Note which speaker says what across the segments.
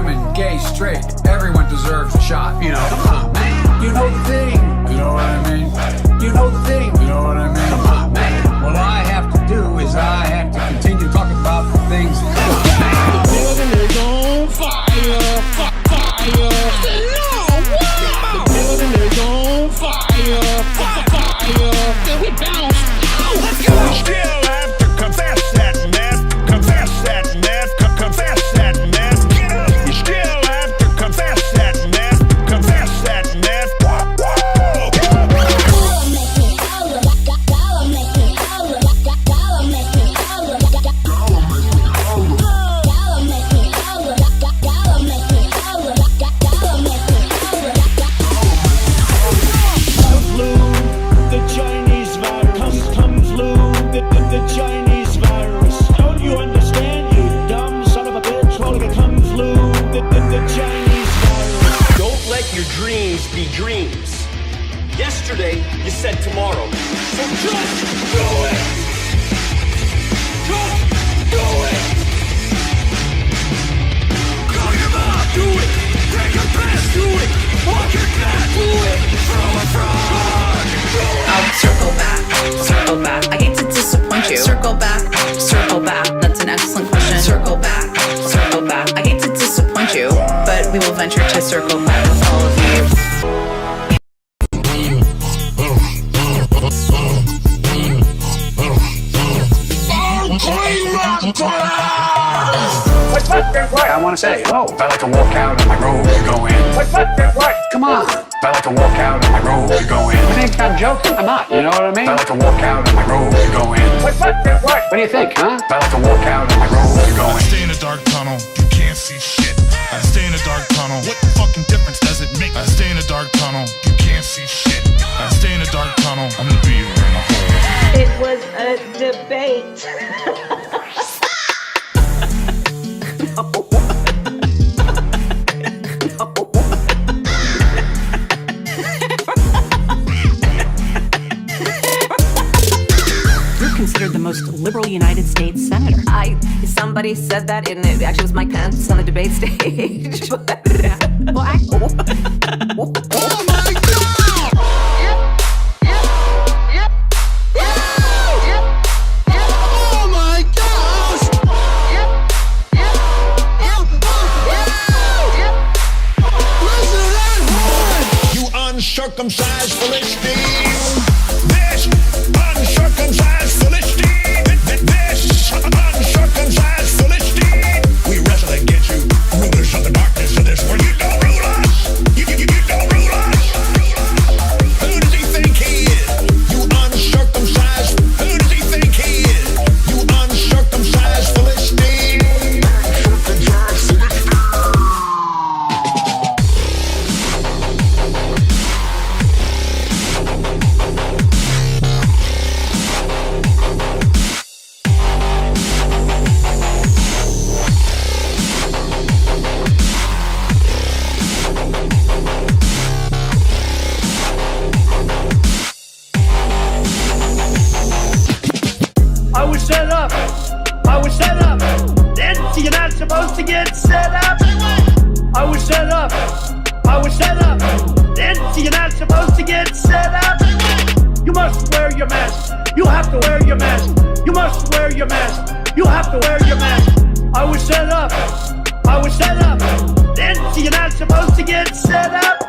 Speaker 1: women, gay, straight, everyone deserves a shot. You know, come on, man. You know the thing. You know what I mean? You know the thing. You know what I mean? Come on, man. What I have to do is I have to continue talking about the things.
Speaker 2: The building is on fire, fire. The building is on fire, fire. Then we bounce. Let's go.
Speaker 3: You still have to confess that mess. Confess that mess. Confess that mess. Get up. You still have to confess that mess. Confess that mess.
Speaker 2: The Chinese virus come flu. The Chinese virus. Don't you understand, you dumb son of a bitch? Calling it come flu. The Chinese virus.
Speaker 4: Don't let your dreams be dreams. Yesterday, you said tomorrow. So just do it! Just do it! Call your mom, do it! Break your pants, do it! Walk your cat, do it! Throw a frog, do it!
Speaker 5: I'll circle back, circle back. I hate to disappoint you. Circle back, circle back. That's an excellent question. Circle back, circle back. I hate to disappoint you, but we will venture to circle back with all of you.
Speaker 1: I want to say, oh, if I like to walk out of my robe to go in. Come on. If I like to walk out of my robe to go in. You think I'm joking? I'm not, you know what I mean? If I like to walk out of my robe to go in. What do you think, huh? If I like to walk out of my robe to go
Speaker 3: I
Speaker 1: in.
Speaker 3: stay in a dark tunnel, you can't see shit. I stay in a dark tunnel, what fucking difference does it make? I stay in a dark tunnel, you can't see shit. I stay in a dark tunnel, I'm the beaver in a hole.
Speaker 6: It was a debate.
Speaker 7: You're considered the most liberal United States senator.
Speaker 6: Somebody said that, and it actually was Mike Pence on the debate stage.
Speaker 7: Well,
Speaker 2: Oh my God! Oh my gosh! Listen to that horn!
Speaker 3: You uncircumcised Philistine! This uncircumcised Philistine! This uncircumcised Philistine! We wrestle against you, rulers of the darkness of this world. You don't rule us! You don't rule us! Who does he think he is? You uncircumcised! Who does he think he is? You uncircumcised Philistine! Uncircumcised Philistine!
Speaker 2: I was set up. I was set up. Then you're not supposed to get set up. I was set up. I was set up. Then you're not supposed to get set up. You must wear your mask. You have to wear your mask. You must wear your mask. You have to wear your mask. I was set up. I was set up. Then you're not supposed to get set up.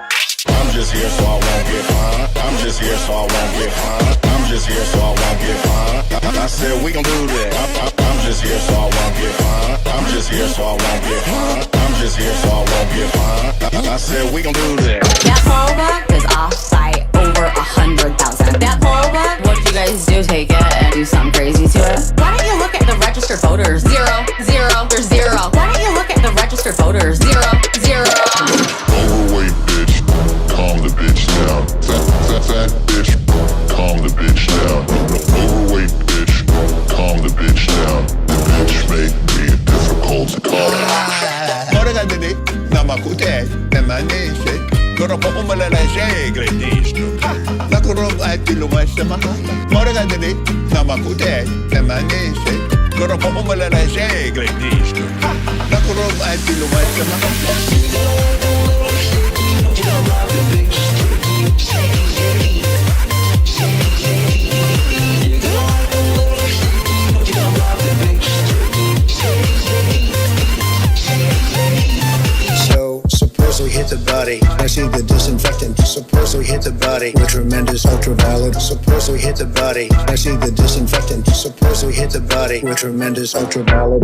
Speaker 3: I'm just here so I won't get fined. I'm just here so I won't get fined. I'm just here so I won't get fined. I said we gon' do that. I'm just here so I won't get fined. I'm just here so I won't get fined. I'm just here so I won't get fined. I said we gon' do that.
Speaker 5: That rollback is off-site over 100,000. That rollback, what do you guys do? Take it and do something crazy to it? Why don't you look at the registered voters? Zero, zero, there's zero. Why don't you look at the registered voters? Zero, zero.
Speaker 8: Overweight bitch, calm the bitch down. Fat bitch, calm the bitch down. Overweight bitch, calm the bitch down. The bitch make me difficult to calm.
Speaker 3: Morgadini, namakute, emanese. Koropo umalala segredis. Nakurong at tilumas sa mga. Morgadini, namakute, emanese. Koropo umalala segredis.
Speaker 9: So suppose we hit the body. I see the disinfectant. Suppose we hit the body with tremendous ultraviolet. Suppose we hit the body. I see the disinfectant. Suppose we hit the body with tremendous ultraviolet.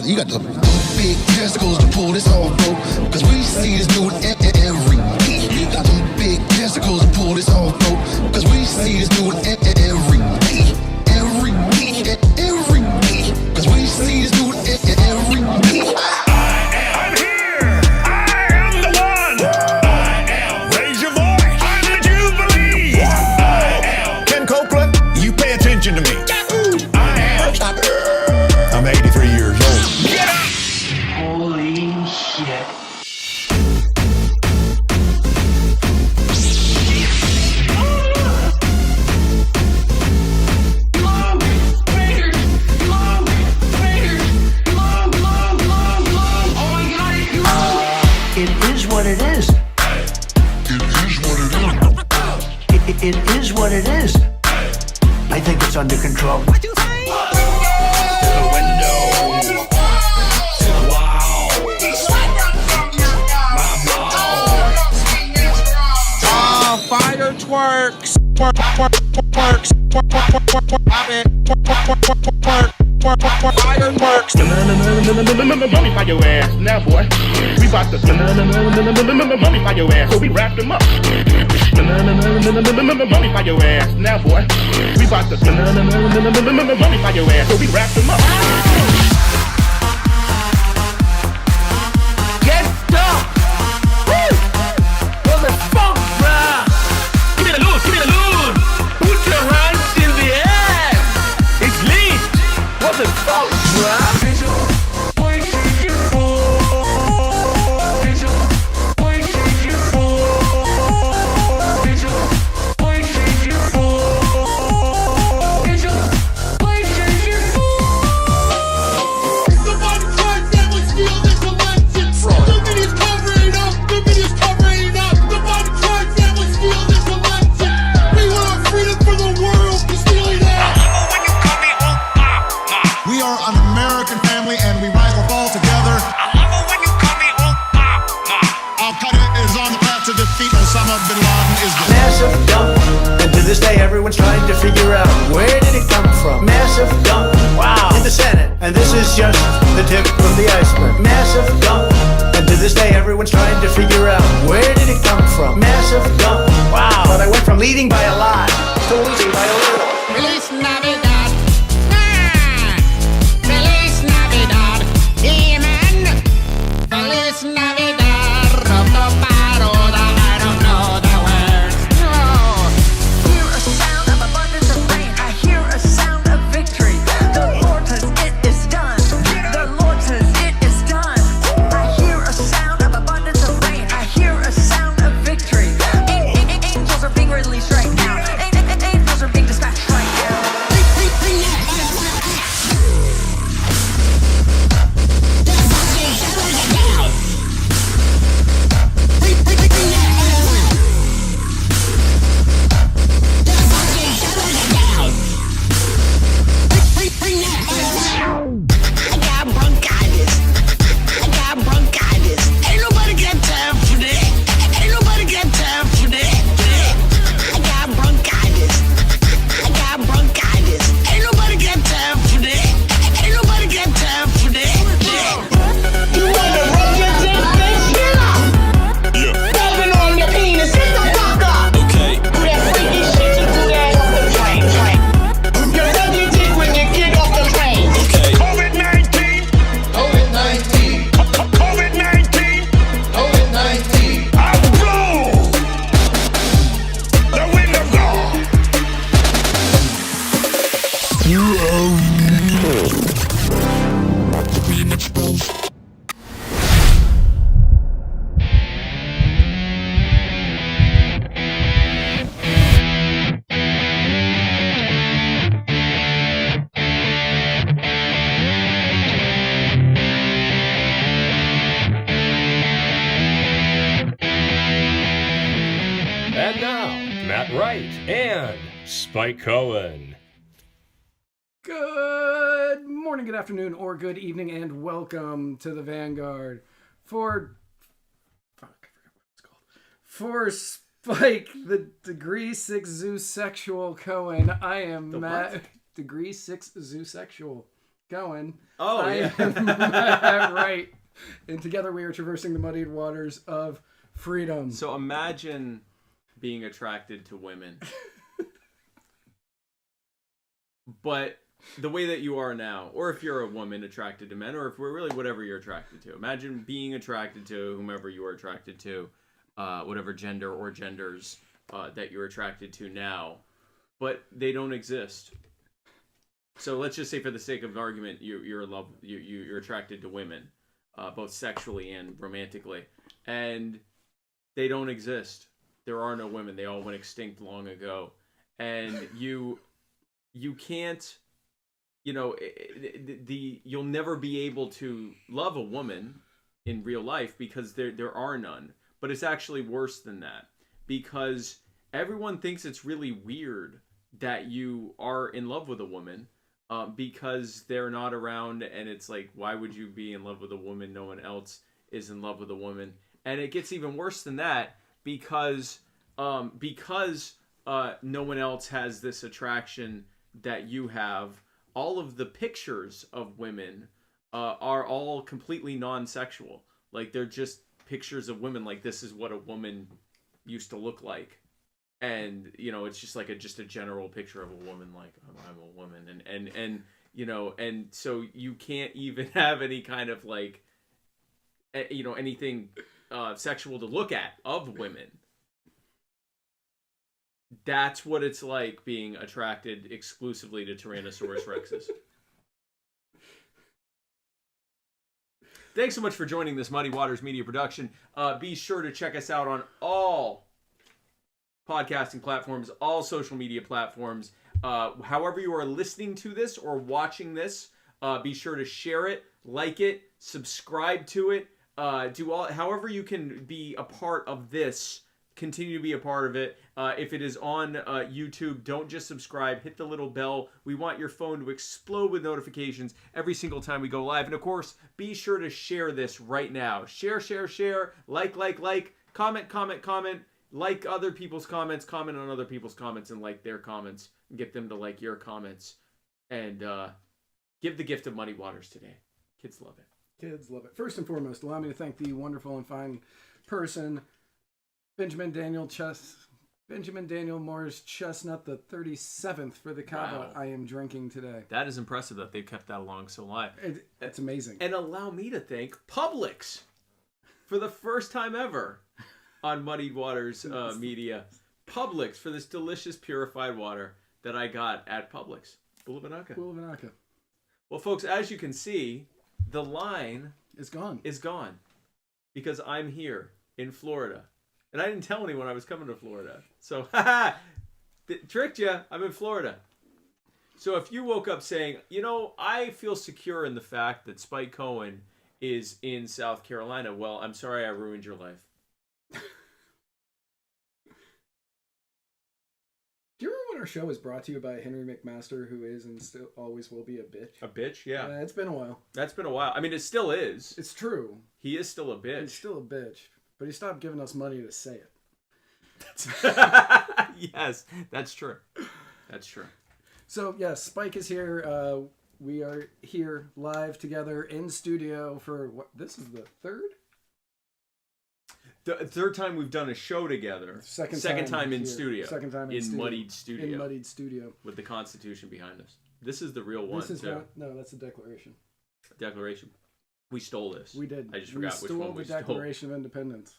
Speaker 3: You got the big testicles to pull this off, bro. Cause we see this dude every week. You got the big testicles to pull this off, bro. Cause we see this dude every week. Every week. Every week. Cause we see this dude every week.
Speaker 2: I'm here. I am the one. I am. Raise your voice. I'm the Jubilee. I am.
Speaker 3: Ken Copeland, you pay attention to me.
Speaker 2: I am.
Speaker 3: I'm 83 years old.
Speaker 2: Get up.
Speaker 4: Holy shit.
Speaker 9: It is what it is.
Speaker 8: It is what it is.
Speaker 9: It is what it is. I think it's under control.
Speaker 10: Fire twerks, twerk, twerk, twerks, twerk, twerk, twerk, twerk, twerk, fire twerks.
Speaker 2: Money by your ass, now boy. We bout to money by your ass, so we wrap them up. Money by your ass, now boy. We bout to money by your ass, so we wrap them up. Get up! Woo! Well, the funk, bruh! Give me the loot! Put your hands in the air! It's lit! What the fuck, bruh?
Speaker 9: Massive dump, and to this day everyone's trying to figure out where did it come from. Massive dump, wow, in the Senate, and this is just the tip of the iceberg. Massive dump, and to this day everyone's trying to figure out where did it come from. Massive dump, wow, but I went from leading by a lot to losing by a little.
Speaker 11: Feliz Navidad. Feliz Navidad. Amen. Feliz Navidad.
Speaker 12: And now, Matt Wright and Spike Cohen.
Speaker 13: Good morning, good afternoon, or good evening, and welcome to the Vanguard for Spike, the Degree 6 Zoosexual Cohen. I am Matt, Degree 6 Zoosexual Cohen. I am Matt Wright, and together we are traversing the muddied waters of freedom.
Speaker 14: So imagine being attracted to women, but the way that you are now, or if you're a woman attracted to men, or if we're really whatever you're attracted to. Imagine being attracted to whomever you are attracted to, whatever gender or genders that you're attracted to now, but they don't exist. So let's just say, for the sake of argument, you're in love, you're attracted to women, both sexually and romantically, and they don't exist. There are no women. They all went extinct long ago, and you can't, you'll never be able to love a woman in real life because there are none. But it's actually worse than that, because everyone thinks it's really weird that you are in love with a woman because they're not around, and it's like, why would you be in love with a woman? No one else is in love with a woman. And it gets even worse than that, because no one else has this attraction that you have. All of the pictures of women are all completely non-sexual. Like, they're just pictures of women. Like, this is what a woman used to look like, and it's just like just a general picture of a woman. Like, I'm a woman, and so you can't even have any kind of like, anything sexual to look at of women. That's what it's like being attracted exclusively to Tyrannosaurus Rexes. Thanks so much for joining this Muddy Waters Media production. Be sure to check us out on all podcasting platforms, all social media platforms. However you are listening to this or watching this, be sure to share it, like it, subscribe to it. However you can be a part of this. Continue to be a part of it. If it is on YouTube, don't just subscribe. Hit the little bell. We want your phone to explode with notifications every single time we go live. And of course, be sure to share this right now. Share, like, comment, like other people's comments, comment on other people's comments, and like their comments, and get them to like your comments. And give the gift of Muddy Waters today. Kids love it.
Speaker 13: Kids love it. First and foremost, allow me to thank the wonderful and fine person, Benjamin Daniel Moore's Chestnut, the 37th for the cava. Wow. I am drinking today.
Speaker 14: That is impressive that they've kept that along so long.
Speaker 13: It's amazing.
Speaker 14: And allow me to thank Publix for the first time ever on Muddied Waters Media. Publix for this delicious purified water that I got at Publix. Bulavanaka. Well, folks, as you can see, the line
Speaker 13: is gone.
Speaker 14: Because I'm here in Florida. And I didn't tell anyone I was coming to Florida. So, tricked you. I'm in Florida. So if you woke up saying, I feel secure in the fact that Spike Cohen is in South Carolina, well, I'm sorry I ruined your life.
Speaker 13: Do you remember when our show was brought to you by Henry McMaster, who is and still always will be a bitch?
Speaker 14: A bitch, yeah.
Speaker 13: It's been a while.
Speaker 14: That's been a while. I mean, it still is.
Speaker 13: It's true.
Speaker 14: He is still a bitch.
Speaker 13: He's still a bitch. But he stopped giving us money to say it.
Speaker 14: Yes, that's true.
Speaker 13: So, yes, Spike is here. We are here live together in studio for what? This is the third?
Speaker 14: The third time we've done a show together.
Speaker 13: Second
Speaker 14: time in
Speaker 13: here.
Speaker 14: studio.
Speaker 13: Second time in studio.
Speaker 14: Muddied Studio.
Speaker 13: In Muddied Studio.
Speaker 14: With the Constitution behind us. This is the real one, too.
Speaker 13: No, that's the Declaration.
Speaker 14: Declaration. We stole this.
Speaker 13: We did.
Speaker 14: I just forgot which one we stole.
Speaker 13: The Declaration of Independence.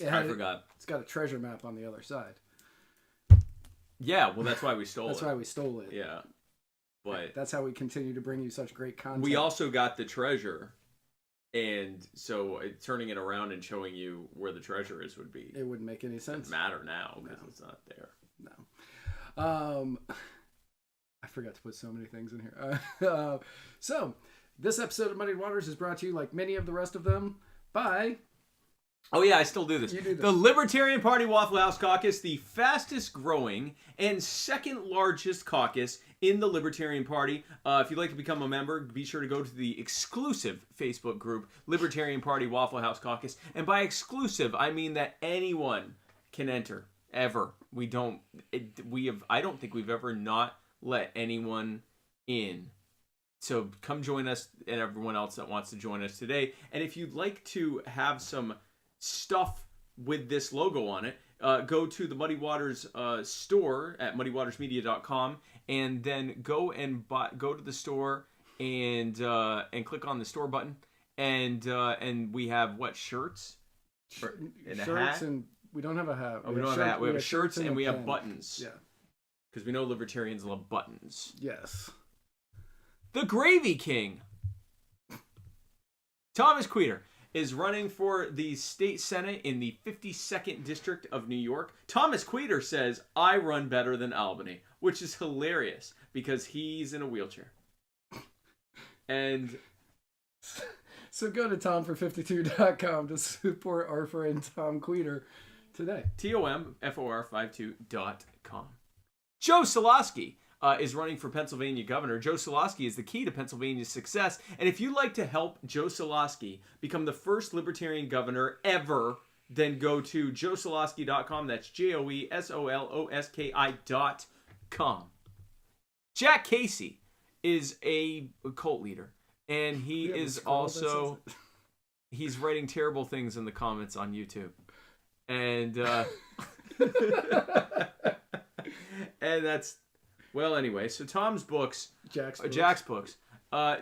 Speaker 14: I forgot.
Speaker 13: It's got a treasure map on the other side.
Speaker 14: Yeah, well, that's why we stole it.
Speaker 13: That's why we stole it.
Speaker 14: Yeah. But
Speaker 13: that's how we continue to bring you such great content.
Speaker 14: we also got the treasure, and so turning it around and showing you where the treasure is would be.
Speaker 13: It wouldn't make any sense.
Speaker 14: Doesn't matter now because it's not there.
Speaker 13: No. I forgot to put so many things in here. So, this episode of Muddied Waters is brought to you, like many of the rest of them, by...
Speaker 14: Oh yeah, I still do this.
Speaker 13: You do this.
Speaker 14: The Libertarian Party Waffle House Caucus, the fastest growing and second largest caucus in the Libertarian Party. If you'd like to become a member, be sure to go to the exclusive Facebook group, Libertarian Party Waffle House Caucus. And by exclusive, I mean that anyone can enter, ever. I don't think we've ever not let anyone in. So come join us and everyone else that wants to join us today. And if you'd like to have some stuff with this logo on it, go to the Muddy Waters store at muddywatersmedia.com, and then go to the store and click on the store button, and we have shirts and a hat.
Speaker 13: And we don't have a hat.
Speaker 14: We don't have a hat. We have shirts and we have
Speaker 13: pen.
Speaker 14: buttons.
Speaker 13: Yeah,
Speaker 14: because we know libertarians love buttons.
Speaker 13: Yes.
Speaker 14: The Gravy King, Thomas Queter, is running for the state senate in the 52nd district of New York. Thomas Queter says, I run better than Albany, which is hilarious because he's in a wheelchair. And
Speaker 13: so go to TomFor52.com to support our friend Tom Queter today.
Speaker 14: TOMFOR52.com. Joe Solosky is running for Pennsylvania governor. Joe Solosky is the key to Pennsylvania's success. And if you'd like to help Joe Solosky become the first libertarian governor ever, then go to joesolosky.com. That's JOESOLOSKI.com. Jack Casey is a cult leader. And he is also... He's writing terrible things in the comments on YouTube. And... and that's... Well, anyway, so Tom's books, Jack's books.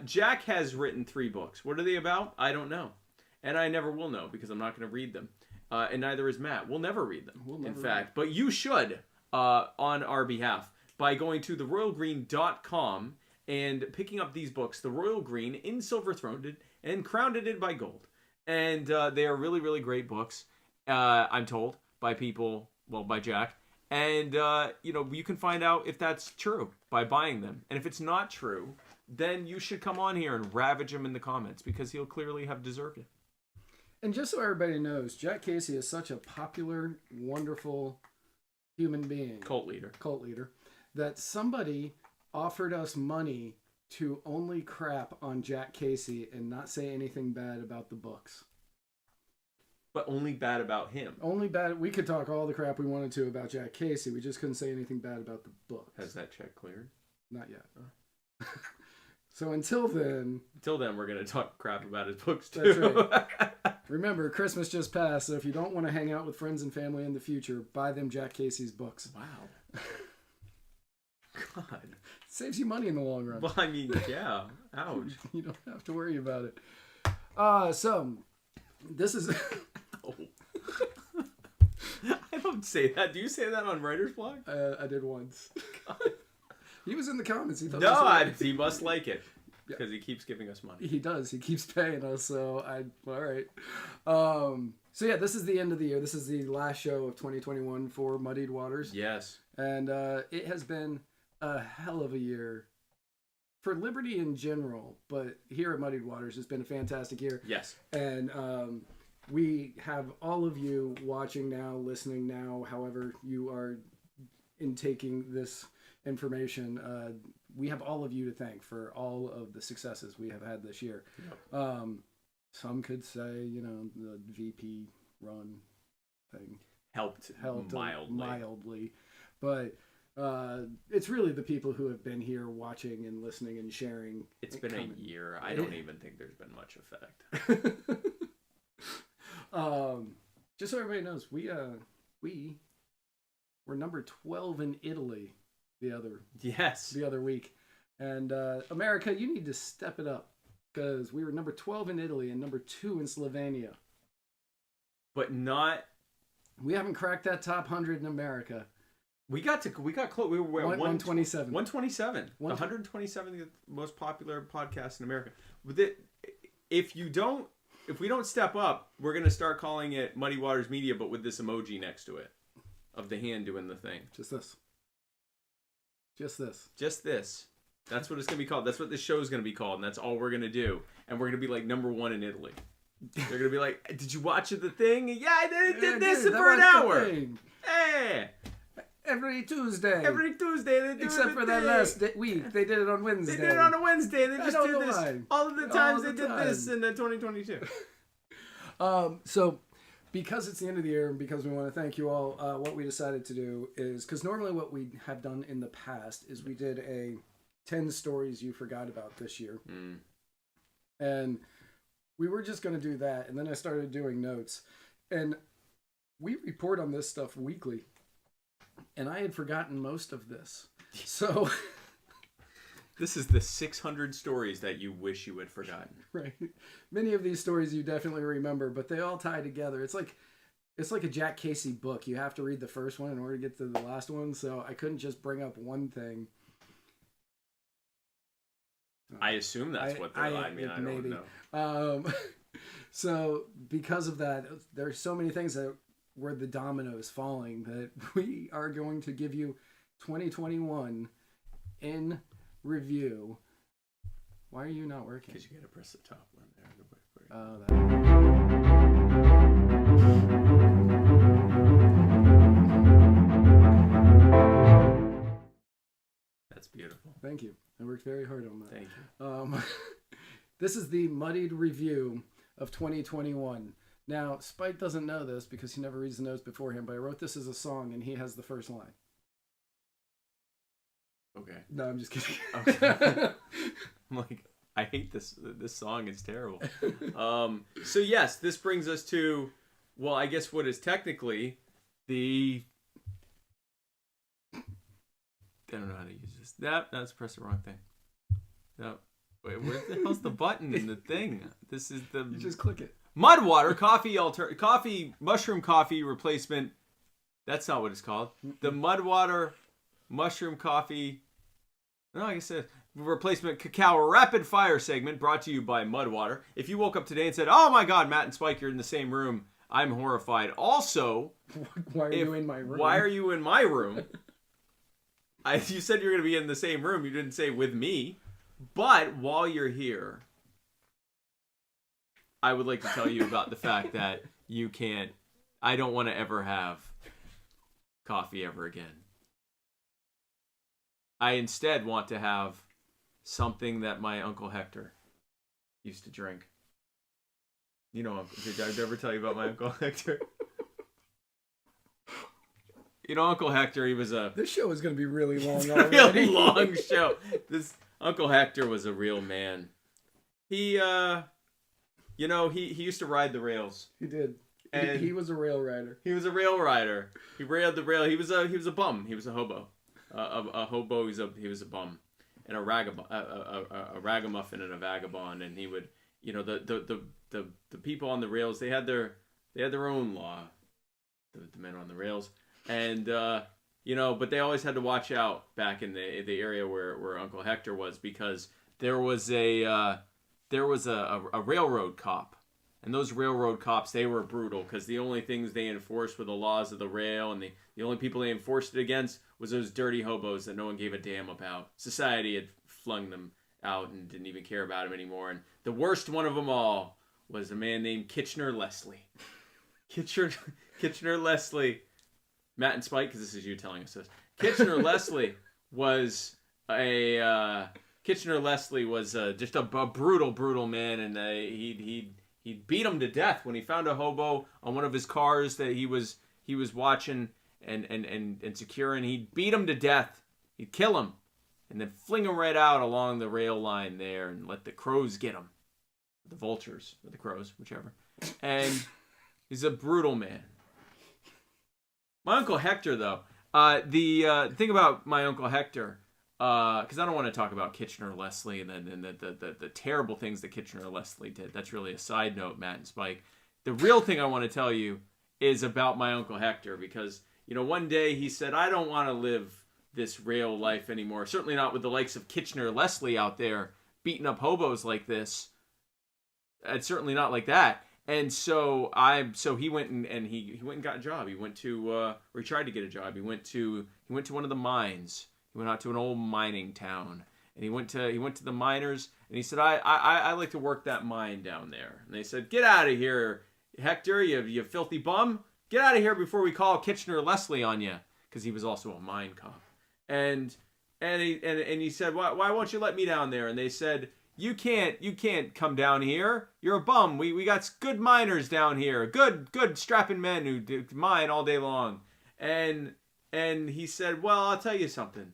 Speaker 14: Jack has written 3 books. What are they about? I don't know. And I never will know because I'm not going to read them. And neither is Matt. We'll never read them, in fact. But you should on our behalf by going to theroyalgreen.com and picking up these books, The Royal Green, in silver throned and crowned by gold. And they are really, really great books, I'm told, by people, well, by Jack. And, you can find out if that's true by buying them. And if it's not true, then you should come on here and ravage him in the comments because he'll clearly have deserved it.
Speaker 13: And just so everybody knows, Jack Casey is such a popular, wonderful human being.
Speaker 14: Cult leader.
Speaker 13: That somebody offered us money to only crap on Jack Casey and not say anything bad about the books.
Speaker 14: But only bad about him.
Speaker 13: Only bad. We could talk all the crap we wanted to about Jack Casey. We just couldn't say anything bad about the book.
Speaker 14: Has that check cleared?
Speaker 13: Not yet. Oh. So until then,
Speaker 14: we're going to talk crap about his books too.
Speaker 13: That's right. Remember, Christmas just passed, so if you don't want to hang out with friends and family in the future, buy them Jack Casey's books.
Speaker 14: Wow. God.
Speaker 13: Saves you money in the long run.
Speaker 14: Well, I mean, yeah. Ouch.
Speaker 13: You don't have to worry about it. So, this is...
Speaker 14: Oh. I don't say that. Do you say that on Writer's Block?
Speaker 13: I did once. God. He was in the comments. He thought
Speaker 14: he must like it because he keeps giving us money.
Speaker 13: He does. He keeps paying us. So all right. So yeah, this is the end of the year. This is the last show of 2021 for Muddied Waters.
Speaker 14: Yes.
Speaker 13: And it has been a hell of a year for Liberty in general, but here at Muddied Waters, it's been a fantastic year.
Speaker 14: Yes.
Speaker 13: And we have all of you watching now, listening now, however you are intaking this information. We have all of you to thank for all of the successes we have had this year. Yep. Some could say, the VP run thing
Speaker 14: helped
Speaker 13: mildly. But it's really the people who have been here watching and listening and sharing.
Speaker 14: It's been a year. I don't even think there's been much effect.
Speaker 13: Just so everybody knows, we were number 12 in Italy the other week, and America, you need to step it up because we were number 12 in Italy and number 2 in Slovenia,
Speaker 14: but not.
Speaker 13: We haven't cracked that top 100 in America.
Speaker 14: We got close. We were at
Speaker 13: 127.
Speaker 14: 127. The 127th most popular podcast in America. If we don't step up, we're gonna start calling it Muddy Waters Media, but with this emoji next to it, of the hand doing the thing.
Speaker 13: Just this. Just this.
Speaker 14: That's what it's gonna be called. That's what this show is gonna be called, and that's all we're gonna do. And we're gonna be like #1 in Italy. They're gonna be like, "Did you watch the thing? Yeah, I did this for an hour. Hey."
Speaker 13: Every Tuesday they do except for that
Speaker 14: thing.
Speaker 13: last week they did it on Wednesday.
Speaker 14: They did it on a Wednesday. They just did this
Speaker 13: why.
Speaker 14: all of the times they did this in 2022.
Speaker 13: So because it's the end of the year and because we want to thank you all, what we decided to do is, because normally what we have done in the past is we did a 10 stories you forgot about this year, and we were just going to do that, and then I started doing notes, and we report on this stuff weekly. And I had forgotten most of this. So
Speaker 14: this is the 600 stories that you wish you had forgotten.
Speaker 13: Right. Many of these stories you definitely remember, but they all tie together. It's like a Jack Casey book. You have to read the first one in order to get to the last one. So I couldn't just bring up one thing.
Speaker 14: I assume that's what they're like. I mean, I don't know.
Speaker 13: So because of that, there's so many things that were the dominoes falling that we are going to give you 2021 in review. Why are you not working?
Speaker 14: Because you got to press the top one there. That's beautiful.
Speaker 13: Thank you. I worked very hard on that.
Speaker 14: Thank you.
Speaker 13: This is the muddied review of 2021. Now, Spike doesn't know this because he never reads the notes beforehand, but I wrote this as a song, and he has the first line.
Speaker 14: Okay.
Speaker 13: No, I'm just kidding.
Speaker 14: Okay. I'm like, I hate this. This song is terrible. So yes, this brings us to, well, I guess what is technically the... I don't know how to use this. That's press the wrong thing. No. Wait, where the hell's the button in the thing? This is the...
Speaker 13: You just click it.
Speaker 14: Mudwater mushroom coffee replacement. That's not what it's called. The Mudwater mushroom coffee. No, I guess it's replacement cacao rapid fire segment brought to you by Mudwater. If you woke up today and said, "Oh my God, Matt and Spike, you're in the same room," I'm horrified. Also,
Speaker 13: why are you in my room?
Speaker 14: Why are you in my room? You said you're going to be in the same room. You didn't say with me. But while you're here, I would like to tell you about the fact that I don't want to ever have coffee ever again. I instead want to have something that my Uncle Hector used to drink. You know, did I ever tell you about my Uncle Hector? You know, Uncle Hector, he was a...
Speaker 13: This show is going to be really long already.
Speaker 14: Really long show. This Uncle Hector was a real man. He used to ride the rails.
Speaker 13: He did.
Speaker 14: And
Speaker 13: he was a rail rider.
Speaker 14: He was a rail rider. He railed the rail. He was a bum. He was a hobo. A hobo. He was a bum, and a ragamuffin and a vagabond. And he would, the people on the rails. They had their own law. The men on the rails, and but they always had to watch out back in the area where Uncle Hector was, because there was a railroad cop. And those railroad cops, they were brutal, because the only things they enforced were the laws of the rail, and the only people they enforced it against was those dirty hobos that no one gave a damn about. Society had flung them out and didn't even care about them anymore. And the worst one of them all was a man named Kitchener Leslie. Kitchener Leslie, Matt and Spike, because this is you telling us this. Kitchener Leslie was just a brutal man, and he'd beat him to death when he found a hobo on one of his cars that he was watching and securing. He'd beat him to death. He'd kill him and then fling him right out along the rail line there and let the crows get him. The vultures or the crows, whichever. And he's a brutal man. My Uncle Hector, though, the thing about my Uncle Hector, because I don't want to talk about Kitchener Leslie and the terrible things that Kitchener Leslie did. That's really a side note, Matt and Spike. The real thing I want to tell you is about my Uncle Hector, because one day he said, I don't want to live this rail life anymore. Certainly not with the likes of Kitchener Leslie out there beating up hobos like this. It's certainly not like that. And so he went and he went and got a job. He went to or he tried to get a job. He went to one of the mines. He went out to an old mining town, and he went to the miners, and he said, I like to work that mine down there. And they said, get out of here, Hector, you filthy bum. Get out of here before we call Kitchener Leslie on you, because he was also a mine cop. And he said, why won't you let me down there? And they said, you can't come down here. You're a bum. We got good miners down here. Good strapping men who do mine all day long. And he said, well, I'll tell you something.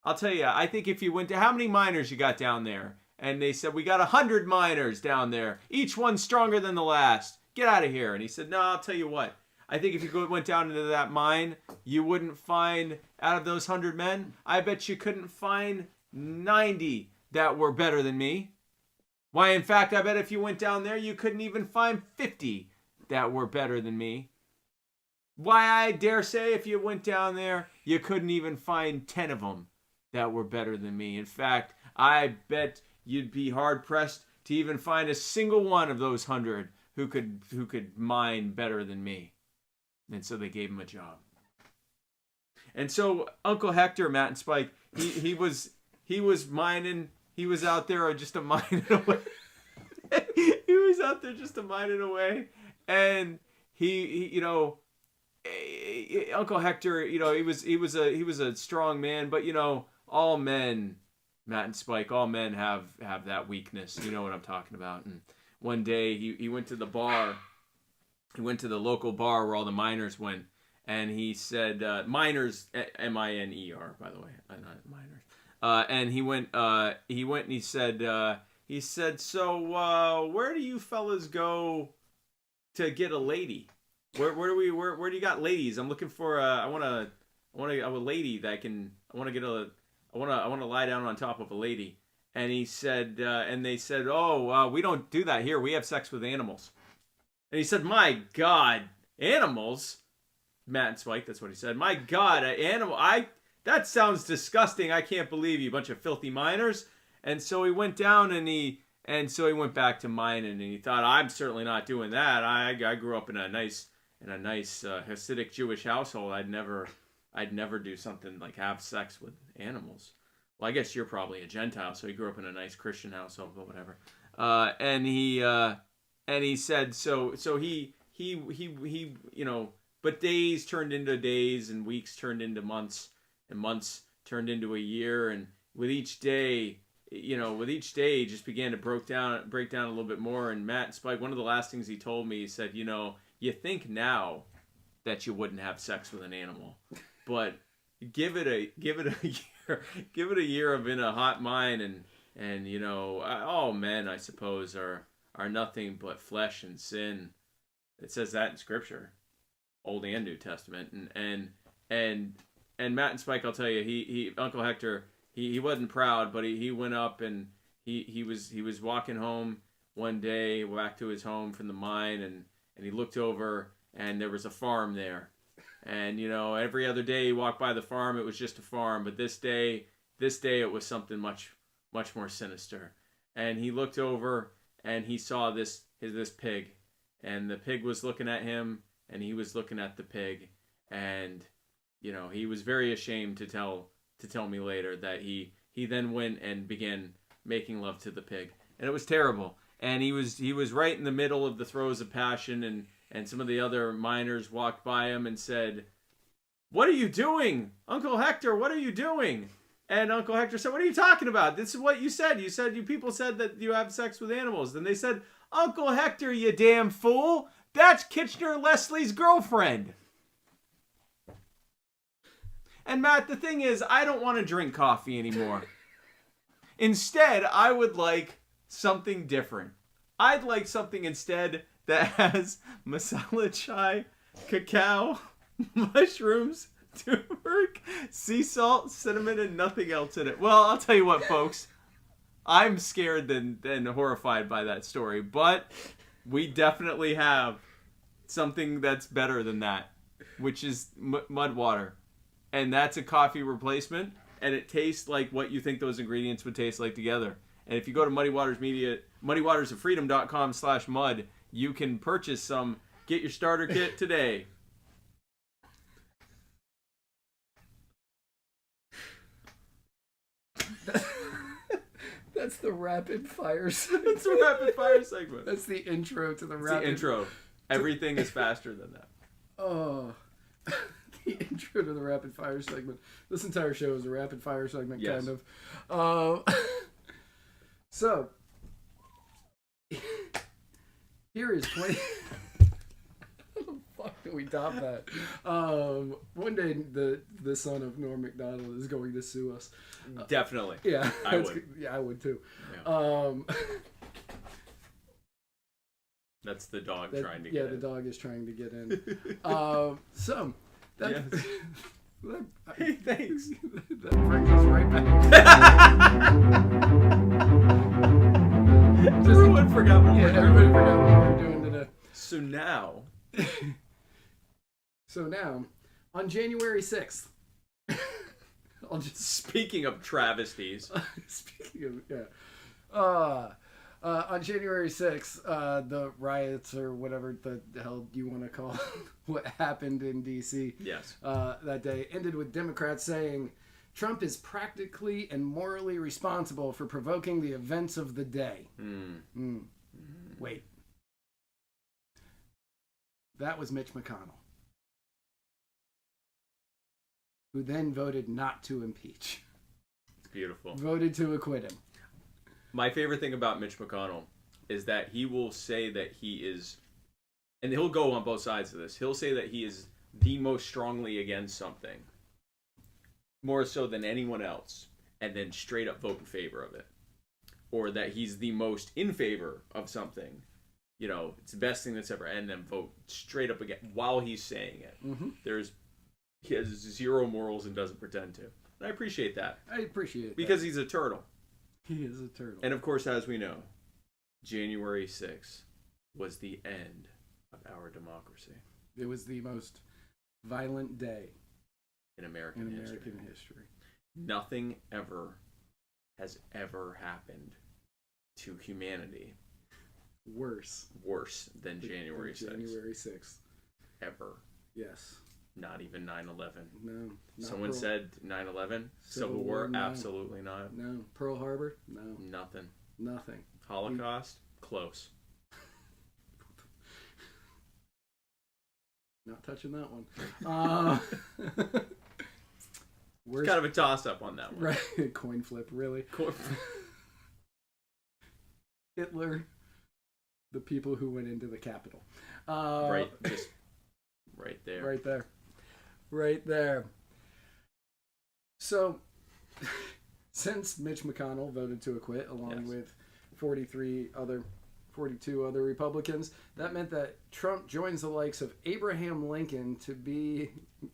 Speaker 14: I think if you went to, how many miners you got down there? And they said, we got 100 miners down there. Each one stronger than the last. Get out of here. And he said, no, I'll tell you what. I think if you went down into that mine, you wouldn't find, out of those 100 men, I bet you couldn't find 90 that were better than me. Why, in fact, I bet if you went down there, you couldn't even find 50 that were better than me. Why, I dare say, if you went down there, you couldn't even find 10 of them that were better than me. In fact, I bet you'd be hard-pressed to even find a single one of those 100 who could mine better than me. And so they gave him a job. And so Uncle Hector, Matt and Spike, he was mining. He was out there just a mining away. He was out there just a mining away, and he Uncle Hector, he was a strong man, but all men, Matt and Spike, all men have that weakness. You know what I'm talking about. And one day he went to the bar. He went to the local bar where all the miners went, and he said, miners, M-I-N-E-R, by the way, not miners. And he went and he said, so where do you fellas go to get a lady? Where do you got ladies? I'm looking for I want a lady that I want to lie down on top of a lady. And he said, and they said, we don't do that here. We have sex with animals. And he said, my God, animals? Matt and Spike, that's what he said. My God, an animal. That sounds disgusting. I can't believe you bunch of filthy miners. And so he went down and so he went back to mining, and he thought, I'm certainly not doing that. I grew up in a nice Hasidic Jewish household. I'd never do something like have sex with animals. Well, I guess you're probably a Gentile, so he grew up in a nice Christian household, but whatever. And he said, so he but days turned into days, and weeks turned into months, and months turned into a year, and with each day it just began to break down a little bit more. And Matt and Spike, one of the last things he told me, he said, you think now that you wouldn't have sex with an animal, but give it a year of in a hot mine, and all men, I suppose, are nothing but flesh and sin. It says that in Scripture, Old and New Testament. And Matt and Spike, I'll tell you, he Uncle Hector, he wasn't proud, but he went up and he was walking home one day back to his home from the mine, and he looked over, and there was a farm there. And every other day he walked by the farm, it was just a farm, but this day it was something much more sinister. And he looked over and he saw this pig, and the pig was looking at him, and he was looking at the pig, and he was very ashamed to tell me later that he then went and began making love to the pig, and it was terrible. And he was right in the middle of the throes of passion, and some of the other miners walked by him and said, "What are you doing, Uncle Hector? What are you doing?" And Uncle Hector said, "What are you talking about? This is what you said. You people said that you have sex with animals." Then they said, "Uncle Hector, you damn fool. That's Kitchener Leslie's girlfriend." And Matt, the thing is, I don't want to drink coffee anymore. Instead, I would like something different. I'd like something instead that has masala chai, cacao, mushrooms, turmeric, sea salt, cinnamon, and nothing else in it. Well, I'll tell you what, folks. I'm scared than horrified by that story, but we definitely have something that's better than that. which is mud water. And that's a coffee replacement, and it tastes like what you think those ingredients would taste like together. And if you go to muddywatersofreedom.com/mud, you can purchase some. Get your starter kit today.
Speaker 13: That's the rapid fire segment.
Speaker 14: That's the rapid fire segment.
Speaker 13: That's the intro to the
Speaker 14: It's
Speaker 13: rapid.
Speaker 14: the intro. Everything is faster than that.
Speaker 13: Oh, the intro to the rapid fire segment. This entire show is a rapid fire segment,
Speaker 14: Yes.
Speaker 13: kind of. So, here is 20. How the fuck do we top that? One day, the son of Norm Macdonald is going to sue us.
Speaker 14: Definitely.
Speaker 13: Yeah,
Speaker 14: I would.
Speaker 13: Yeah, I would too.
Speaker 14: Yeah. That's the dog trying to get in.
Speaker 13: Yeah, the dog is trying to get in. So, that,
Speaker 14: Yes.
Speaker 13: Hey,
Speaker 14: thanks.
Speaker 13: That brings us right back.
Speaker 14: Everyone forgot what
Speaker 13: everybody forgot what we were doing today.
Speaker 14: So now,
Speaker 13: on January 6th,
Speaker 14: speaking of travesties.
Speaker 13: Speaking of, on January 6th, the riots or whatever the hell you want to call what happened in D.C.
Speaker 14: Yes.
Speaker 13: That day ended with Democrats saying Trump is practically and morally responsible for provoking the events of the day. Wait. That was Mitch McConnell, who then voted not to impeach.
Speaker 14: It's beautiful.
Speaker 13: Voted to acquit him.
Speaker 14: My favorite thing about Mitch McConnell is that he will say that he is, and he'll go on both sides of this, he'll say that he is the most strongly against something, more so than anyone else, and then straight up vote in favor of it. Or that he's the most in favor of something, you know, it's the best thing that's ever, and then vote straight up again while he's saying it.
Speaker 13: Mm-hmm.
Speaker 14: He has zero morals and doesn't pretend to. And I appreciate that.
Speaker 13: I appreciate that.
Speaker 14: Because he's a turtle.
Speaker 13: He is a turtle.
Speaker 14: And of course, as we know, January 6th was the end of our democracy.
Speaker 13: It was the most violent day
Speaker 14: in American
Speaker 13: history.
Speaker 14: Nothing has ever happened to humanity worse than January 6th.
Speaker 13: January 6th.
Speaker 14: Ever.
Speaker 13: Yes.
Speaker 14: Not even 9/11.
Speaker 13: No.
Speaker 14: Someone said 9/11. Civil War?
Speaker 13: No.
Speaker 14: Absolutely not.
Speaker 13: No. Pearl Harbor? No.
Speaker 14: Nothing. Holocaust? Close.
Speaker 13: Not touching that one.
Speaker 14: It's kind of a toss-up on that one.
Speaker 13: Right. Coin flip, really. Hitler, the people who went into the Capitol.
Speaker 14: Right there.
Speaker 13: Right there. So, since Mitch McConnell voted to acquit, along with 42 other Republicans, that meant that Trump joins the likes of Abraham Lincoln to be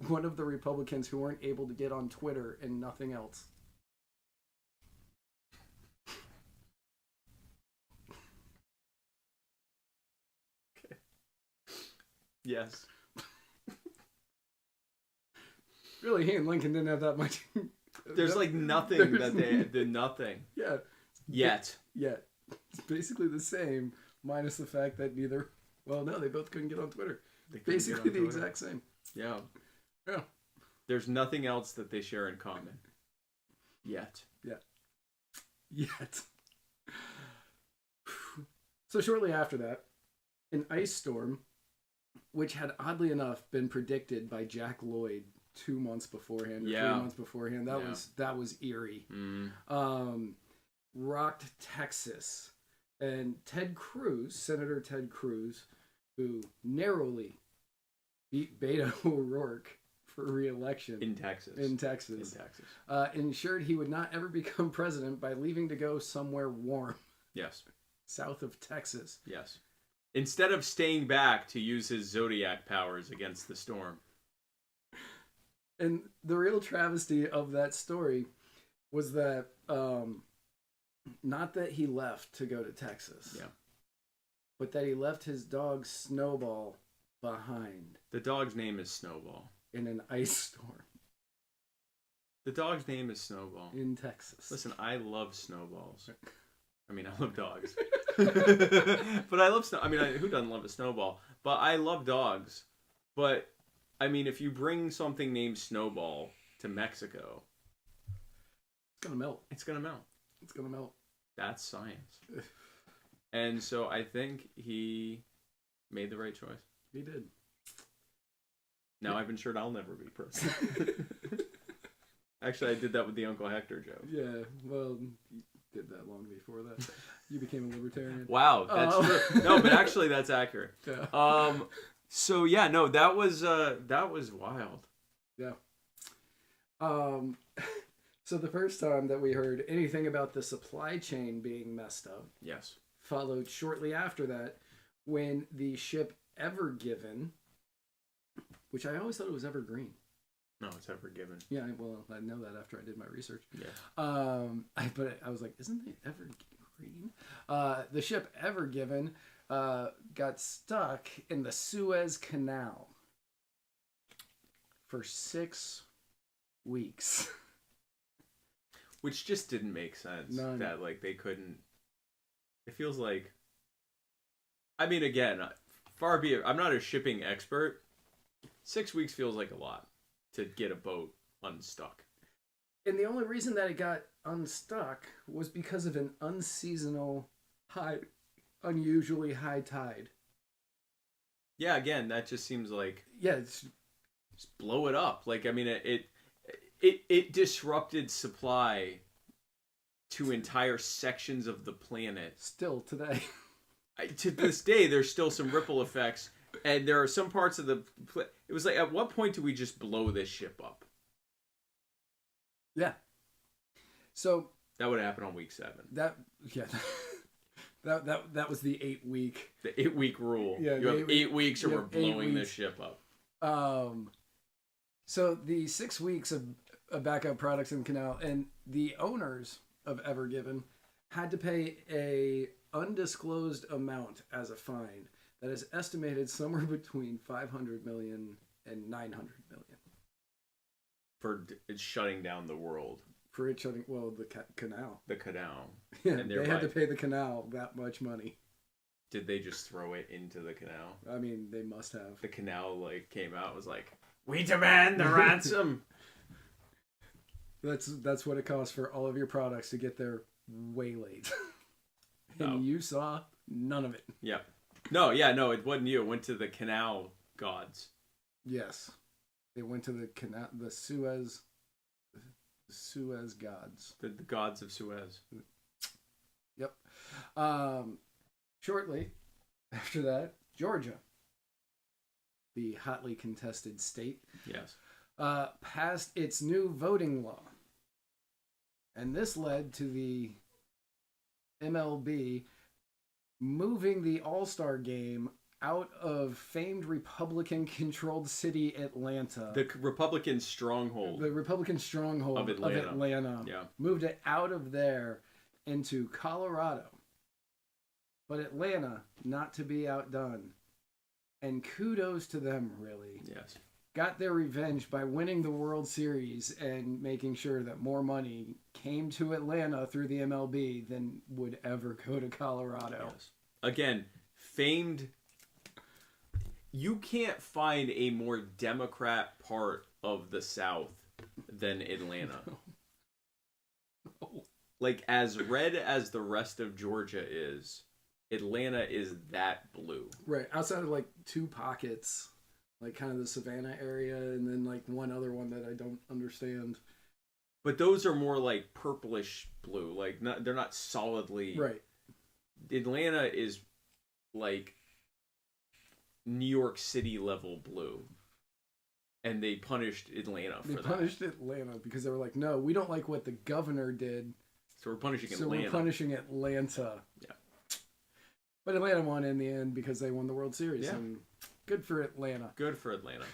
Speaker 13: one of the Republicans who weren't able to get on Twitter and nothing else.
Speaker 14: Okay. Yes.
Speaker 13: Really, he and Lincoln didn't have that much.
Speaker 14: There's like nothing that they did. Nothing.
Speaker 13: Yeah.
Speaker 14: Yet.
Speaker 13: It's basically the same, minus the fact that neither. Well, no, they both couldn't get on Twitter. Basically the exact same.
Speaker 14: Yeah.
Speaker 13: Yeah.
Speaker 14: There's nothing else that they share in common. Yet.
Speaker 13: So shortly after that, an ice storm, which had oddly enough been predicted by Jack Lloyd 2 months beforehand, or 3 months beforehand. That was eerie. Rocked Texas, and Senator Ted Cruz, who narrowly beat Beto O'Rourke for re-election
Speaker 14: in Texas,
Speaker 13: ensured he would not ever become president by leaving to go somewhere warm.
Speaker 14: Yes.
Speaker 13: South of Texas.
Speaker 14: Yes. Instead of staying back to use his zodiac powers against the storm.
Speaker 13: And the real travesty of that story was that not that he left to go to Texas, but that he left his dog Snowball behind
Speaker 14: The dog's name is Snowball.
Speaker 13: in an ice storm
Speaker 14: The dog's name is Snowball.
Speaker 13: in Texas.
Speaker 14: Listen, I love snowballs. I mean, I love dogs. But I love snow. I mean, who doesn't love a snowball? But I love dogs. But, I mean, if you bring something named Snowball to Mexico...
Speaker 13: It's going to melt.
Speaker 14: It's going to melt.
Speaker 13: It's going to melt.
Speaker 14: That's science. And so I think he made the right choice.
Speaker 13: He did.
Speaker 14: Now I've ensured I'll never be president. Actually, I did that with the Uncle Hector joke.
Speaker 13: Yeah, well, you did that long before that. You became a libertarian.
Speaker 14: Wow, that's true. No, but actually, that's accurate.
Speaker 13: Yeah.
Speaker 14: So yeah, no, that was wild.
Speaker 13: Yeah. So the first time that we heard anything about the supply chain being messed up,
Speaker 14: yes,
Speaker 13: followed shortly after that when the ship Ever Given, which I always thought it was Evergreen.
Speaker 14: No, it's Ever Given.
Speaker 13: Yeah, well, I know that after I did my research.
Speaker 14: Yeah.
Speaker 13: But I was like, isn't it Evergreen? The ship Ever Given got stuck in the Suez Canal for 6 weeks.
Speaker 14: Which just didn't make sense.
Speaker 13: None.
Speaker 14: That, like, they couldn't... It feels like... I mean, again, far be it... I'm not a shipping expert. 6 weeks feels like a lot to get a boat unstuck.
Speaker 13: And the only reason that it got unstuck was because of an unusually high tide.
Speaker 14: Yeah, again, that just seems like...
Speaker 13: Yeah, it's...
Speaker 14: Just blow it up. Like, I mean, it disrupted supply to entire sections of the planet.
Speaker 13: Still today.
Speaker 14: To this day, there's still some ripple effects, and there are some parts of the... It was like, at what point do we just blow this ship up?
Speaker 13: Yeah. So...
Speaker 14: That would happen on week 7.
Speaker 13: That was the 8-week...
Speaker 14: The 8-week rule.
Speaker 13: Yeah,
Speaker 14: you have 8 weeks or we're blowing this ship up.
Speaker 13: So the 6 weeks of backup products in the canal, and the owners of Ever Given had to pay a undisclosed amount as a fine that is estimated somewhere between 500 million and 900 million.
Speaker 14: For it shutting down the world.
Speaker 13: For it shutting, well, the canal.
Speaker 14: The canal.
Speaker 13: Yeah,
Speaker 14: and
Speaker 13: they had to pay the canal that much money.
Speaker 14: Did they just throw it into the canal?
Speaker 13: I mean, they must have.
Speaker 14: The canal, like, came out and was like, we demand the ransom!
Speaker 13: That's what it costs for all of your products to get there way late. And
Speaker 14: No.
Speaker 13: you saw none of it.
Speaker 14: Yep. No, it wasn't you. It went to the canal gods.
Speaker 13: Yes. They went to the canal, the Suez gods.
Speaker 14: The gods of Suez.
Speaker 13: Yep. Shortly after that, Georgia, the hotly contested state,
Speaker 14: yes,
Speaker 13: passed its new voting law. And this led to the MLB moving the All-Star game out of famed Republican-controlled city Atlanta.
Speaker 14: The Republican stronghold.
Speaker 13: The Republican stronghold
Speaker 14: of Atlanta. Yeah.
Speaker 13: Moved it out of there into Colorado. But Atlanta, not to be outdone. And kudos to them, really.
Speaker 14: Yes.
Speaker 13: Got their revenge by winning the World Series and making sure that more money came to Atlanta through the MLB than would ever go to Colorado.
Speaker 14: Yes. Again, famed... You can't find a more Democrat part of the South than Atlanta.
Speaker 13: No.
Speaker 14: Like, as red as the rest of Georgia is, Atlanta is that blue.
Speaker 13: Right. Outside of, like, 2 pockets, like, kind of the Savannah area, and then, like, one other one that I don't understand.
Speaker 14: But those are more, like, purplish blue. Like, they're not solidly...
Speaker 13: Right.
Speaker 14: Atlanta is, like... New York City level blue, and they punished Atlanta for that.
Speaker 13: They punished Atlanta because they were like, no, we don't like what the governor did,
Speaker 14: so we're punishing
Speaker 13: so
Speaker 14: Atlanta.
Speaker 13: we're punishing Atlanta.
Speaker 14: Yeah,
Speaker 13: but Atlanta won in the end because they won the World Series.
Speaker 14: Yeah.
Speaker 13: And good for Atlanta.
Speaker 14: Good for Atlanta.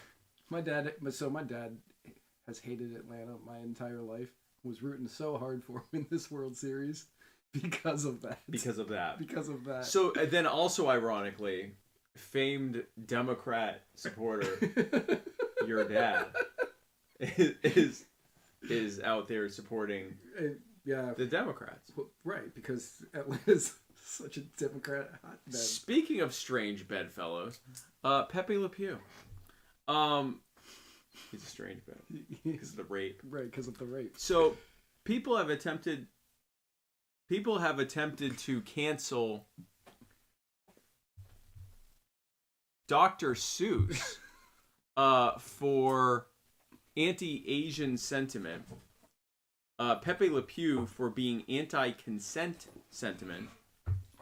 Speaker 13: My dad has hated Atlanta my entire life. Was rooting so hard for him in this World Series because of that.
Speaker 14: Because of that.
Speaker 13: Because of that.
Speaker 14: So then also ironically, famed Democrat supporter, your dad, is out there supporting the Democrats.
Speaker 13: Right, because Atlanta's such a Democrat hotbed.
Speaker 14: Speaking of strange bedfellows, Pepe Le Pew. He's a strange bed because of the rape.
Speaker 13: Right, because of the rape.
Speaker 14: So people have attempted to cancel Dr. Seuss for anti-Asian sentiment, Pepe Le Pew for being anti-consent sentiment,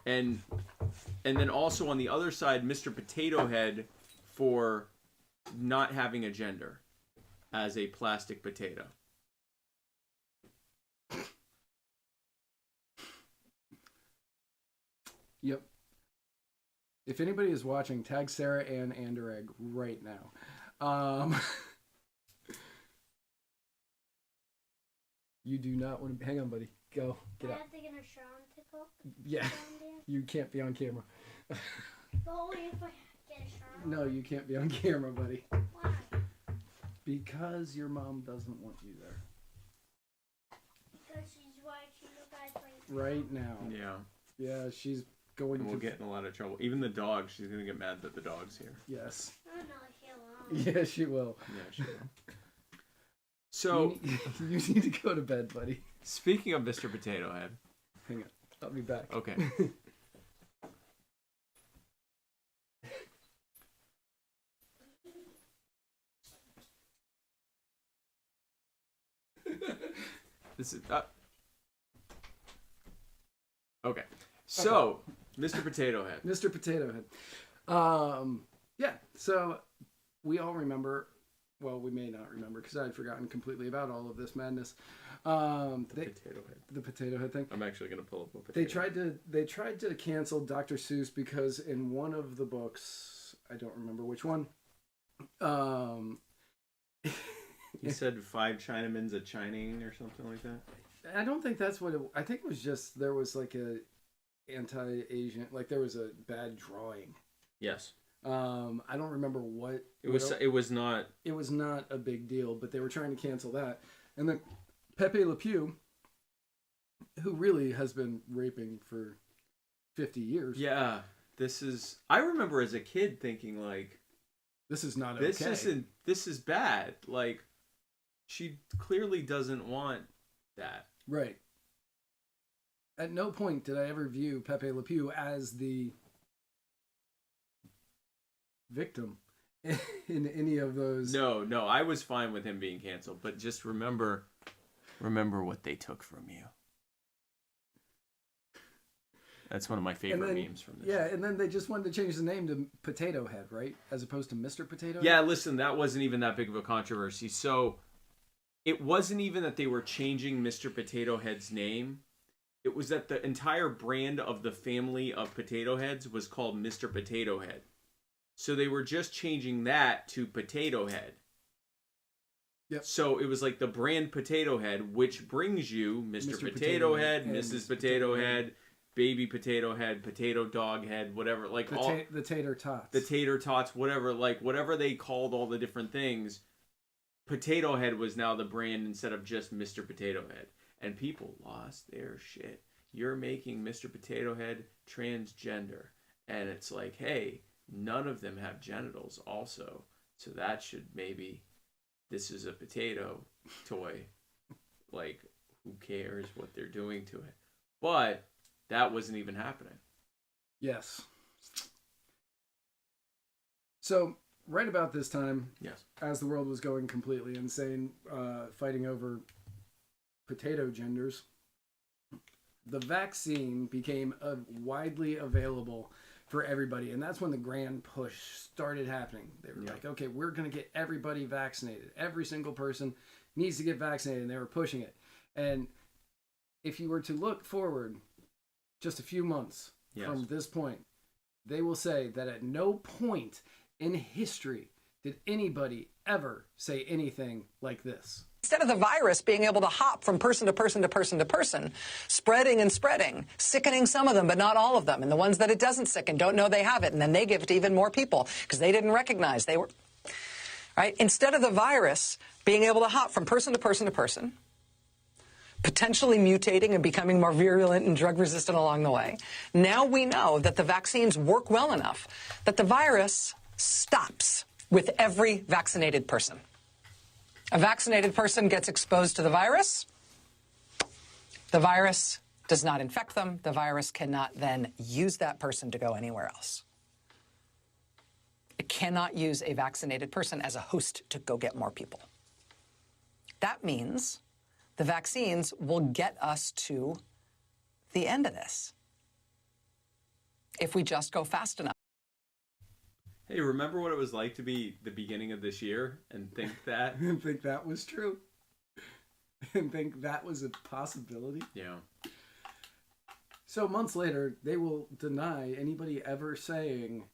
Speaker 14: and then also on the other side, Mr. Potato Head for not having a gender as a plastic potato.
Speaker 13: Yep. If anybody is watching, tag Sarah Ann Anderegg right now. You do not want to... Hang on, buddy. Go. Get out. Yeah. You can't be on camera.
Speaker 15: But only if I get a shirt on.
Speaker 13: No, you can't be on camera, buddy.
Speaker 15: Why?
Speaker 13: Because your mom doesn't want you there.
Speaker 15: Because she's watching you guys play.
Speaker 13: Right now.
Speaker 14: Yeah.
Speaker 13: Yeah, she's going to...
Speaker 14: We'll get in a lot of trouble. Even the dog, she's going to get mad that the dog's here.
Speaker 13: Yes.
Speaker 15: Oh, no, she won't.
Speaker 13: Yeah, she will.
Speaker 14: Yeah, she will. So...
Speaker 13: You need to go to bed, buddy.
Speaker 14: Speaking of Mr. Potato Head...
Speaker 13: Hang on. I'll be back.
Speaker 14: Okay. This is... Okay. So, Mr. Potato Head.
Speaker 13: Mr. Potato Head. Yeah, so we all remember... Well, we may not remember because I had forgotten completely about all of this madness.
Speaker 14: Potato Head.
Speaker 13: The Potato Head thing.
Speaker 14: I'm actually going to pull up a potato.
Speaker 13: They tried to cancel Dr. Seuss because in one of the books, I don't remember which one.
Speaker 14: He said 5 Chinamen's a Chining or something like that.
Speaker 13: I don't think that's what it... I think it was just there was like a anti-Asian... Like there was a bad drawing.
Speaker 14: Yes.
Speaker 13: I don't remember what
Speaker 14: it was. It was not.
Speaker 13: It was not a big deal, but they were trying to cancel that. And then Pepe Le Pew, who really has been raping for 50 years.
Speaker 14: Yeah, this is. I remember as a kid thinking like,
Speaker 13: this is not
Speaker 14: this
Speaker 13: okay.
Speaker 14: Isn't. This is bad. Like, she clearly doesn't want that.
Speaker 13: Right. At no point did I ever view Pepe Le Pew as the victim in any of those.
Speaker 14: No, I was fine with him being canceled, but just remember what they took from you. That's one of my favorite memes from this.
Speaker 13: Yeah, and then they just wanted to change the name to Potato Head, right? As opposed to Mr. Potato Head?
Speaker 14: Yeah, listen, that wasn't even that big of a controversy. So it wasn't even that they were changing Mr. Potato Head's name. It was that the entire brand of the family of potato heads was called Mr. Potato Head. So they were just changing that to Potato Head.
Speaker 13: Yep.
Speaker 14: So it was like the brand Potato Head, which brings you Mr. Potato Head, Mrs. Potato Head, Baby Potato Head, Potato Dog Head, whatever. Like
Speaker 13: the tater tots.
Speaker 14: The tater tots, whatever. Like whatever they called all the different things. Potato Head was now the brand instead of just Mr. Potato Head. And people lost their shit. You're making Mr. Potato Head transgender. And it's like, hey, none of them have genitals also. So that should maybe, this is a potato toy. Like, who cares what they're doing to it? But that wasn't even happening.
Speaker 13: Yes. So, right about this time,
Speaker 14: yes,
Speaker 13: as the world was going completely insane, fighting over potato genders, the vaccine became widely available for everybody, and that's when the grand push started happening. They were like, okay, we're going to get everybody vaccinated. Every single person needs to get vaccinated, and they were pushing it. And if you were to look forward just a few months from this point, they will say that at no point in history did anybody ever say anything like this.
Speaker 16: Instead of the virus being able to hop from person to person to person to person, spreading and spreading, sickening some of them, but not all of them. And the ones that it doesn't sicken don't know they have it. And then they give it to even more people because they didn't recognize they were. Right? Instead of the virus being able to hop from person to person to person, potentially mutating and becoming more virulent and drug resistant along the way, now we know that the vaccines work well enough that the virus stops with every vaccinated person. A vaccinated person gets exposed to the virus. The virus does not infect them. The virus cannot then use that person to go anywhere else. It cannot use a vaccinated person as a host to go get more people. That means the vaccines will get us to the end of this if we just go fast enough.
Speaker 14: Hey, remember what it was like to be the beginning of this year and think that?
Speaker 13: And think that was true? And think that was a possibility?
Speaker 14: Yeah.
Speaker 13: So months later, they will deny anybody ever saying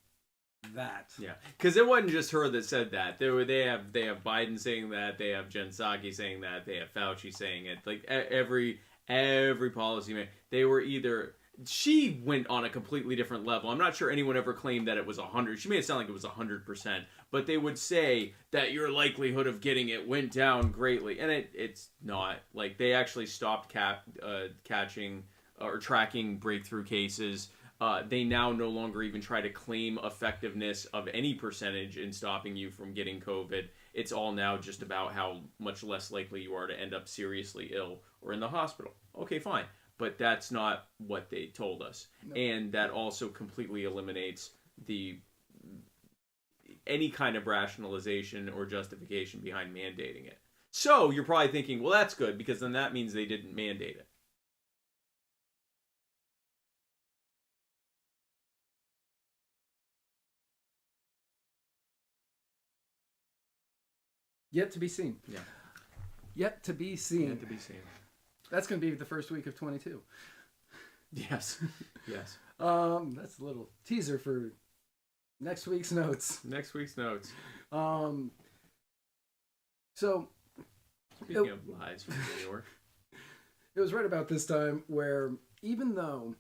Speaker 13: that.
Speaker 14: Yeah, because it wasn't just her that said that. They have Biden saying that. They have Jen Psaki saying that. They have Fauci saying it. Like every policy man, they were either. She went on a completely different level. I'm not sure anyone ever claimed that it was 100. She made it sound like it was 100%, but they would say that your likelihood of getting it went down greatly, and it's not. Like they actually stopped catching or tracking breakthrough cases. They now no longer even try to claim effectiveness of any percentage in stopping you from getting COVID. It's all now just about how much less likely you are to end up seriously ill or in the hospital. Okay, fine. But that's not what they told us. No. And that also completely eliminates any kind of rationalization or justification behind mandating it. So you're probably thinking, well, that's good because then that means they didn't mandate it.
Speaker 13: Yet to be seen.
Speaker 14: Yeah.
Speaker 13: Yet to be seen.
Speaker 14: Yet to be seen.
Speaker 13: That's going to be the first week of 22.
Speaker 14: Yes. Yes.
Speaker 13: That's a little teaser for next week's notes.
Speaker 14: Next week's notes.
Speaker 13: So,
Speaker 14: speaking of lies from New York,
Speaker 13: it was right about this time where even though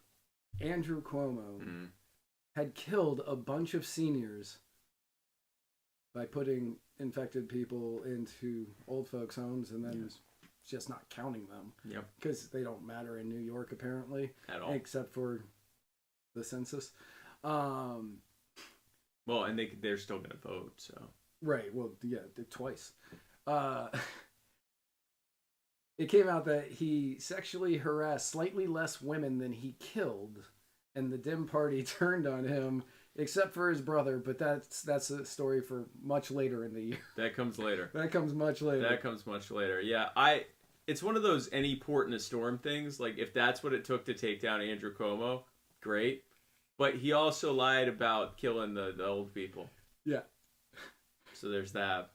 Speaker 13: Andrew Cuomo had killed a bunch of seniors by putting infected people into old folks' homes and then just not counting them.
Speaker 14: Yep.
Speaker 13: Because they don't matter in New York, apparently.
Speaker 14: At all.
Speaker 13: Except for the census.
Speaker 14: Well, and they're still going to vote, so.
Speaker 13: Right. Well, yeah, twice. It came out that he sexually harassed slightly less women than he killed, and the Dem Party turned on him, except for his brother, but that's a story for much later in the year.
Speaker 14: That comes later.
Speaker 13: That comes much later.
Speaker 14: That comes much later. Yeah, it's one of those any port in a storm things. Like, if that's what it took to take down Andrew Cuomo, great. But he also lied about killing the old people.
Speaker 13: Yeah.
Speaker 14: So there's that.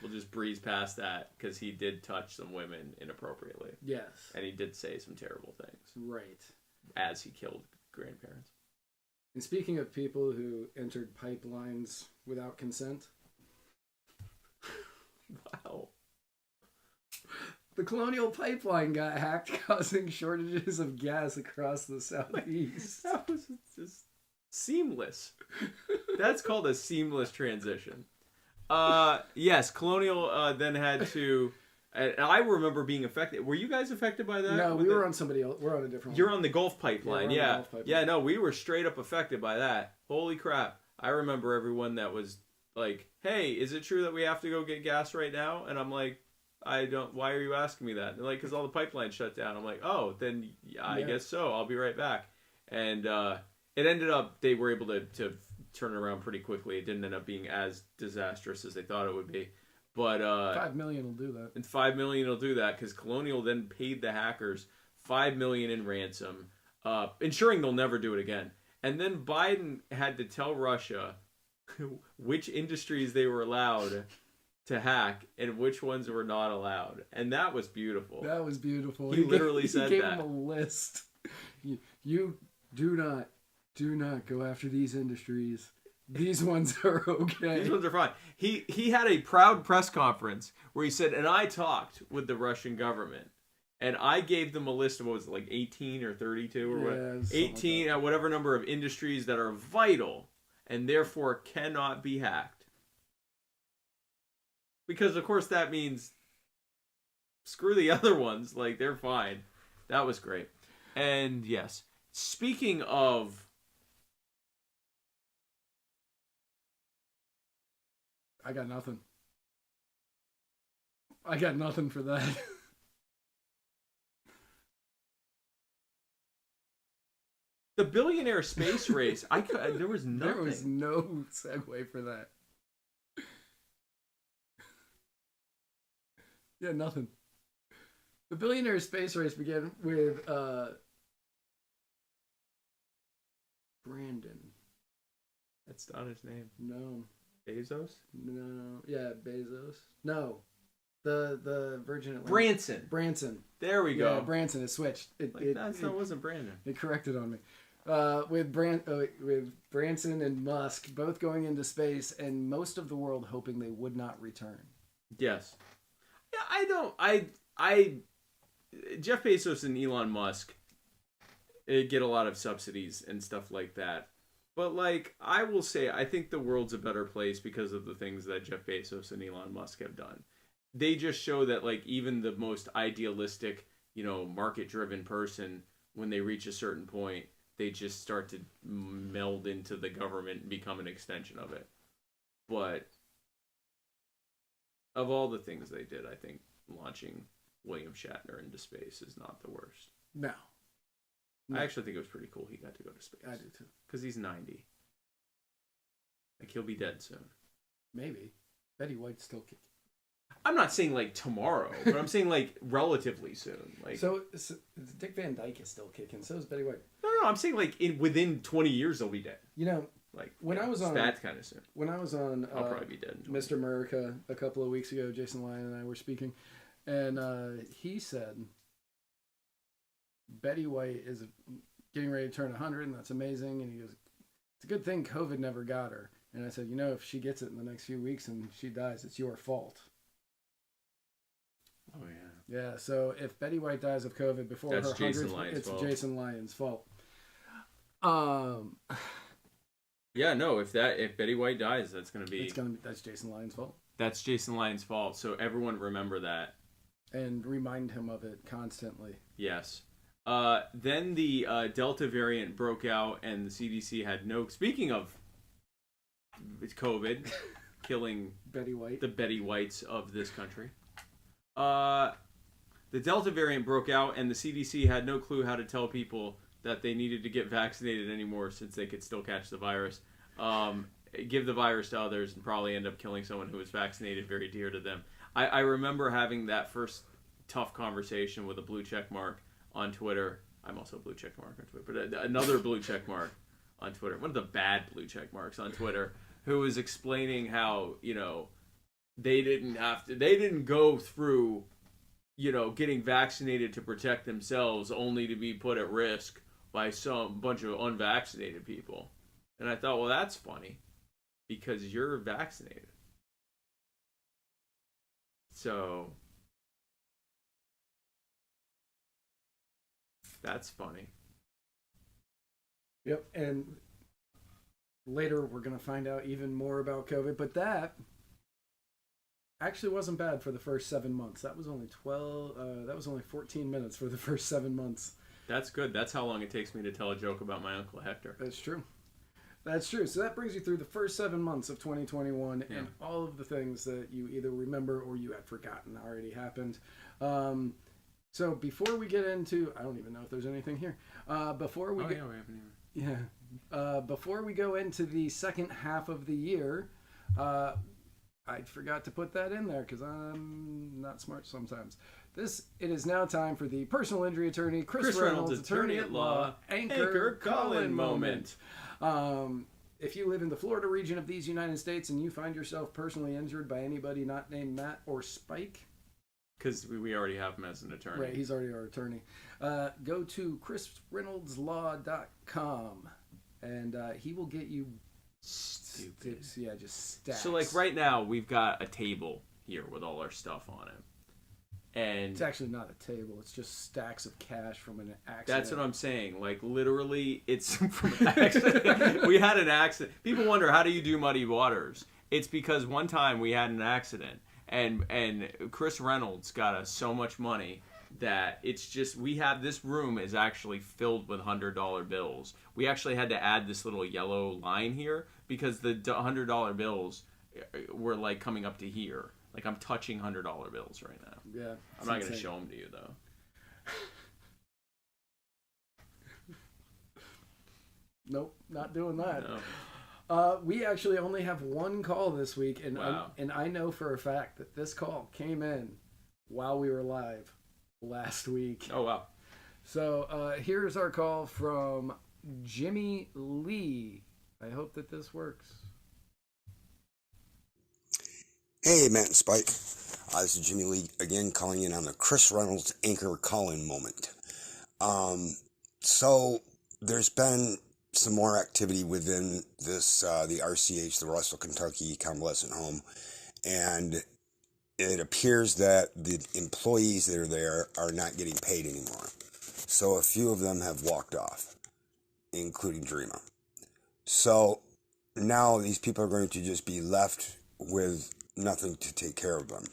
Speaker 14: We'll just breeze past that because he did touch some women inappropriately.
Speaker 13: Yes.
Speaker 14: And he did say some terrible things.
Speaker 13: Right.
Speaker 14: As he killed grandparents.
Speaker 13: And speaking of people who entered pipelines without consent.
Speaker 14: Wow.
Speaker 13: The Colonial Pipeline got hacked, causing shortages of gas across the Southeast.
Speaker 14: That was just seamless. That's called a seamless transition. Yes, Colonial then had to... And I remember being affected. Were you guys affected by that?
Speaker 13: No, we were on somebody else. We're on a different one.
Speaker 14: You're on the Gulf Pipeline, yeah.
Speaker 13: Gulf Pipeline.
Speaker 14: Yeah, no, we were straight up affected by that. Holy crap. I remember everyone that was like, hey, is it true that we have to go get gas right now? And I'm like, why are you asking me that? They're like, because all the pipelines shut down. I'm like, oh, then I guess so. I'll be right back. And it ended up, they were able to turn it around pretty quickly. It didn't end up being as disastrous as they thought it would be. But
Speaker 13: $5 million will do that.
Speaker 14: And $5 million will do that because Colonial then paid the hackers $5 million in ransom, ensuring they'll never do it again. And then Biden had to tell Russia which industries they were allowed to hack and which ones were not allowed. And that was beautiful.
Speaker 13: That was beautiful.
Speaker 14: He literally said that.
Speaker 13: He gave him a list. You do not go after these industries. These ones are okay.
Speaker 14: These ones are fine. He had a proud press conference where he said, and I talked with the Russian government, and I gave them a list of, what was it, like 18 or 32 or what? 18, whatever number of industries that are vital and therefore cannot be hacked. Because, of course, that means screw the other ones. Like, they're fine. That was great. And, yes, speaking of...
Speaker 13: I got nothing. I got nothing for that.
Speaker 14: The billionaire space race, there was nothing.
Speaker 13: There was no segue for that. Yeah, nothing. The billionaire space race began with Brandon.
Speaker 14: That's not his name.
Speaker 13: No.
Speaker 14: Bezos?
Speaker 13: No. Yeah, Bezos. No. The Virgin Atlantic.
Speaker 14: Branson.
Speaker 13: Branson.
Speaker 14: There we go.
Speaker 13: Yeah, Branson. It switched. It
Speaker 14: wasn't Brandon.
Speaker 13: It corrected on me. With Branson and Musk both going into space, and most of the world hoping they would not return.
Speaker 14: Yes. Yeah, Jeff Bezos and Elon Musk get a lot of subsidies and stuff like that. But, like, I will say, I think the world's a better place because of the things that Jeff Bezos and Elon Musk have done. They just show that, like, even the most idealistic, market-driven person, when they reach a certain point, they just start to meld into the government and become an extension of it. But of all the things they did, I think launching William Shatner into space is not the worst.
Speaker 13: No.
Speaker 14: I actually think it was pretty cool he got to go to space.
Speaker 13: I do too.
Speaker 14: Because he's 90. Like, he'll be dead soon.
Speaker 13: Maybe. Betty White's still kicking.
Speaker 14: I'm not saying, like, tomorrow, but I'm saying, like, relatively soon. Like,
Speaker 13: so Dick Van Dyke is still kicking. So is Betty White.
Speaker 14: No, I'm saying, like, within 20 years they'll be dead. Like,
Speaker 13: when I was on
Speaker 14: that kind of soon.
Speaker 13: When I was on
Speaker 14: I'll probably be dead.
Speaker 13: Mr. America a couple of weeks ago, Jason Lyon and I were speaking, and he said Betty White is getting ready to turn 100, and that's amazing. And he goes, "It's a good thing COVID never got her." And I said, if she gets it in the next few weeks and she dies, it's your fault.
Speaker 14: Oh yeah.
Speaker 13: Yeah. So if Betty White dies of COVID before her 100th, it's Jason Lyon's fault.
Speaker 14: Yeah, no. If Betty White dies, that's
Speaker 13: Jason Lyon's fault.
Speaker 14: That's Jason Lyon's fault. So everyone remember that
Speaker 13: and remind him of it constantly.
Speaker 14: Yes. Then the Delta variant broke out, and the CDC had no. Speaking of COVID, killing
Speaker 13: Betty White,
Speaker 14: the Betty Whites of this country. The Delta variant broke out, and the CDC had no clue how to tell people that they needed to get vaccinated anymore, since they could still catch the virus. Give the virus to others and probably end up killing someone who was vaccinated, very dear to them. I remember having that first tough conversation with a blue check mark on Twitter. I'm also a blue check mark on Twitter, but another blue check mark on Twitter. One of the bad blue check marks on Twitter, who was explaining how, they didn't go through, getting vaccinated to protect themselves only to be put at risk by some bunch of unvaccinated people. And I thought, well, that's funny because you're vaccinated. So that's funny.
Speaker 13: Yep, and later we're going to find out even more about COVID, but that actually wasn't bad for the first 7 months. That was only 14 minutes for the first 7 months.
Speaker 14: That's good. That's how long it takes me to tell a joke about my Uncle Hector.
Speaker 13: That's true. That's true. So that brings you through the first 7 months of 2021 and all of the things that you either remember or you had forgotten already happened. So before we get into, I don't even know if there's anything here. Before we go into the second half of the year, I forgot to put that in there because I'm not smart sometimes. It is now time for the personal injury attorney, Chris Reynolds, attorney at law, anchor call-in moment. If you live in the Florida region of these United States and you find yourself personally injured by anybody not named Matt or Spike,
Speaker 14: because we already have him as an attorney.
Speaker 13: Right, he's already our attorney. Go to chrisreynoldslaw.com and he will get you
Speaker 14: Stupid.
Speaker 13: Yeah, just stacks.
Speaker 14: So like right now we've got a table here with all our stuff on it. And
Speaker 13: it's actually not a table. It's just stacks of cash from an accident.
Speaker 14: That's what I'm saying. Like literally, it's from an accident. We had an accident. People wonder, how do you do Muddy Waters? It's because one time we had an accident, and Chris Reynolds got us so much money that it's just, we have, this room is actually filled with $100 bills. We actually had to add this little yellow line here because the $100 bills were like coming up to here. Like I'm touching $100 bills right now.
Speaker 13: Yeah.
Speaker 14: I'm not going to show them to you though.
Speaker 13: Nope, not doing that.
Speaker 14: No.
Speaker 13: We actually only have one call this week, and
Speaker 14: Wow.
Speaker 13: I know for a fact that this call came in while we were live last week.
Speaker 14: Oh wow!
Speaker 13: So here's our call from Jimmy Lee. I hope that this works.
Speaker 17: Hey, Matt and Spike. This is Jimmy Lee again, calling in on the Chris Reynolds anchor call-in moment. So there's been some more activity within this, the RCH, the Russell, Kentucky Convalescent Home, and it appears that the employees that are there are not getting paid anymore. So a few of them have walked off, including Dreama. So now these people are going to just be left with nothing to take care of them.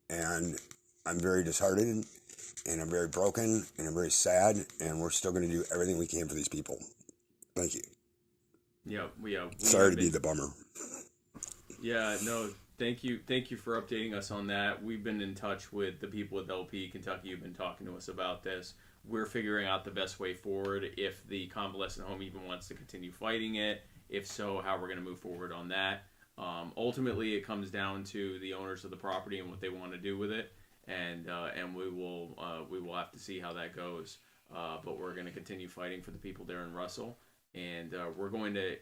Speaker 17: And I'm very disheartened, and I'm very broken, and I'm very sad, and we're still going to do everything we can for these people. Thank you.
Speaker 14: Yeah, we
Speaker 17: Sorry to be the bummer.
Speaker 14: Yeah, no, thank you for updating us on that. We've been in touch with the people at LP Kentucky who've been talking to us about this. We're figuring out the best way forward, if the convalescent home even wants to continue fighting it. If so, how we're going to move forward on that. Ultimately, it comes down to the owners of the property and what they want to do with it, and we will have to see how that goes. But we're going to continue fighting for the people there in Russell, and we're going to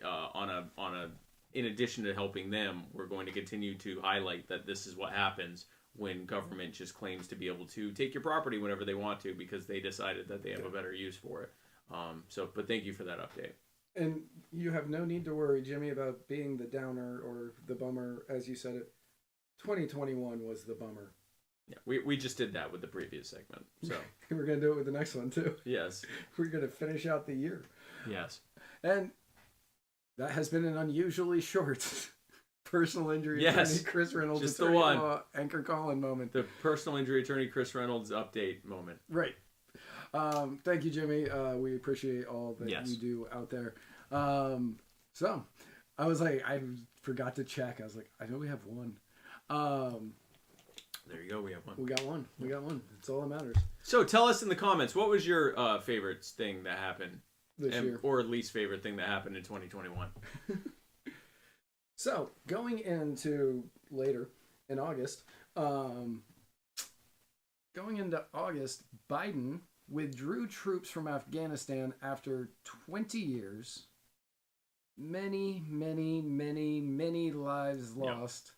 Speaker 14: in addition to helping them, we're going to continue to highlight that this is what happens when government just claims to be able to take your property whenever they want to because they decided that they have a better use for it. But thank you for that update.
Speaker 13: And you have no need to worry, Jimmy, about being the downer or the bummer, as you said it. 2021 was the bummer.
Speaker 14: Yeah, we just did that with the previous segment. So
Speaker 13: we're going to do it with the next one, too.
Speaker 14: Yes.
Speaker 13: We're going to finish out the year.
Speaker 14: Yes.
Speaker 13: And that has been an unusually short personal injury
Speaker 14: yes.
Speaker 13: attorney Chris Reynolds.
Speaker 14: Just the one.
Speaker 13: Anchor Colin moment.
Speaker 14: The personal injury attorney Chris Reynolds update moment.
Speaker 13: Right. Thank you, Jimmy. We appreciate all that you do out there. So I was like, I forgot to check. I was like, I know we have one.
Speaker 14: There you go. We have one.
Speaker 13: We got one. We got one. That's all that matters.
Speaker 14: So tell us in the comments, what was your favorite thing that happened
Speaker 13: this year,
Speaker 14: or least favorite thing that happened in 2021?
Speaker 13: So going into later in August, Biden withdrew troops from Afghanistan after 20 years. Many lives lost.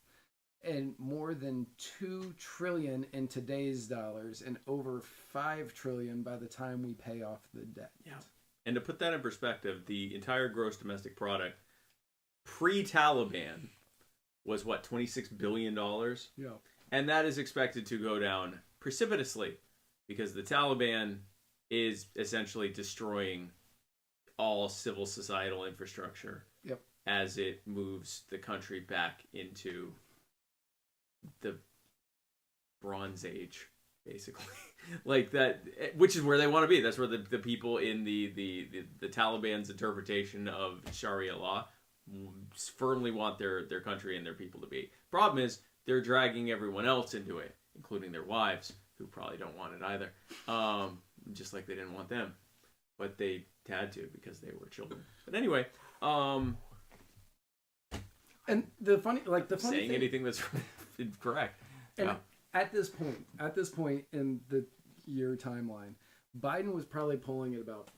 Speaker 13: And more than $2 trillion in today's dollars, and over $5 trillion by the time we pay off the debt.
Speaker 14: Yeah. And to put that in perspective, the entire gross domestic product pre-Taliban was what, $26 billion?
Speaker 13: Yeah.
Speaker 14: And that is expected to go down precipitously because the Taliban is essentially destroying all civil societal infrastructure as it moves the country back into the Bronze Age, basically. Like that, which is where they want to be. That's where the people in the Taliban's interpretation of Sharia law firmly want their country and their people to be. Problem is, they're dragging everyone else into it, including their wives, who probably don't want it either. Just like they didn't want them, but they had to because they were children. But anyway,
Speaker 13: and the funny
Speaker 14: saying
Speaker 13: thing,
Speaker 14: anything that's correct.
Speaker 13: And at this point in the year timeline, Biden was probably polling at about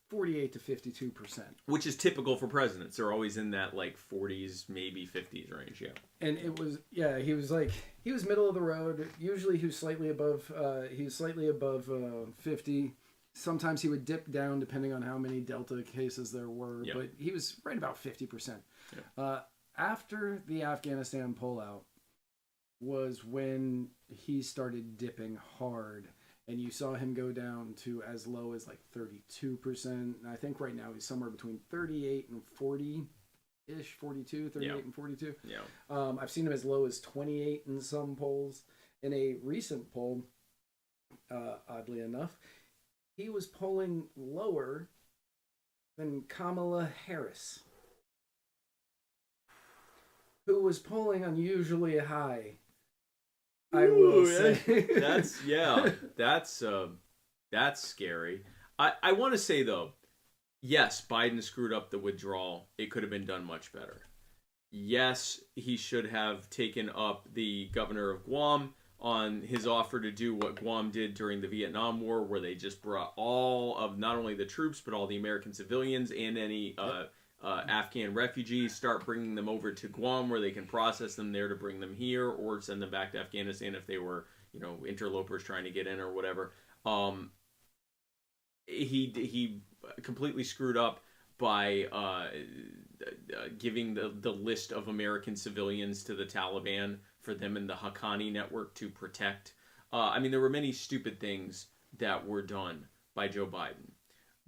Speaker 13: 48 to 52%,
Speaker 14: which is typical for presidents. They're always in that like 40s, maybe 50s range. Yeah.
Speaker 13: And it was he was middle of the road. Usually he was slightly above 50, Sometimes he would dip down depending on how many Delta cases there were,
Speaker 14: Yep.
Speaker 13: but he was right about 50%.
Speaker 14: Yep.
Speaker 13: After the Afghanistan pullout was when he started dipping hard, and you saw him go down to as low as like 32%. And I think right now he's somewhere between 38 and 40-ish, 42, 38 and 42.
Speaker 14: Yeah.
Speaker 13: I've seen him as low as 28 in some polls. In a recent poll, oddly enough, he was polling lower than Kamala Harris, who was polling unusually high. I will say.
Speaker 14: That's scary. I want to say though, yes, Biden screwed up the withdrawal. It could have been done much better. Yes, he should have taken up the governor of Guam on his offer to do what Guam did during the Vietnam War, where they just brought all of not only the troops, but all the American civilians and any Afghan refugees, start bringing them over to Guam where they can process them there to bring them here or send them back to Afghanistan if they were, interlopers trying to get in or whatever. He completely screwed up by giving the list of American civilians to the Taliban for them and the Haqqani network to protect. There were many stupid things that were done by Joe Biden.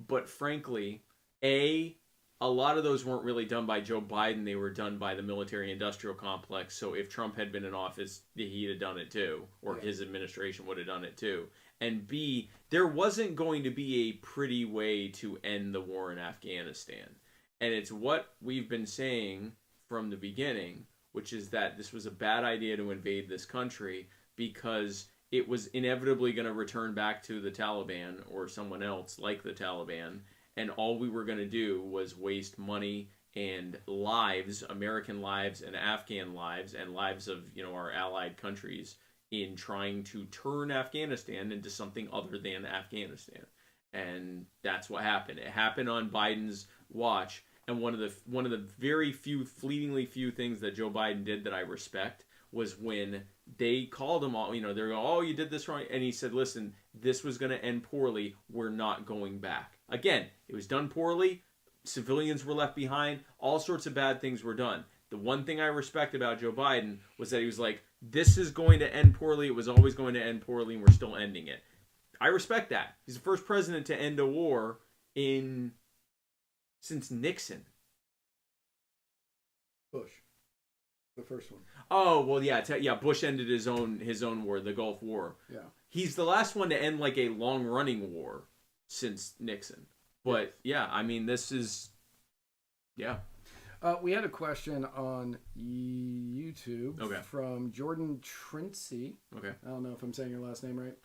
Speaker 14: But frankly, a lot of those weren't really done by Joe Biden. They were done by the military-industrial complex. So if Trump had been in office, he'd have done it too, or his administration would have done it too. And B, there wasn't going to be a pretty way to end the war in Afghanistan. And it's what we've been saying from the beginning, which is that this was a bad idea to invade this country because it was inevitably going to return back to the Taliban or someone else like the Taliban. And all we were going to do was waste money and lives, American lives and Afghan lives and lives of, our allied countries in trying to turn Afghanistan into something other than Afghanistan. And that's what happened. It happened on Biden's watch. And one of the very fleetingly few things that Joe Biden did that I respect was when they called him all, they're going, oh, you did this wrong. And he said, listen, this was going to end poorly. We're not going back. Again, it was done poorly. Civilians were left behind. All sorts of bad things were done. The one thing I respect about Joe Biden was that he was like, this is going to end poorly. It was always going to end poorly, and we're still ending it. I respect that. He's the first president to end a war since Nixon.
Speaker 13: Bush. The first one.
Speaker 14: Oh, well, yeah. Bush ended his own war, the Gulf War.
Speaker 13: Yeah.
Speaker 14: He's the last one to end like a long-running war since Nixon. But, this is... Yeah.
Speaker 13: We had a question on YouTube from Jordan Trincy.
Speaker 14: Okay.
Speaker 13: I don't know if I'm saying your last name right.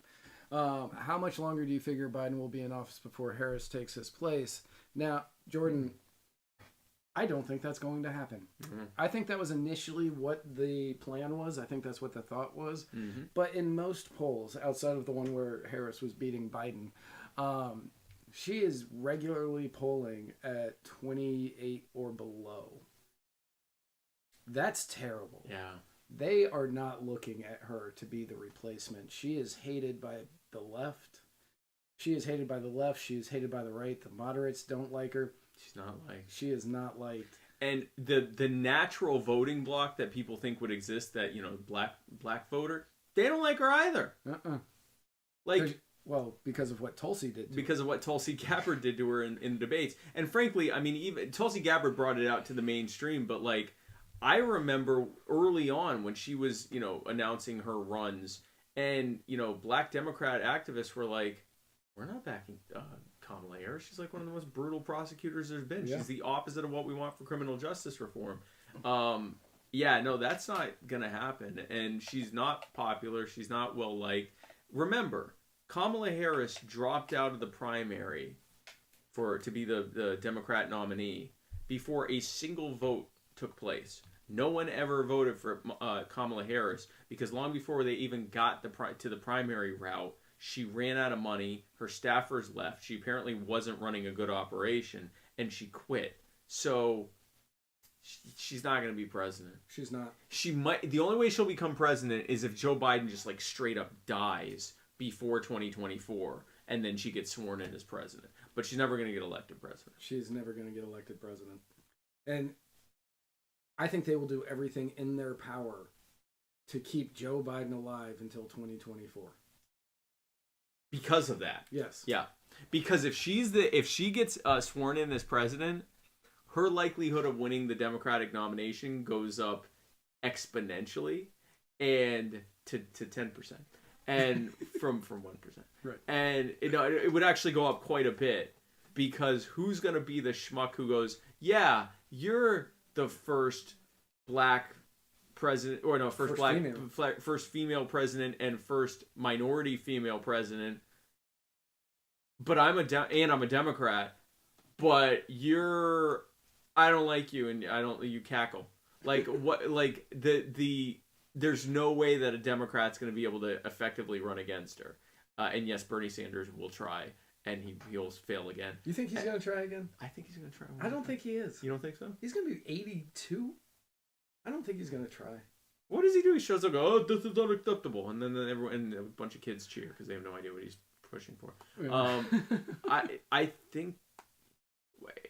Speaker 13: How much longer do you figure Biden will be in office before Harris takes his place? Now, Jordan, I don't think that's going to happen. Mm-hmm. I think that was initially what the plan was. I think that's what the thought was. Mm-hmm. But in most polls, outside of the one where Harris was beating Biden, she is regularly polling at 28 or below. That's terrible.
Speaker 14: Yeah.
Speaker 13: They are not looking at her to be the replacement. She is hated by the left. She is hated by the left. She is hated by the right. The moderates don't like her.
Speaker 14: She's not liked.
Speaker 13: She is not liked.
Speaker 14: And the natural voting bloc that people think would exist, that, black voter, they don't like her either.
Speaker 13: Because of what Tulsi did.
Speaker 14: Because of what Tulsi Gabbard did to her in debates. And frankly, even Tulsi Gabbard brought it out to the mainstream, but I remember early on when she was, announcing her runs, and, black Democrat activists were like, we're not backing Kamala Harris. She's like one of the most brutal prosecutors there's been. Yeah. She's the opposite of what we want for criminal justice reform. That's not going to happen. And she's not popular. She's not well liked. Remember, Kamala Harris dropped out of the primary to be the Democrat nominee before a single vote took place. No one ever voted for Kamala Harris because long before they even got to the primary route, she ran out of money. Her staffers left. She apparently wasn't running a good operation, and she quit. So she's not going to be president.
Speaker 13: She's not.
Speaker 14: She might. The only way she'll become president is if Joe Biden just straight up dies before 2024, and then she gets sworn in as president. But she's never going to get elected president.
Speaker 13: She's never going to get elected president. And I think they will do everything in their power to keep Joe Biden alive until 2024.
Speaker 14: Because of that.
Speaker 13: Yes.
Speaker 14: Yeah. Because if she gets sworn in as president, her likelihood of winning the Democratic nomination goes up exponentially, and to 10%, and from 1%.
Speaker 13: Right.
Speaker 14: And it would actually go up quite a bit, because who's going to be the schmuck who goes, yeah, you're the first black president, or no, first female president and first minority female president, but I'm a Democrat, but I don't like you, and you cackle. Like what? Like there's no way that a Democrat's going to be able to effectively run against her. And yes, Bernie Sanders will try, and he'll fail again.
Speaker 13: You think he's going to try again?
Speaker 14: I think he's going to try.
Speaker 13: I don't think he is.
Speaker 14: You don't think so?
Speaker 13: He's going to be 82. I don't think he's going to try.
Speaker 14: What does he do? He shows up, oh, this is unacceptable, and then everyone and a bunch of kids cheer because they have no idea what he's pushing for.
Speaker 13: Yeah.
Speaker 14: I think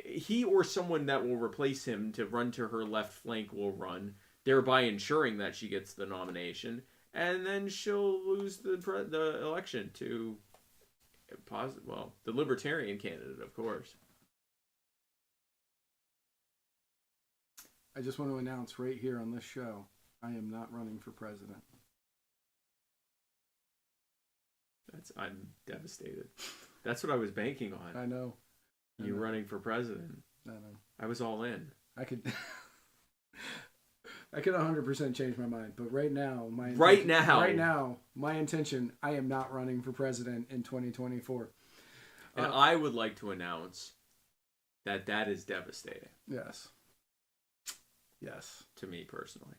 Speaker 14: he or someone that will replace him to run to her left flank will run, thereby ensuring that she gets the nomination, and then she'll lose the election to the Libertarian candidate, of course.
Speaker 13: I just want to announce right here on this show, I am not running for president.
Speaker 14: I'm devastated. That's what I was banking on.
Speaker 13: I know.
Speaker 14: You running for president.
Speaker 13: I know.
Speaker 14: I was all in.
Speaker 13: I could 100% change my mind, but right now, my intention, I am not running for president in 2024.
Speaker 14: And I would like to announce that is devastating.
Speaker 13: Yes. Yes.
Speaker 14: To me personally.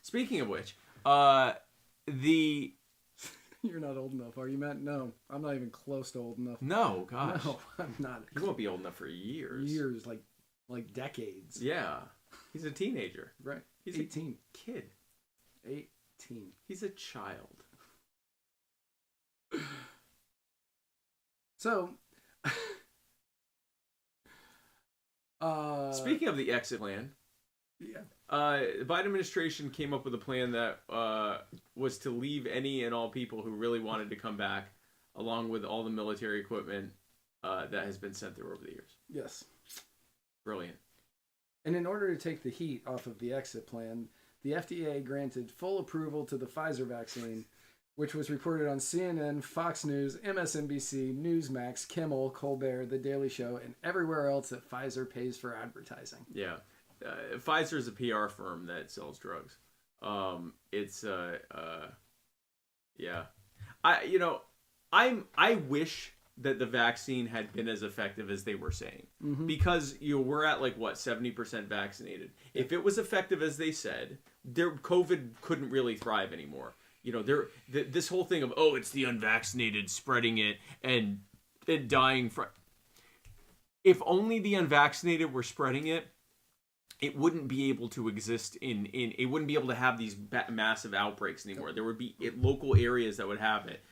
Speaker 14: Speaking of which,
Speaker 13: You're not old enough, are you, Matt? No, I'm not even close to old enough.
Speaker 14: No, gosh.
Speaker 13: No, I'm not.
Speaker 14: You won't be old enough for years.
Speaker 13: Years, like decades.
Speaker 14: Yeah. He's a teenager.
Speaker 13: Right.
Speaker 14: He's
Speaker 13: 18.
Speaker 14: A kid.
Speaker 13: 18.
Speaker 14: He's a child.
Speaker 13: So,
Speaker 14: speaking of the exit plan,
Speaker 13: yeah.
Speaker 14: The Biden administration came up with a plan that was to leave any and all people who really wanted to come back, along with all the military equipment that has been sent through over the years.
Speaker 13: Yes.
Speaker 14: Brilliant.
Speaker 13: And in order to take the heat off of the exit plan, the FDA granted full approval to the Pfizer vaccine, which was reported on CNN, Fox News, MSNBC, Newsmax, Kimmel, Colbert, The Daily Show, and everywhere else that Pfizer pays for advertising.
Speaker 14: Yeah. Pfizer is a PR firm that sells drugs. Yeah. I wish that the vaccine had been as effective as they were saying, because we're at 70% vaccinated. If it was effective as they said, COVID couldn't really thrive anymore. This whole thing of it's the unvaccinated spreading it and dying from. If only the unvaccinated were spreading it, it wouldn't be able to exist it wouldn't be able to have these massive outbreaks anymore. There would be local areas that would have it.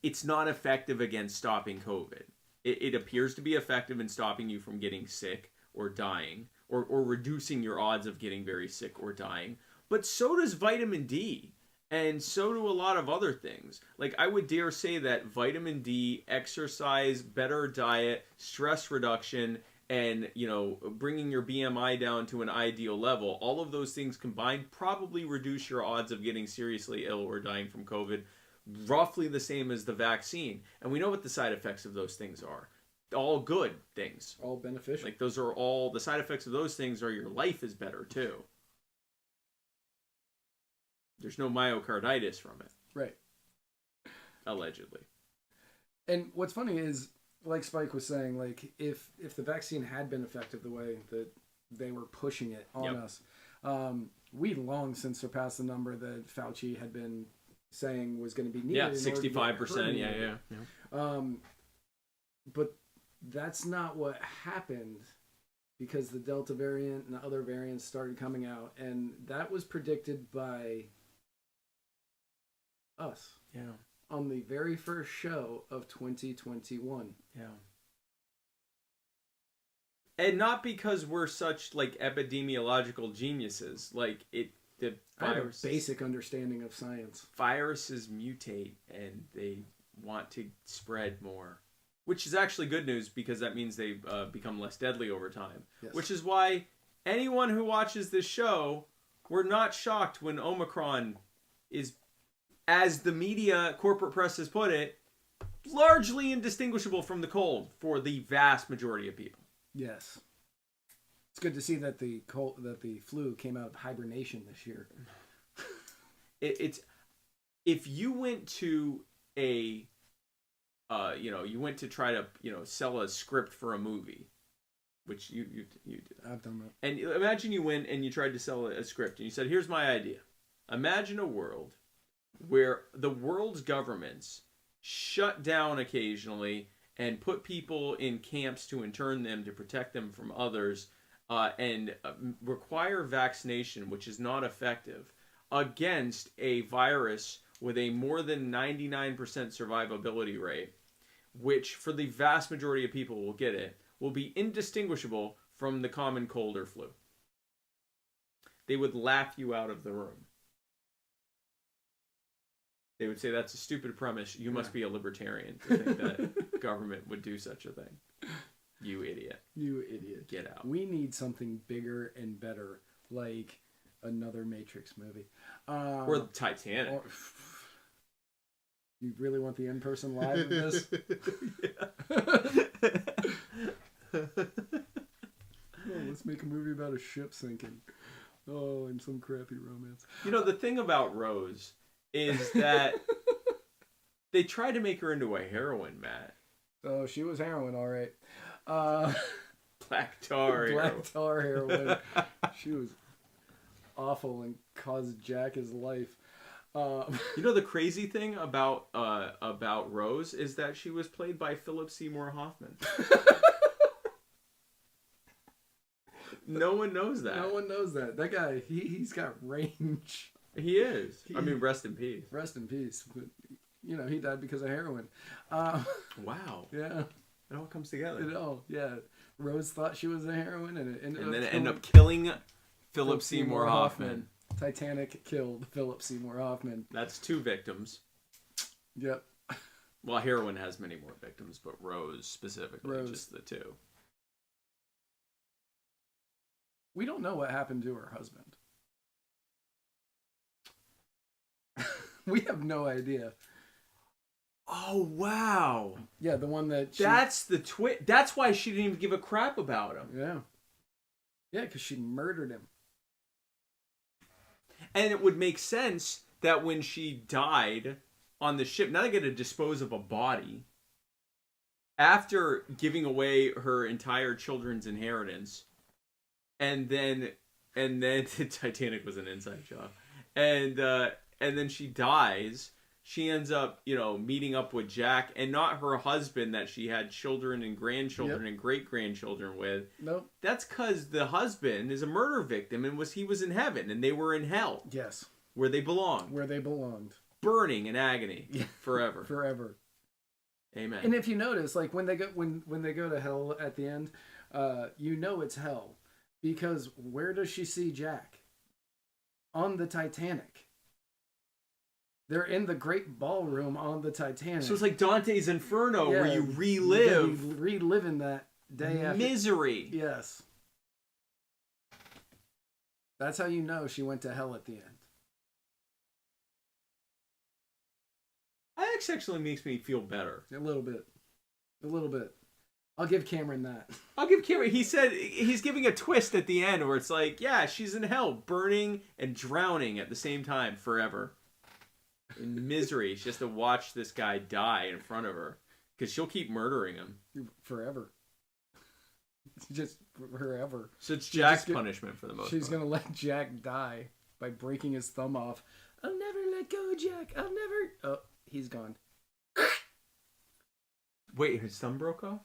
Speaker 14: It's not effective against stopping COVID. It appears to be effective in stopping you from getting sick or dying, or reducing your odds of getting very sick or dying. But so does vitamin D, and so do a lot of other things. I would dare say that vitamin D, exercise, better diet, stress reduction, and bringing your BMI down to an ideal level, all of those things combined probably reduce your odds of getting seriously ill or dying from COVID roughly the same as the vaccine. And we know what the side effects of those things are. All good things.
Speaker 13: All beneficial.
Speaker 14: Those are all, the side effects of those things are your life is better too. There's no myocarditis from it.
Speaker 13: Right.
Speaker 14: Allegedly.
Speaker 13: And what's funny is, like Spike was saying, if the vaccine had been effective the way that they were pushing it on us, we'd long since surpassed the number that Fauci had been saying was going to be needed.
Speaker 14: Yeah, 65%. Yeah.
Speaker 13: But that's not what happened, because the Delta variant and the other variants started coming out, and that was predicted by us.
Speaker 14: Yeah.
Speaker 13: On the very first show of 2021.
Speaker 14: Yeah. And not because we're such like epidemiological geniuses. Like the
Speaker 13: I have a
Speaker 14: virus,
Speaker 13: basic understanding of science.
Speaker 14: viruses mutate and they want to spread more, which is actually good news because that means they become less deadly over time.
Speaker 13: Yes.
Speaker 14: Which is why anyone who watches this show, we're not shocked when Omicron is, as the media corporate press has put it, largely indistinguishable from the cold for the vast majority of people.
Speaker 13: Yes. It's good to see that the flu came out of hibernation this year.
Speaker 14: It's if you went to a you went to try to sell a script for a movie, which you do that.
Speaker 13: I've done that.
Speaker 14: And imagine you went and you tried to sell a script and you said, "Here's my idea. Imagine a world where the world's governments shut down occasionally and put people in camps to intern them to protect them from others, and require vaccination, which is not effective, against a virus with a more than 99% survivability rate, which for the vast majority of people will get it, will be indistinguishable from the common cold or flu." They would laugh you out of the room. They would say, "That's a stupid premise. You must be a libertarian to think that government would do such a thing. You idiot.
Speaker 13: You idiot.
Speaker 14: Get out."
Speaker 13: We need something bigger and better, like another Matrix movie.
Speaker 14: Or the Titanic.
Speaker 13: You really want the in-person live of this? Let's make a movie about a ship sinking. Oh, and some crappy romance.
Speaker 14: The thing about Rose is that they tried to make her into a heroine, Matt.
Speaker 13: Oh, she was heroin, all right.
Speaker 14: Black tar
Speaker 13: heroin. She was awful and caused Jack his life.
Speaker 14: The crazy thing about Rose is that she was played by Philip Seymour Hoffman. No one knows that.
Speaker 13: No one knows that. That guy, he's got range.
Speaker 14: He is. I mean, rest in peace.
Speaker 13: Rest in peace. But, he died because of heroin.
Speaker 14: Wow.
Speaker 13: Yeah.
Speaker 14: It all comes together.
Speaker 13: It all, yeah. Rose thought she was a heroine, and it
Speaker 14: ended up killing Philip Seymour Hoffman.
Speaker 13: Titanic killed Philip Seymour Hoffman.
Speaker 14: That's 2 victims.
Speaker 13: Yep.
Speaker 14: Well, heroin has many more victims, but Rose specifically, just the 2.
Speaker 13: We don't know what happened to her husband. We have no idea.
Speaker 14: Oh, wow.
Speaker 13: Yeah, the one that...
Speaker 14: That's the That's why she didn't even give a crap about him.
Speaker 13: Yeah. Yeah, because she murdered him.
Speaker 14: And it would make sense that when she died on the ship, now they get to dispose of a body. After giving away her entire children's inheritance, and then the Titanic was an inside job, and then she dies. She ends up, meeting up with Jack, and not her husband that she had children and grandchildren and great-grandchildren with.
Speaker 13: Nope.
Speaker 14: That's because the husband is a murder victim, and he was in heaven, and they were in hell.
Speaker 13: Yes.
Speaker 14: Where they belonged.
Speaker 13: Where they belonged.
Speaker 14: Burning in agony. Forever.
Speaker 13: Forever.
Speaker 14: Amen.
Speaker 13: And if you notice, like when they go to hell at the end, it's hell. Because where does she see Jack? On the Titanic. They're in the great ballroom on the Titanic.
Speaker 14: So it's like Dante's Inferno, where you relive.
Speaker 13: You relive in that day after.
Speaker 14: Misery.
Speaker 13: Yes. That's how you know she went to hell at the end.
Speaker 14: That actually makes me feel better.
Speaker 13: A little bit. I'll give Cameron that.
Speaker 14: He said he's giving a twist at the end where it's like, yeah, she's in hell, burning and drowning at the same time forever. In misery. She has to watch this guy die in front of her because she'll keep murdering him.
Speaker 13: Forever. Just forever.
Speaker 14: So it's Jack's punishment for the most part.
Speaker 13: She's going to let Jack die by breaking his thumb off. I'll never let go, Jack. I'll never... Oh, he's gone.
Speaker 14: Wait, his thumb broke off?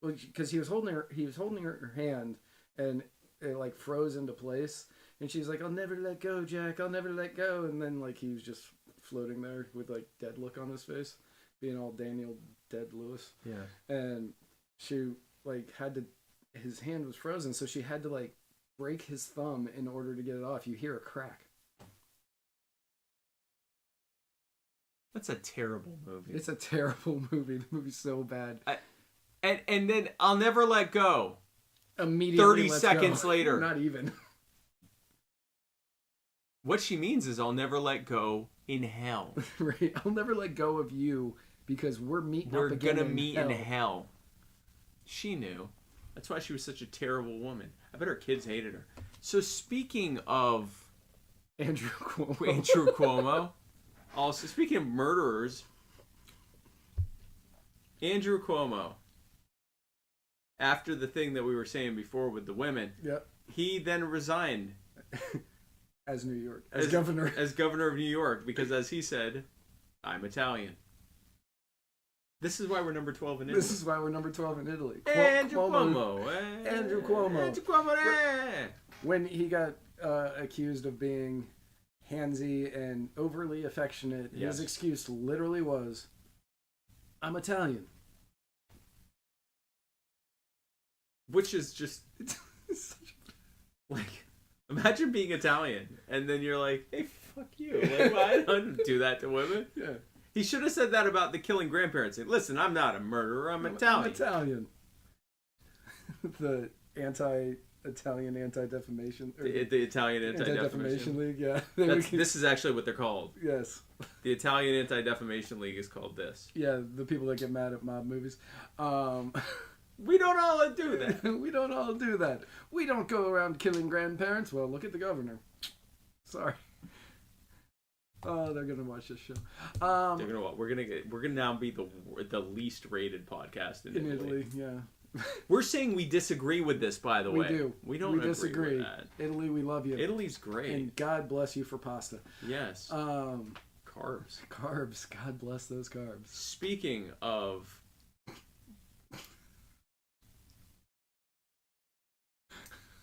Speaker 13: Well, because he was holding her hand, and it like froze into place, and she's like, "I'll never let go, Jack. I'll never let go." And then like he was just floating there with like dead look on his face, being all Daniel Dead Lewis.
Speaker 14: Yeah.
Speaker 13: And she like had to, his hand was frozen, so she had to like break his thumb in order to get it off. You hear a crack.
Speaker 14: That's a terrible movie.
Speaker 13: It's a terrible movie. The movie's so bad.
Speaker 14: And then I'll Never Let Go.
Speaker 13: Immediately
Speaker 14: 30 seconds later.
Speaker 13: Not even.
Speaker 14: What she means is I'll never let go in hell.
Speaker 13: Right. I'll never let go of you because we're meeting
Speaker 14: We're
Speaker 13: up again
Speaker 14: gonna
Speaker 13: in
Speaker 14: meet
Speaker 13: hell.
Speaker 14: in hell. She knew. That's why she was such a terrible woman. I bet her kids hated her. So speaking of
Speaker 13: Andrew Cuomo.
Speaker 14: Andrew Cuomo. Also, speaking of murderers, Andrew Cuomo, after the thing that we were saying before with the women,
Speaker 13: Yep.
Speaker 14: he then resigned
Speaker 13: as New York, as governor,
Speaker 14: as governor of New York, because as he said, I'm Italian. This is why we're number 12 in Italy.
Speaker 13: This is why we're number 12 in Italy.
Speaker 14: Andrew
Speaker 13: Cuomo.
Speaker 14: Cuomo.
Speaker 13: Andrew Cuomo.
Speaker 14: Andrew Cuomo.
Speaker 13: When he got accused of being handsy and overly affectionate,
Speaker 14: Yes.
Speaker 13: his excuse literally was, I'm Italian.
Speaker 14: Which is just like, imagine being Italian and then you're like, hey, fuck you. Like, well, I don't do that to women.
Speaker 13: Yeah.
Speaker 14: He should have said that about the killing grandparents. Like, listen, I'm not a murderer. I'm Italian.
Speaker 13: I'm Italian. The anti-Italian anti-defamation.
Speaker 14: The Italian Anti-Defamation
Speaker 13: League, yeah.
Speaker 14: This is actually what they're called.
Speaker 13: Yes.
Speaker 14: The Italian Anti-Defamation League is called this.
Speaker 13: Yeah, the people that get mad at mob movies.
Speaker 14: We don't all do that.
Speaker 13: We don't all do that. We don't go around killing grandparents. Well, look at the governor. Sorry. Oh, they're gonna watch this show.
Speaker 14: They're gonna what? We're gonna now be the least rated podcast in
Speaker 13: Italy. Yeah.
Speaker 14: We're saying we disagree with this, by the way.
Speaker 13: We do.
Speaker 14: We don't
Speaker 13: disagree.
Speaker 14: with that.
Speaker 13: Italy, we love you.
Speaker 14: Italy's great.
Speaker 13: And God bless you for pasta.
Speaker 14: Yes. Carbs.
Speaker 13: Carbs. God bless those carbs.
Speaker 14: Speaking of.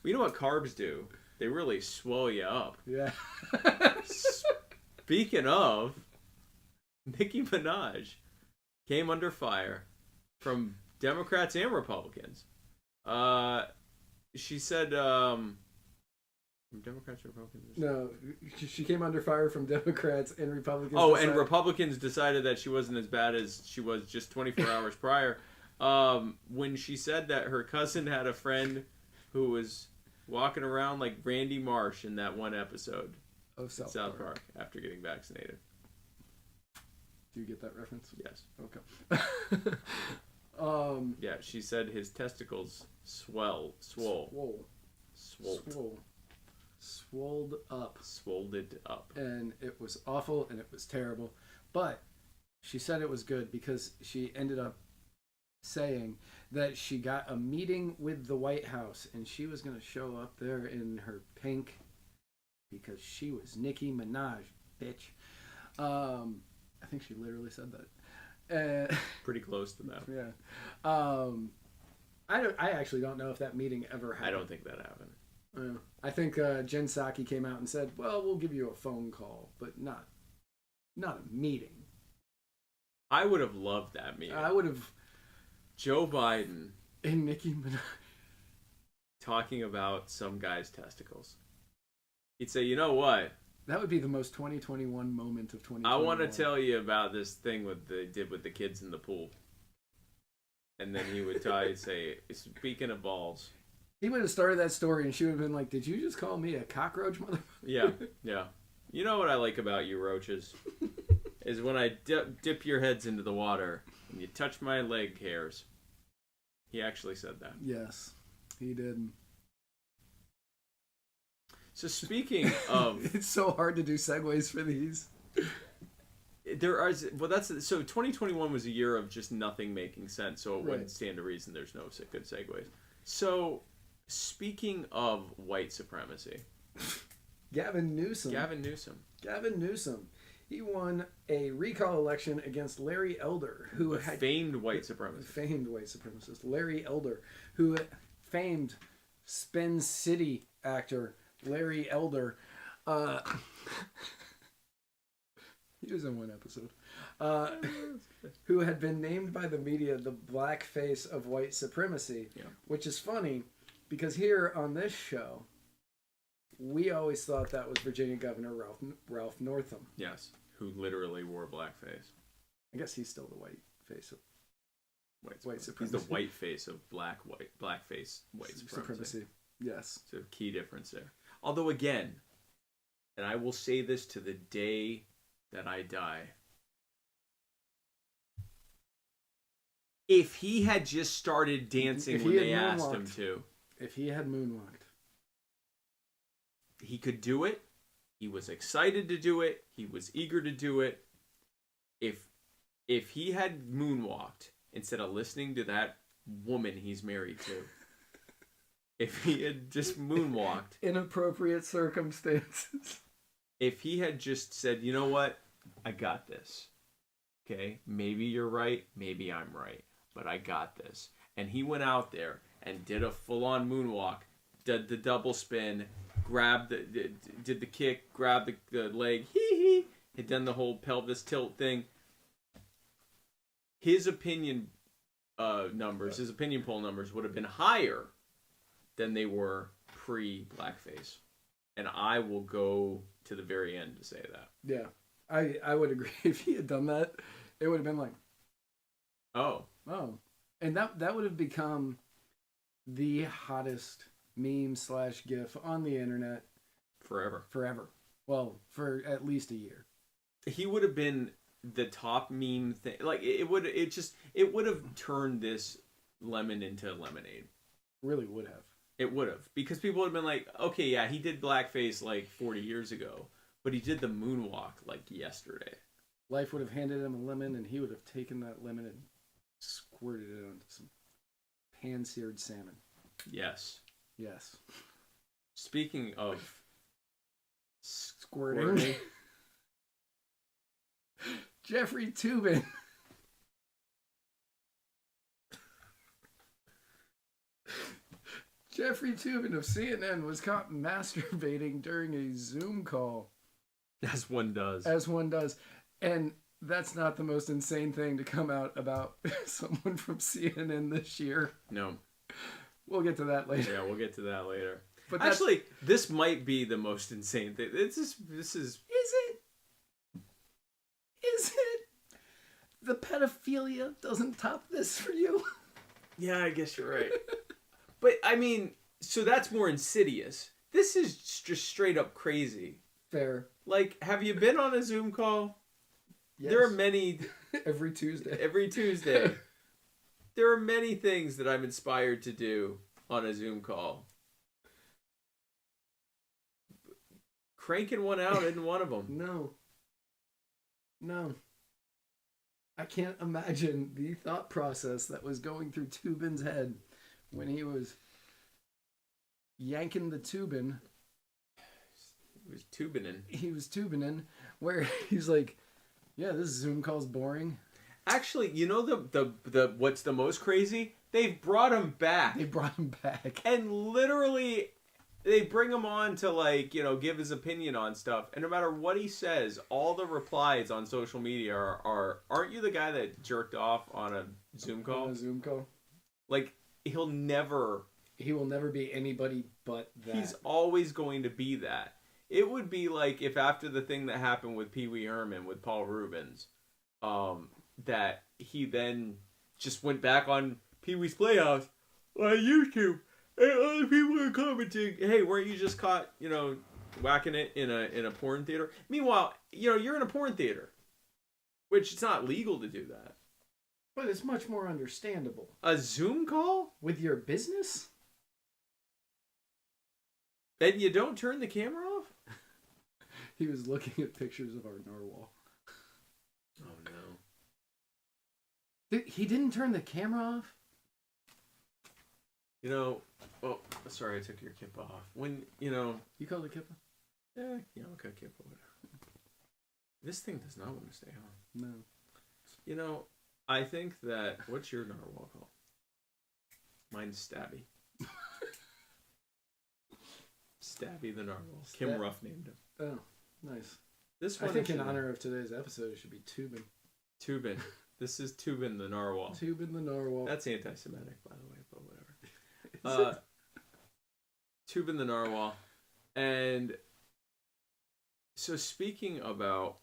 Speaker 14: You know what carbs do? They really swell you up.
Speaker 13: Yeah.
Speaker 14: Speaking of, Nicki Minaj came under fire from Democrats and Republicans. She said, from Democrats or Republicans?
Speaker 13: No, she came under fire from Democrats and Republicans.
Speaker 14: Oh, and Republicans decided that she wasn't as bad as she was just 24 hours prior. When she said that her cousin had a friend who was walking around like Randy Marsh in that one episode
Speaker 13: of
Speaker 14: South Park after getting vaccinated.
Speaker 13: Do you get that reference?
Speaker 14: Yes.
Speaker 13: Okay.
Speaker 14: Yeah, she said his testicles swelled up.
Speaker 13: And it was awful and it was terrible. But she said it was good because she ended up saying that she got a meeting with the White House and she was going to show up there in her pink because she was Nicki Minaj, bitch. I think she literally said that.
Speaker 14: Pretty close to that.
Speaker 13: Yeah. I actually don't know if that meeting ever happened.
Speaker 14: I don't think that happened.
Speaker 13: I think Jen Psaki came out and said, well, we'll give you a phone call, but not a meeting.
Speaker 14: I would have loved that meeting.
Speaker 13: I would have.
Speaker 14: Joe Biden
Speaker 13: and Nicki Minaj
Speaker 14: talking about some guy's testicles. He'd say, you know what?
Speaker 13: That would be the most 2021 moment of 2021.
Speaker 14: I want to tell you about this thing they did with the kids in the pool. And then he would say, speaking of balls.
Speaker 13: He would have started that story and she would have been like, did you just call me a cockroach, mother?
Speaker 14: Yeah. You know what I like about you roaches? Is when I dip your heads into the water and you touch my leg hairs. He actually said that.
Speaker 13: Yes, he did.
Speaker 14: So speaking of...
Speaker 13: It's so hard to do segues for these.
Speaker 14: So 2021 was a year of just nothing making sense, so it wouldn't stand to reason there's no good segues. So, speaking of white supremacy...
Speaker 13: Gavin Newsom. He won a recall election against Larry Elder, who had
Speaker 14: famed white supremacist.
Speaker 13: Famed white supremacist Larry Elder, who famed Spin City actor Larry Elder. He was in one episode. Who had been named by the media the black face of white supremacy, which is funny because here on this show, we always thought that was Virginia Governor Ralph Northam.
Speaker 14: Yes, who literally wore blackface.
Speaker 13: I guess he's still the white face of white supremacy.
Speaker 14: He's the white face of blackface white supremacy.
Speaker 13: Yes.
Speaker 14: So key difference there. Although again, and I will say this to the day that I die, if he had just started dancing when they asked him to.
Speaker 13: If he had moonwalked.
Speaker 14: He could do it. He was excited to do it. He was eager to do it. If he had moonwalked instead of listening to that woman he's married to, if he had just moonwalked.
Speaker 13: Inappropriate circumstances.
Speaker 14: If he had just said, you know what? I got this. Okay? Maybe you're right. Maybe I'm right. But I got this. And he went out there and did a full-on moonwalk, did the double spin, did the kick, grabbed the leg, had done the whole pelvis tilt thing. His opinion numbers, his opinion poll numbers would have been higher than they were pre-blackface. And I will go to the very end to say that.
Speaker 13: Yeah, I would agree. If he had done that, it would have been like, oh, and that would have become the hottest meme / GIF on the internet forever. Well, for at least a year.
Speaker 14: He would have been the top meme thing. Like it would have turned this lemon into lemonade.
Speaker 13: Really would have.
Speaker 14: It would have, because people would have been like, okay, yeah, he did blackface like 40 years ago, but he did the moonwalk like yesterday.
Speaker 13: Life would have handed him a lemon, and he would have taken that lemon and squirted it onto some pan-seared salmon.
Speaker 14: Yes.
Speaker 13: Yes.
Speaker 14: Speaking of
Speaker 13: squirting. Jeffrey Toobin. Jeffrey Toobin of CNN was caught masturbating during a Zoom call.
Speaker 14: As one does.
Speaker 13: And that's not the most insane thing to come out about someone from CNN this year.
Speaker 14: No. We'll
Speaker 13: get to that later.
Speaker 14: Yeah, we'll get to that later.
Speaker 13: But
Speaker 14: actually, this might be the most insane thing. This is.
Speaker 13: Is it? The pedophilia doesn't top this for you?
Speaker 14: Yeah, I guess you're right. But, I mean, so that's more insidious. This is just straight up crazy.
Speaker 13: Fair.
Speaker 14: Like, have you been on a Zoom call?
Speaker 13: Yes.
Speaker 14: There are many...
Speaker 13: Every Tuesday.
Speaker 14: There are many things that I'm inspired to do on a Zoom call. Cranking one out isn't one of them.
Speaker 13: No. I can't imagine the thought process that was going through Toobin's head when he was yanking the Toobin. He was tubining, where he's like, yeah, this Zoom call's boring.
Speaker 14: Actually, you know the what's the most crazy? They've brought him back. And literally, they bring him on to, like, you know, give his opinion on stuff. And no matter what he says, all the replies on social media are aren't you the guy that jerked off on a Zoom call? Like, he will never
Speaker 13: be anybody but that.
Speaker 14: He's always going to be that. It would be like if after the thing that happened with Pee Wee Herman with Paul Rubens, that he then just went back on Pee Wee's Playhouse on YouTube, and other people are commenting, "Hey, weren't you just caught, you know, whacking it in a porn theater?" Meanwhile, you know, you're in a porn theater, which it's not legal to do that.
Speaker 13: But it's much more understandable.
Speaker 14: A Zoom call
Speaker 13: with your business,
Speaker 14: and you don't turn the camera off.
Speaker 13: He was looking at pictures of our narwhal.
Speaker 14: Oh
Speaker 13: no! He didn't turn the camera off.
Speaker 14: You know, oh, sorry, I took your kippa off. When, you know,
Speaker 13: you called it kippa?
Speaker 14: Yeah, okay, kippa, whatever. This thing does not want to stay on.
Speaker 13: No.
Speaker 14: You know, I think that, what's your narwhal called? Mine's Stabby. Stabby the narwhal. Kim Ruff named him.
Speaker 13: Oh, nice.
Speaker 14: This
Speaker 13: I
Speaker 14: one
Speaker 13: think in
Speaker 14: is-
Speaker 13: honor of today's episode, it should be Tubin.
Speaker 14: Tubin. This is Tubin the narwhal.
Speaker 13: Tubin the narwhal.
Speaker 14: That's anti-Semitic, by the way, but whatever. Tubin the narwhal. And so speaking about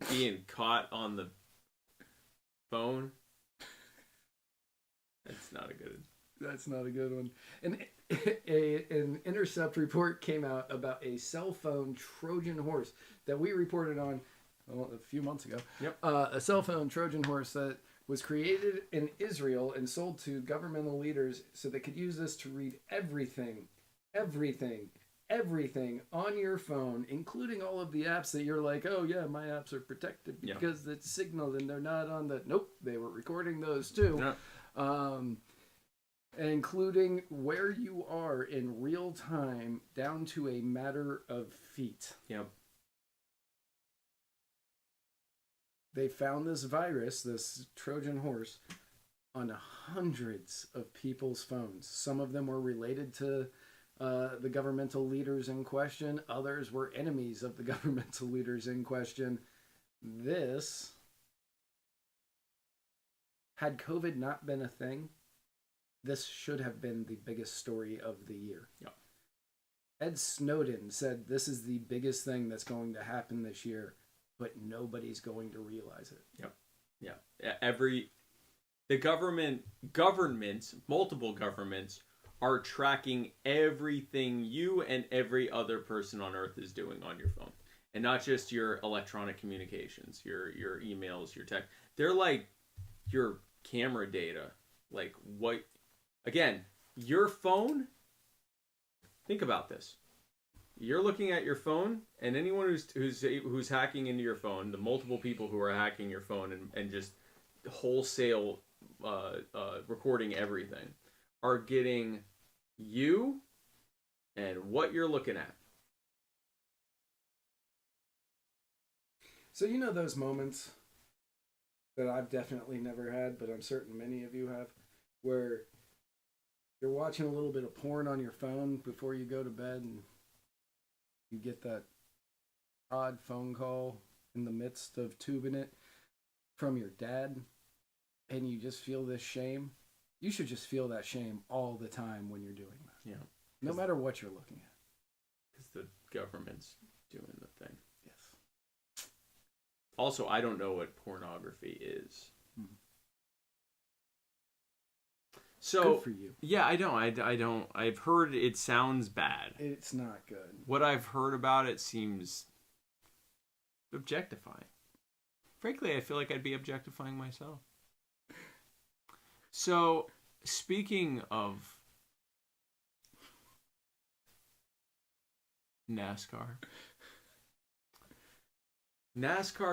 Speaker 14: being caught on the phone, that's not a good
Speaker 13: one. An Intercept report came out about a cell phone Trojan horse that we reported on a few months ago.
Speaker 14: Yep.
Speaker 13: A cell phone Trojan horse that was created in Israel and sold to governmental leaders so they could use this to read everything on your phone, including all of the apps that you're like, oh yeah, my apps are protected because it's signaled and they're not on the... Nope, they were recording those too.
Speaker 14: Yeah.
Speaker 13: Including where you are in real time down to a matter of feet.
Speaker 14: Yep.
Speaker 13: They found this virus, this Trojan horse, on hundreds of people's phones. Some of them were related to the governmental leaders in question. Others were enemies of the governmental leaders in question. This, had COVID not been a thing, this should have been the biggest story of the year.
Speaker 14: Yep.
Speaker 13: Ed Snowden said this is the biggest thing that's going to happen this year, but nobody's going to realize it.
Speaker 14: Yep. Yeah. The governments, multiple governments, are tracking everything you and every other person on Earth is doing on your phone. And not just your electronic communications, your emails, your text. They're like your camera data. Like what... Again, your phone, think about this. You're looking at your phone, and anyone who's hacking into your phone, the multiple people who are hacking your phone and just wholesale recording everything, are getting you and what you're looking at.
Speaker 13: So you know those moments that I've definitely never had, but I'm certain many of you have, where you're watching a little bit of porn on your phone before you go to bed and you get that odd phone call in the midst of tubing it from your dad and you just feel this shame. You should just feel that shame all the time when you're doing that.
Speaker 14: Yeah.
Speaker 13: No matter what you're looking at.
Speaker 14: Because the government's doing the thing.
Speaker 13: Yes.
Speaker 14: Also, I don't know what pornography is. So,
Speaker 13: good for you.
Speaker 14: Yeah, I don't. I've heard it sounds bad.
Speaker 13: It's not good.
Speaker 14: What I've heard about it seems objectifying. Frankly, I feel like I'd be objectifying myself. So, speaking of NASCAR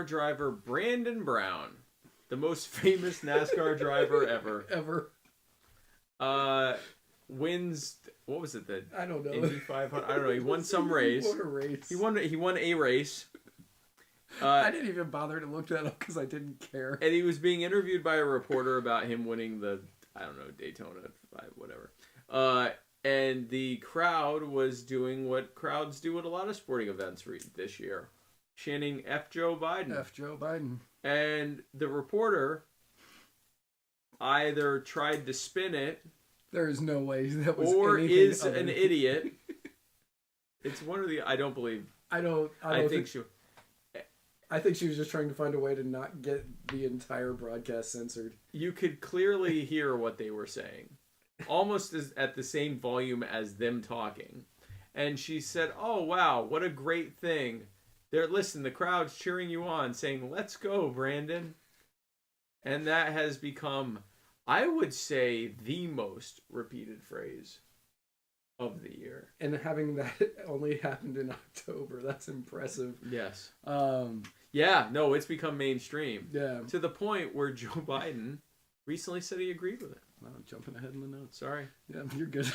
Speaker 14: driver Brandon Brown, the most famous NASCAR driver ever. Wins, what was it,
Speaker 13: I don't know.
Speaker 14: Indy 500? I don't know. He won some race.
Speaker 13: He won a race.
Speaker 14: He won a race.
Speaker 13: I didn't even bother to look that up because I didn't care.
Speaker 14: And he was being interviewed by a reporter about him winning the, I don't know, Daytona 5, whatever. And the crowd was doing what crowds do at a lot of sporting events this year. Chanting F Joe Biden.
Speaker 13: F Joe Biden.
Speaker 14: And the reporter either tried to spin it,
Speaker 13: there is no way that was,
Speaker 14: or is
Speaker 13: other.
Speaker 14: an idiot. It's one of the. I don't believe.
Speaker 13: I think
Speaker 14: she.
Speaker 13: I think she was just trying to find a way to not get the entire broadcast censored.
Speaker 14: You could clearly hear what they were saying, almost at the same volume as them talking. And she said, "Oh wow, what a great thing! Listen, the crowd's cheering you on, saying, 'Let's go, Brandon.'" And that has become, I would say, the most repeated phrase of the year.
Speaker 13: And having that only happened in October, that's impressive.
Speaker 14: Yes. Yeah, no, it's become mainstream.
Speaker 13: Yeah.
Speaker 14: To the point where Joe Biden recently said he agreed with it.
Speaker 13: Wow, I'm jumping ahead in the notes.
Speaker 14: Sorry.
Speaker 13: Yeah, you're good.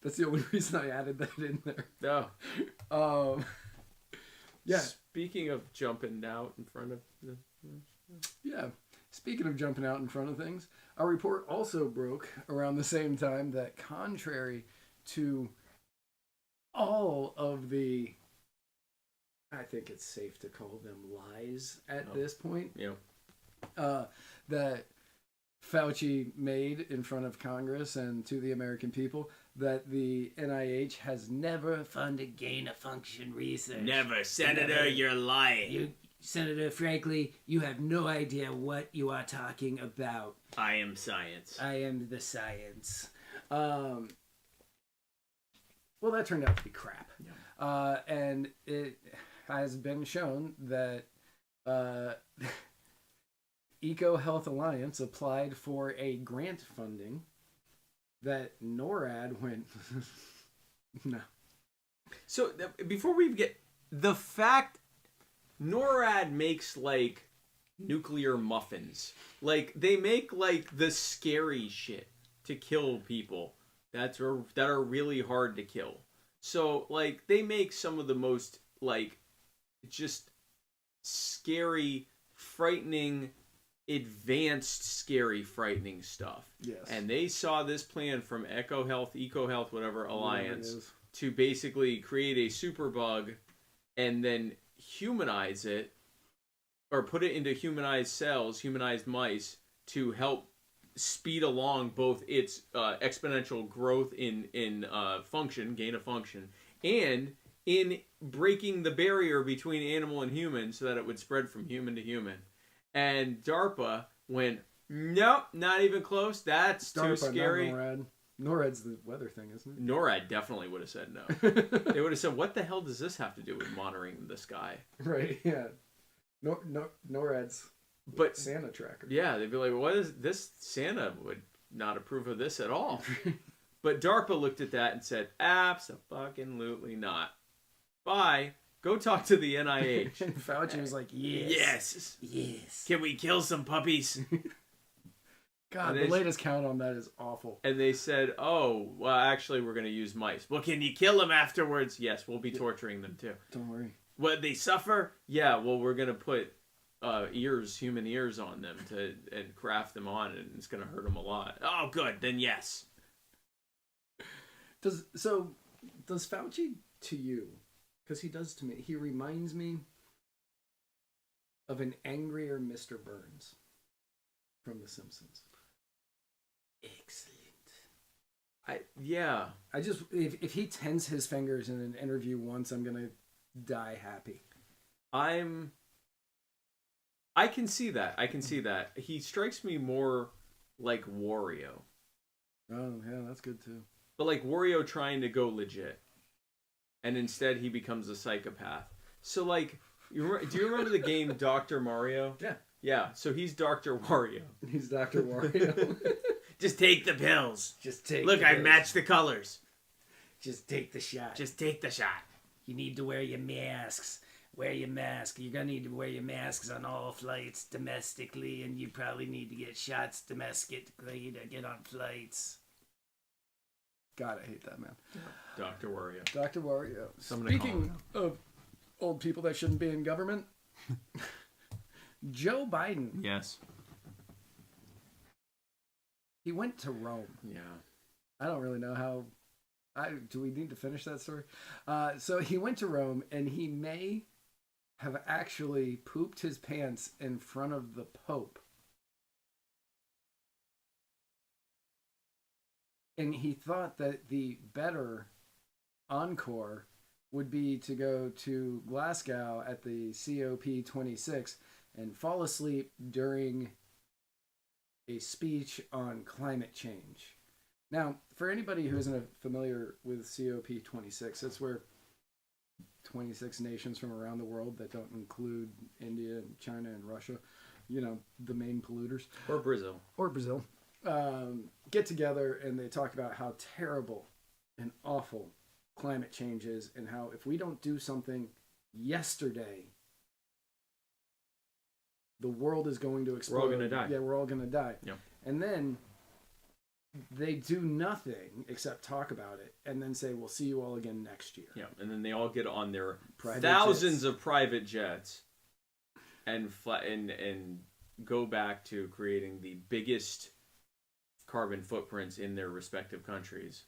Speaker 13: That's the only reason I added that in there.
Speaker 14: No.
Speaker 13: Yeah.
Speaker 14: Speaking of jumping out in front of the...
Speaker 13: Yeah. speaking of jumping out in front of things, a report also broke around the same time that contrary to all of the, I think it's safe to call them lies at this point, that Fauci made in front of Congress and to the American people, that the NIH has never funded gain-of-function research.
Speaker 14: Never. Senator, you're lying.
Speaker 13: Senator, frankly, you have no idea what you are talking about.
Speaker 14: I am science.
Speaker 13: I am the science. Well, that turned out to be crap. Yeah. And it has been shown that EcoHealth Alliance applied for a grant funding that NORAD went, no.
Speaker 14: So before we get the fact, NORAD makes like nuclear muffins. Like they make like the scary shit to kill people that are really hard to kill. So like they make some of the most like just scary, frightening, advanced, scary, frightening stuff.
Speaker 13: Yes.
Speaker 14: And they saw this plan from EcoHealth, whatever Alliance, to basically create a superbug and then humanize it, or put it into humanized cells, humanized mice, to help speed along both its exponential growth in function, gain of function, and in breaking the barrier between animal and human so that it would spread from human to human. And DARPA went, nope, not even close. That's too scary.
Speaker 13: NORAD. NORAD's the weather thing, isn't it?
Speaker 14: NORAD definitely would have said no. They would have said, what the hell does this have to do with monitoring the sky?
Speaker 13: Right, yeah. NORAD's Santa tracker.
Speaker 14: Yeah, they'd be like, what is this? Santa would not approve of this at all. But DARPA looked at that and said, abso-fucking-lutely not. Bye. Go talk to the NIH.
Speaker 13: And Fauci was like, yes.
Speaker 14: Yes. Can we kill some puppies?
Speaker 13: God, the latest count on that is awful.
Speaker 14: And they said, oh, well, actually, we're going to use mice. Well, can you kill them afterwards? Yes, we'll be torturing them, too.
Speaker 13: Don't worry.
Speaker 14: What, they suffer? Yeah, well, we're going to put human ears on them and craft them on, and it's going to hurt them a lot. Oh, good. Then yes.
Speaker 13: Does Fauci to you, because he does to me, he reminds me of an angrier Mr. Burns from The Simpsons. Excellent. I just, if he tens his fingers in an interview once, I'm gonna die happy.
Speaker 14: I can see that. He strikes me more like Wario.
Speaker 13: Oh yeah, that's good too.
Speaker 14: But like Wario trying to go legit, and instead he becomes a psychopath. So like, do you remember the game Dr. Mario?
Speaker 13: Yeah.
Speaker 14: Yeah. So he's Dr. Wario.
Speaker 13: He's Dr. Wario.
Speaker 14: Just take the pills.
Speaker 13: Look,
Speaker 14: I matched the colors.
Speaker 13: Just take the shot.
Speaker 14: Just take the shot.
Speaker 13: You need to wear your masks. Wear your mask. You're going to need to wear your masks on all flights domestically, and you probably need to get shots domestically to get on flights. God, I hate that man.
Speaker 14: Dr. Wario.
Speaker 13: Dr. Wario. Speaking of old people that shouldn't be in government, Joe Biden.
Speaker 14: Yes.
Speaker 13: He went to Rome.
Speaker 14: Yeah.
Speaker 13: I don't really know how. Do we need to finish that story? So he went to Rome, and he may have actually pooped his pants in front of the Pope. And he thought that the better encore would be to go to Glasgow at the COP26 and fall asleep during a speech on climate change. Now, for anybody who isn't familiar with COP26, that's where 26 nations from around the world that don't include India and China and Russia, the main polluters.
Speaker 14: Or Brazil.
Speaker 13: Get together and they talk about how terrible and awful climate change is, and how if we don't do something yesterday, the world is going to explode.
Speaker 14: We're all going to die.
Speaker 13: Yeah, we're all going to die.
Speaker 14: Yeah.
Speaker 13: And then they do nothing except talk about it and then say, we'll see you all again next year.
Speaker 14: Yeah, and then they all get on their
Speaker 13: Private
Speaker 14: thousands
Speaker 13: jets.
Speaker 14: of private jets and go back to creating the biggest carbon footprints in their respective countries.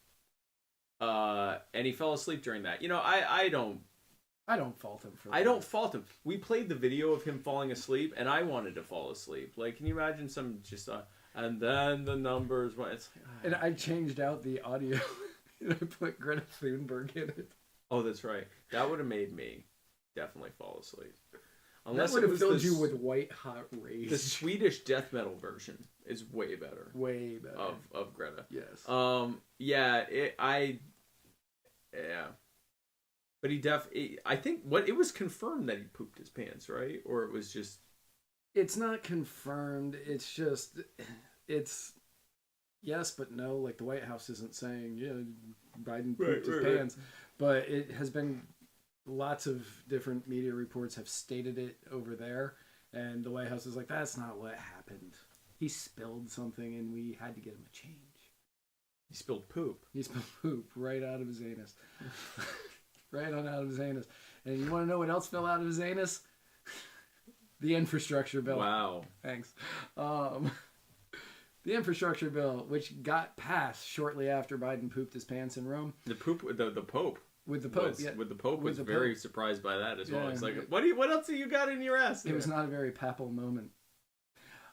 Speaker 14: And he fell asleep during that. You know, I don't
Speaker 13: fault him for that.
Speaker 14: I don't fault him. We played the video of him falling asleep, and I wanted to fall asleep. Like, can you imagine some just and then the numbers? It's like,
Speaker 13: and I changed out the audio. And I put Greta Thunberg in it.
Speaker 14: Oh, that's right. That would have made me definitely fall asleep. Unless
Speaker 13: that would
Speaker 14: it
Speaker 13: have
Speaker 14: was
Speaker 13: filled you with white hot rage.
Speaker 14: The Swedish death metal version is way better.
Speaker 13: Way better.
Speaker 14: Of Greta.
Speaker 13: Yes.
Speaker 14: Yeah. But I think it was confirmed that he pooped his pants, right? Or it was just.
Speaker 13: It's not confirmed. It's just, it's yes, but no. Like the White House isn't saying, Biden pooped his pants, but it has been. Lots of different media reports have stated it over there, and the White House is like, that's not what happened. He spilled something, and we had to get him a change.
Speaker 14: He spilled poop.
Speaker 13: He spilled poop right out of his anus. Right on out of his anus. And you want to know what else fell out of his anus? The infrastructure bill.
Speaker 14: Wow.
Speaker 13: Thanks. The infrastructure bill, which got passed shortly after Biden pooped his pants in Rome.
Speaker 14: The Pope.
Speaker 13: With the Pope,
Speaker 14: was very surprised by that as well. He's like, what else have you got in your ass?
Speaker 13: It was not a very papal moment.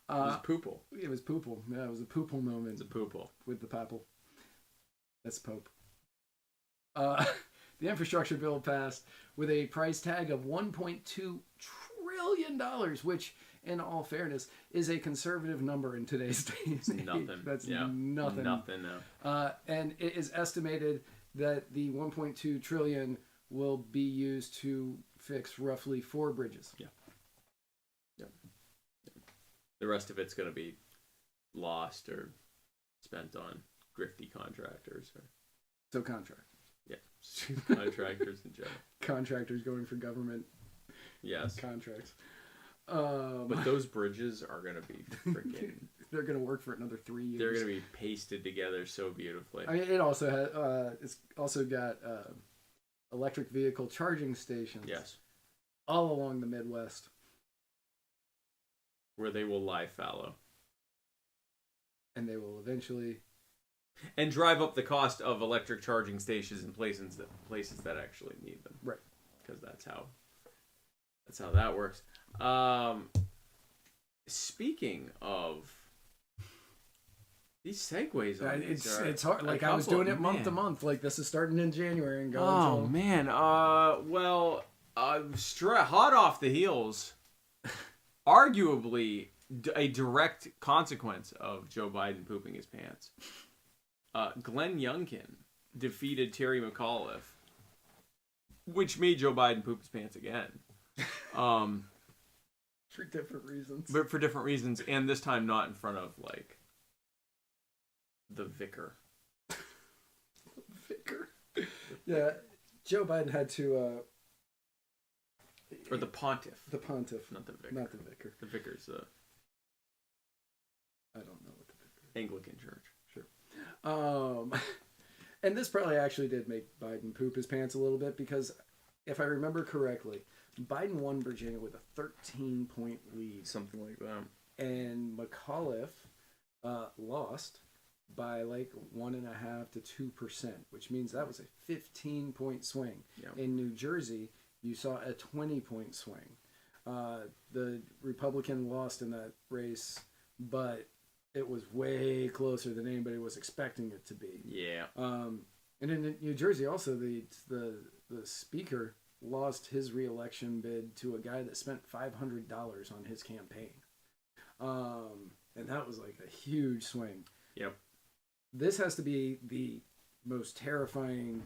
Speaker 14: It was poople.
Speaker 13: It was poople. Yeah, it was a poople moment.
Speaker 14: It's a poople.
Speaker 13: With the papal. That's Pope. The infrastructure bill passed with a price tag of $1.2 trillion, which, in all fairness, is a conservative number in today's day and age.
Speaker 14: Nothing.
Speaker 13: That's nothing.
Speaker 14: Nothing, no.
Speaker 13: And it is estimated that the 1.2 trillion will be used to fix roughly 4 bridges.
Speaker 14: Yeah. The rest of it's going to be lost or spent on grifty contractors.
Speaker 13: So contractors.
Speaker 14: Yeah. Contractors in general.
Speaker 13: Contractors going for government contracts.
Speaker 14: But those bridges are going to be freaking...
Speaker 13: They're going to work for another 3 years.
Speaker 14: They're going to be pasted together so beautifully.
Speaker 13: I mean, it also has. It's also got electric vehicle charging stations.
Speaker 14: Yes.
Speaker 13: All along the Midwest.
Speaker 14: Where they will lie fallow.
Speaker 13: And they will eventually.
Speaker 14: And drive up the cost of electric charging stations in places that actually need them.
Speaker 13: Right.
Speaker 14: Because that's how that works. Speaking of. These segues on
Speaker 13: it's hard. Like I was doing it month to month. Like this is starting in January and going.
Speaker 14: Oh man. Well, hot off the heels. Arguably a direct consequence of Joe Biden pooping his pants. Glenn Youngkin defeated Terry McAuliffe, which made Joe Biden poop his pants again.
Speaker 13: For different reasons.
Speaker 14: But for different reasons, and this time not in front of like. The vicar.
Speaker 13: Vicar. Yeah, Joe Biden had to.
Speaker 14: Or the pontiff.
Speaker 13: The pontiff.
Speaker 14: Not the vicar.
Speaker 13: Not the vicar.
Speaker 14: The vicar's
Speaker 13: I don't know what the vicar is.
Speaker 14: Anglican church.
Speaker 13: Sure. And this probably actually did make Biden poop his pants a little bit because, if I remember correctly, Biden won Virginia with a 13-point lead.
Speaker 14: Something like that.
Speaker 13: And McAuliffe lost by like 1.5% to 2%, which means that was a 15-point swing.
Speaker 14: Yeah.
Speaker 13: In New Jersey, you saw a 20-point swing. The Republican lost in that race, but it was way closer than anybody was expecting it to be.
Speaker 14: Yeah.
Speaker 13: And in New Jersey, also the speaker lost his re-election bid to a guy that spent $500 on his campaign, and that was like a huge swing.
Speaker 14: Yep.
Speaker 13: This has to be the most terrifying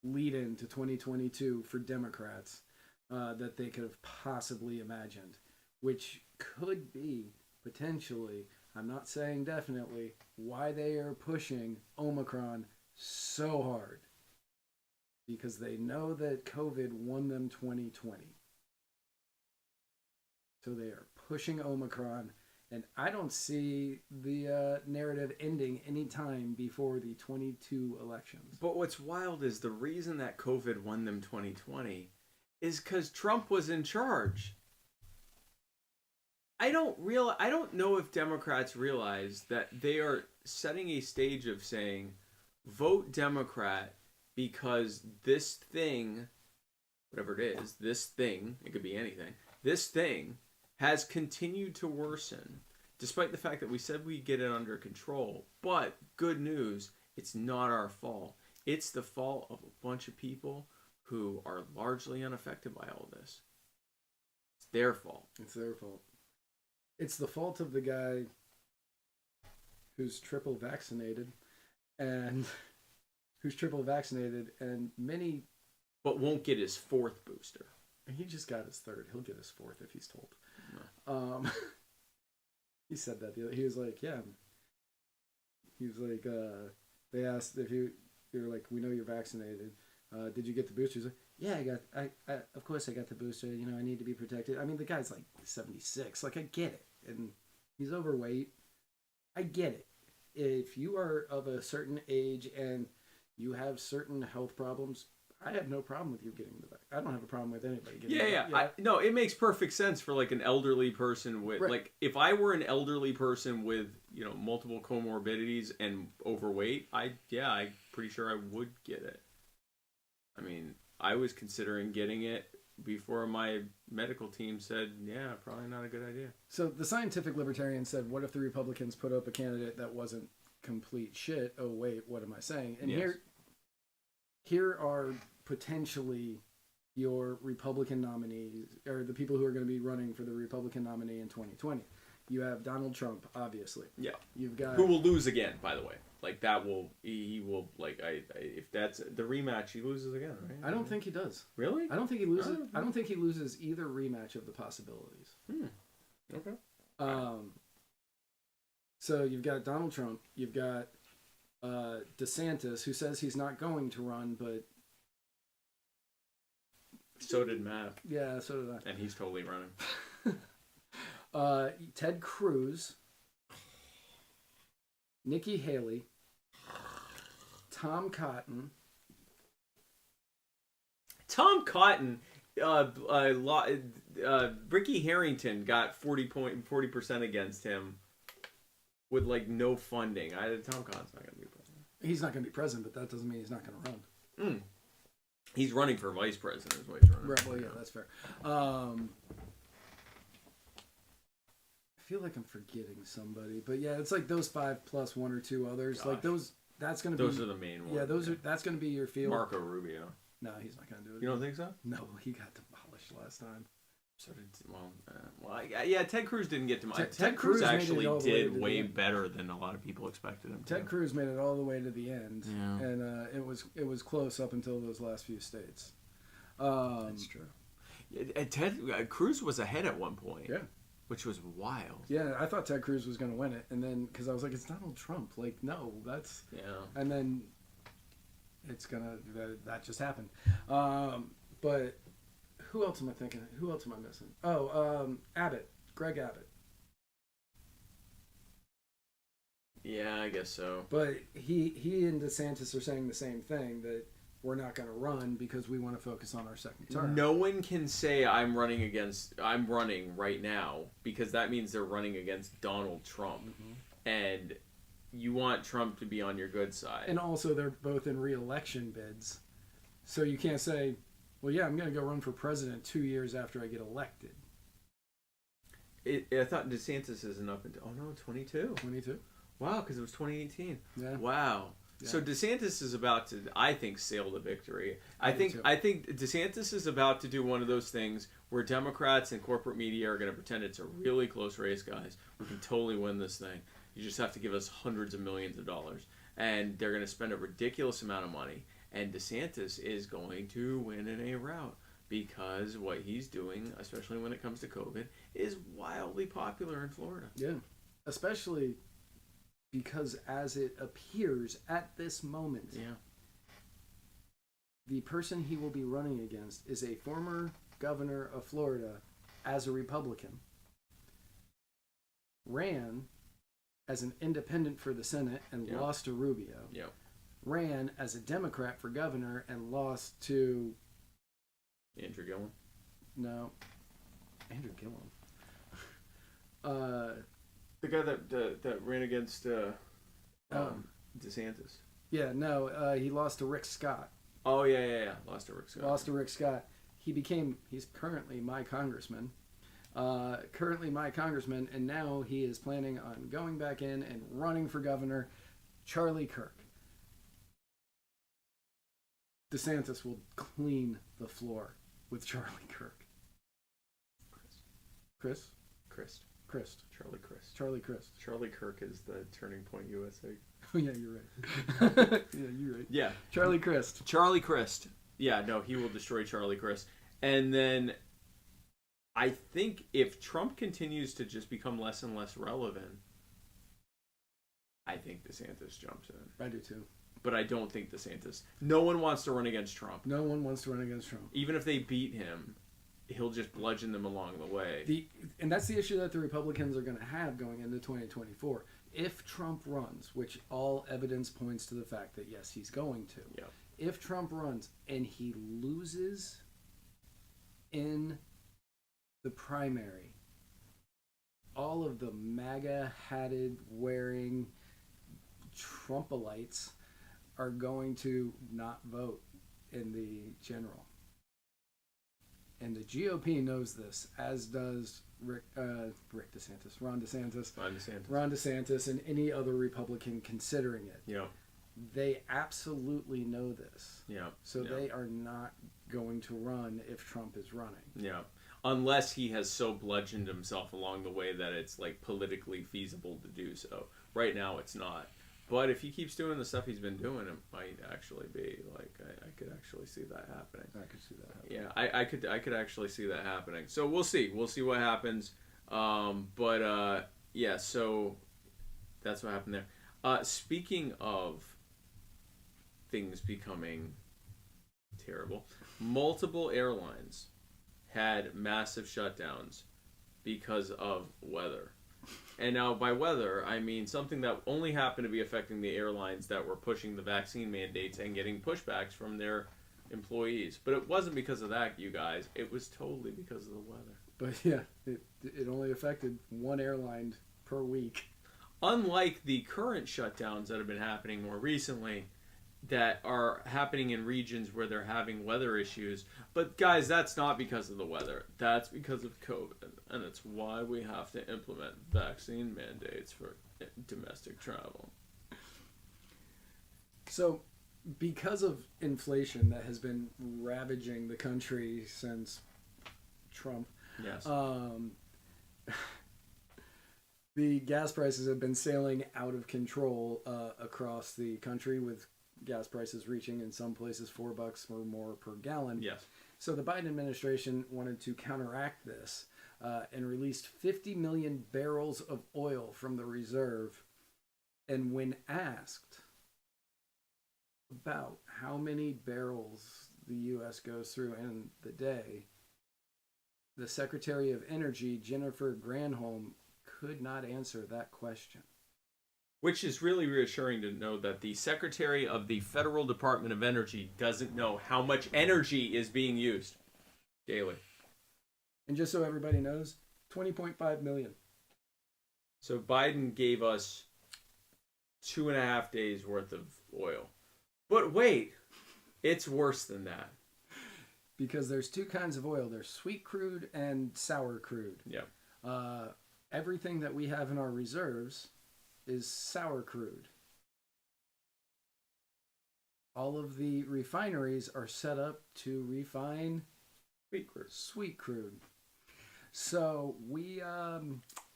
Speaker 13: lead-in to 2022 for Democrats that they could have possibly imagined, which could be potentially, I'm not saying definitely, why they are pushing Omicron so hard. Because they know that COVID won them 2020. So they are pushing Omicron. And I don't see the narrative ending anytime before the 22 elections.
Speaker 14: But what's wild is the reason that COVID won them 2020 is because Trump was in charge. I don't know if Democrats realize that they are setting a stage of saying, vote Democrat because this thing, whatever it is, this thing, it could be anything, this thing has continued to worsen, despite the fact that we said we'd get it under control. But good news, it's not our fault. It's the fault of a bunch of people who are largely unaffected by all this. It's their fault.
Speaker 13: It's their fault. It's the fault of the guy who's triple vaccinated and many...
Speaker 14: But won't get his 4th booster.
Speaker 13: He just got his 3rd. He'll get his 4th if he's told.
Speaker 14: No.
Speaker 13: He said that. He was like, yeah. He was like, they asked if you were like, we know you're vaccinated. Did you get the booster? He's like, yeah, I of course I got the booster. You know, I need to be protected. I mean, the guy's like 76. Like, I get it. And he's overweight. I get it. If you are of a certain age and you have certain health problems, I have no problem with you getting the vaccine. I don't have a problem with anybody getting the vaccine.
Speaker 14: Yeah. No, it makes perfect sense for like an elderly person with like if I were an elderly person with, you know, multiple comorbidities and overweight, I'm pretty sure I would get it. I mean, I was considering getting it before my medical team said, yeah, probably not a good idea.
Speaker 13: So the scientific libertarian said, what if the Republicans put up a candidate that wasn't complete shit? Oh, wait, what am I saying? And here are potentially your Republican nominees, or the people who are going to be running for the Republican nominee in 2020. You have Donald Trump, obviously.
Speaker 14: Yeah.
Speaker 13: You've got...
Speaker 14: Who will lose again, by the way. Like, that will... He will, like, if that's the rematch, he loses again, right?
Speaker 13: I don't think he does.
Speaker 14: Really?
Speaker 13: I don't think he loses... I don't think he loses either rematch of the possibilities.
Speaker 14: Okay.
Speaker 13: So you've got Donald Trump. You've got DeSantis, who says he's not going to run, but...
Speaker 14: So did Matt.
Speaker 13: Yeah, so did I.
Speaker 14: And he's totally running.
Speaker 13: Ted Cruz, Nikki Haley, Tom Cotton.
Speaker 14: Ricky Harrington got 40% against him with like no funding. Tom Cotton's not going to be president.
Speaker 13: He's not going to be president, but that doesn't mean he's not going to run.
Speaker 14: He's running for vice president. Is what he's running.
Speaker 13: Right. Well, yeah, that's fair. I feel like I'm forgetting somebody, but yeah, it's like those 5 plus 1 or 2 others.
Speaker 14: Gosh.
Speaker 13: Like those. That's going to be.
Speaker 14: Those are the main ones.
Speaker 13: Yeah, that's going to be your field.
Speaker 14: Marco Rubio.
Speaker 13: No, he's not going to do it.
Speaker 14: You don't think so?
Speaker 13: No, he got demolished last time.
Speaker 14: So did Ted Cruz didn't get demolished. Ted Cruz actually did way better than a lot of people expected him to.
Speaker 13: Ted Cruz made it all the way to the end,
Speaker 14: yeah.
Speaker 13: And it was close up until those last few states.
Speaker 14: That's true. Ted Cruz was ahead at one point.
Speaker 13: Yeah.
Speaker 14: Which was wild.
Speaker 13: Yeah, I thought Ted Cruz was going to win it, and then because I was like, it's Donald Trump. Like, no, that's And then it's gonna that just happened. But who else am I thinking? Who else am I missing? Oh, Abbott, Greg Abbott.
Speaker 14: Yeah, I guess so.
Speaker 13: But he and DeSantis are saying the same thing, that we're not going to run because we want to focus on our second term.
Speaker 14: No one can say I'm running right now, because that means they're running against Donald Trump. Mm-hmm. And you want Trump to be on your good side.
Speaker 13: And also they're both in re-election bids. So you can't say, well, yeah, I'm going to go run for president 2 years after I get elected.
Speaker 14: I thought DeSantis isn't up until, 22.
Speaker 13: 22.
Speaker 14: Wow, because it was 2018.
Speaker 13: Yeah.
Speaker 14: Wow. Yeah. So DeSantis is about to, I think, sail to victory. I think DeSantis is about to do one of those things where Democrats and corporate media are going to pretend it's a really close race, guys. We can totally win this thing. You just have to give us hundreds of millions of dollars. And they're going to spend a ridiculous amount of money. And DeSantis is going to win in a rout, because what he's doing, especially when it comes to COVID, is wildly popular in Florida.
Speaker 13: Yeah, especially because as it appears at this moment, the person he will be running against is a former governor of Florida as a Republican, ran as an independent for the Senate and lost to Rubio, ran as a Democrat for governor and lost to...
Speaker 14: Andrew Gillum?
Speaker 13: No. Andrew Gillum.
Speaker 14: The guy that ran against DeSantis.
Speaker 13: Yeah, no, he lost to Rick Scott.
Speaker 14: Oh, yeah. Lost to Rick Scott.
Speaker 13: He's currently my congressman. And now he is planning on going back in and running for governor. Charlie Kirk. DeSantis will clean the floor with Charlie Kirk. Chris?
Speaker 14: Christ. Charlie Crist.
Speaker 13: Charlie Crist.
Speaker 14: Charlie Kirk is the Turning Point USA.
Speaker 13: Oh, yeah, you're right. You're right.
Speaker 14: Yeah.
Speaker 13: Charlie Crist.
Speaker 14: Charlie Crist. Yeah, no, he will destroy Charlie Crist. And then I think if Trump continues to just become less and less relevant, I think DeSantis jumps in.
Speaker 13: I do too.
Speaker 14: But I don't think DeSantis. No one wants to run against Trump.
Speaker 13: No one wants to run against Trump.
Speaker 14: Even if they beat him, he'll just bludgeon them along the way.
Speaker 13: And that's the issue that the Republicans are going to have going into 2024. If Trump runs, which all evidence points to the fact that yes, he's going to.
Speaker 14: Yeah.
Speaker 13: If Trump runs and he loses in the primary, all of the MAGA hatted wearing Trumpalites are going to not vote in the general. And the GOP knows this, as does Ron DeSantis, and any other Republican considering it.
Speaker 14: Yeah.
Speaker 13: They absolutely know this.
Speaker 14: Yeah.
Speaker 13: So they are not going to run if Trump is running.
Speaker 14: Yeah. Unless he has so bludgeoned himself along the way that it's like politically feasible to do so. Right now it's not. But if he keeps doing the stuff he's been doing, it might actually be like I could actually see that happening.
Speaker 13: I could see that happening.
Speaker 14: Yeah, I could actually see that happening. So we'll see. We'll see what happens. Yeah. So that's what happened there. Speaking of things becoming terrible, multiple airlines had massive shutdowns because of weather. And now by weather, I mean something that only happened to be affecting the airlines that were pushing the vaccine mandates and getting pushbacks from their employees. But it wasn't because of that, you guys. It was totally because of the weather.
Speaker 13: But yeah, it only affected one airline per week.
Speaker 14: Unlike the current shutdowns that have been happening more recently, that are happening in regions where they're having weather issues. But guys, that's not because of the weather. That's because of COVID. And it's why we have to implement vaccine mandates for domestic travel.
Speaker 13: So, because of inflation that has been ravaging the country since Trump,
Speaker 14: yes,
Speaker 13: the gas prices have been sailing out of control across the country, with gas prices reaching in some places $4 or more per gallon.
Speaker 14: Yes.
Speaker 13: So the Biden administration wanted to counteract this and released 50 million barrels of oil from the reserve. And when asked about how many barrels the U.S. goes through in the day, the Secretary of Energy, Jennifer Granholm, could not answer that question.
Speaker 14: Which is really reassuring to know that the Secretary of the Federal Department of Energy doesn't know how much energy is being used daily.
Speaker 13: And just so everybody knows, 20.5 million.
Speaker 14: So Biden gave us 2.5 days worth of oil. But wait, it's worse than that.
Speaker 13: Because there's two kinds of oil. There's sweet crude and sour crude.
Speaker 14: Yeah.
Speaker 13: Everything that we have in our reserves is sour crude. All of the refineries are set up to refine sweet crude. So we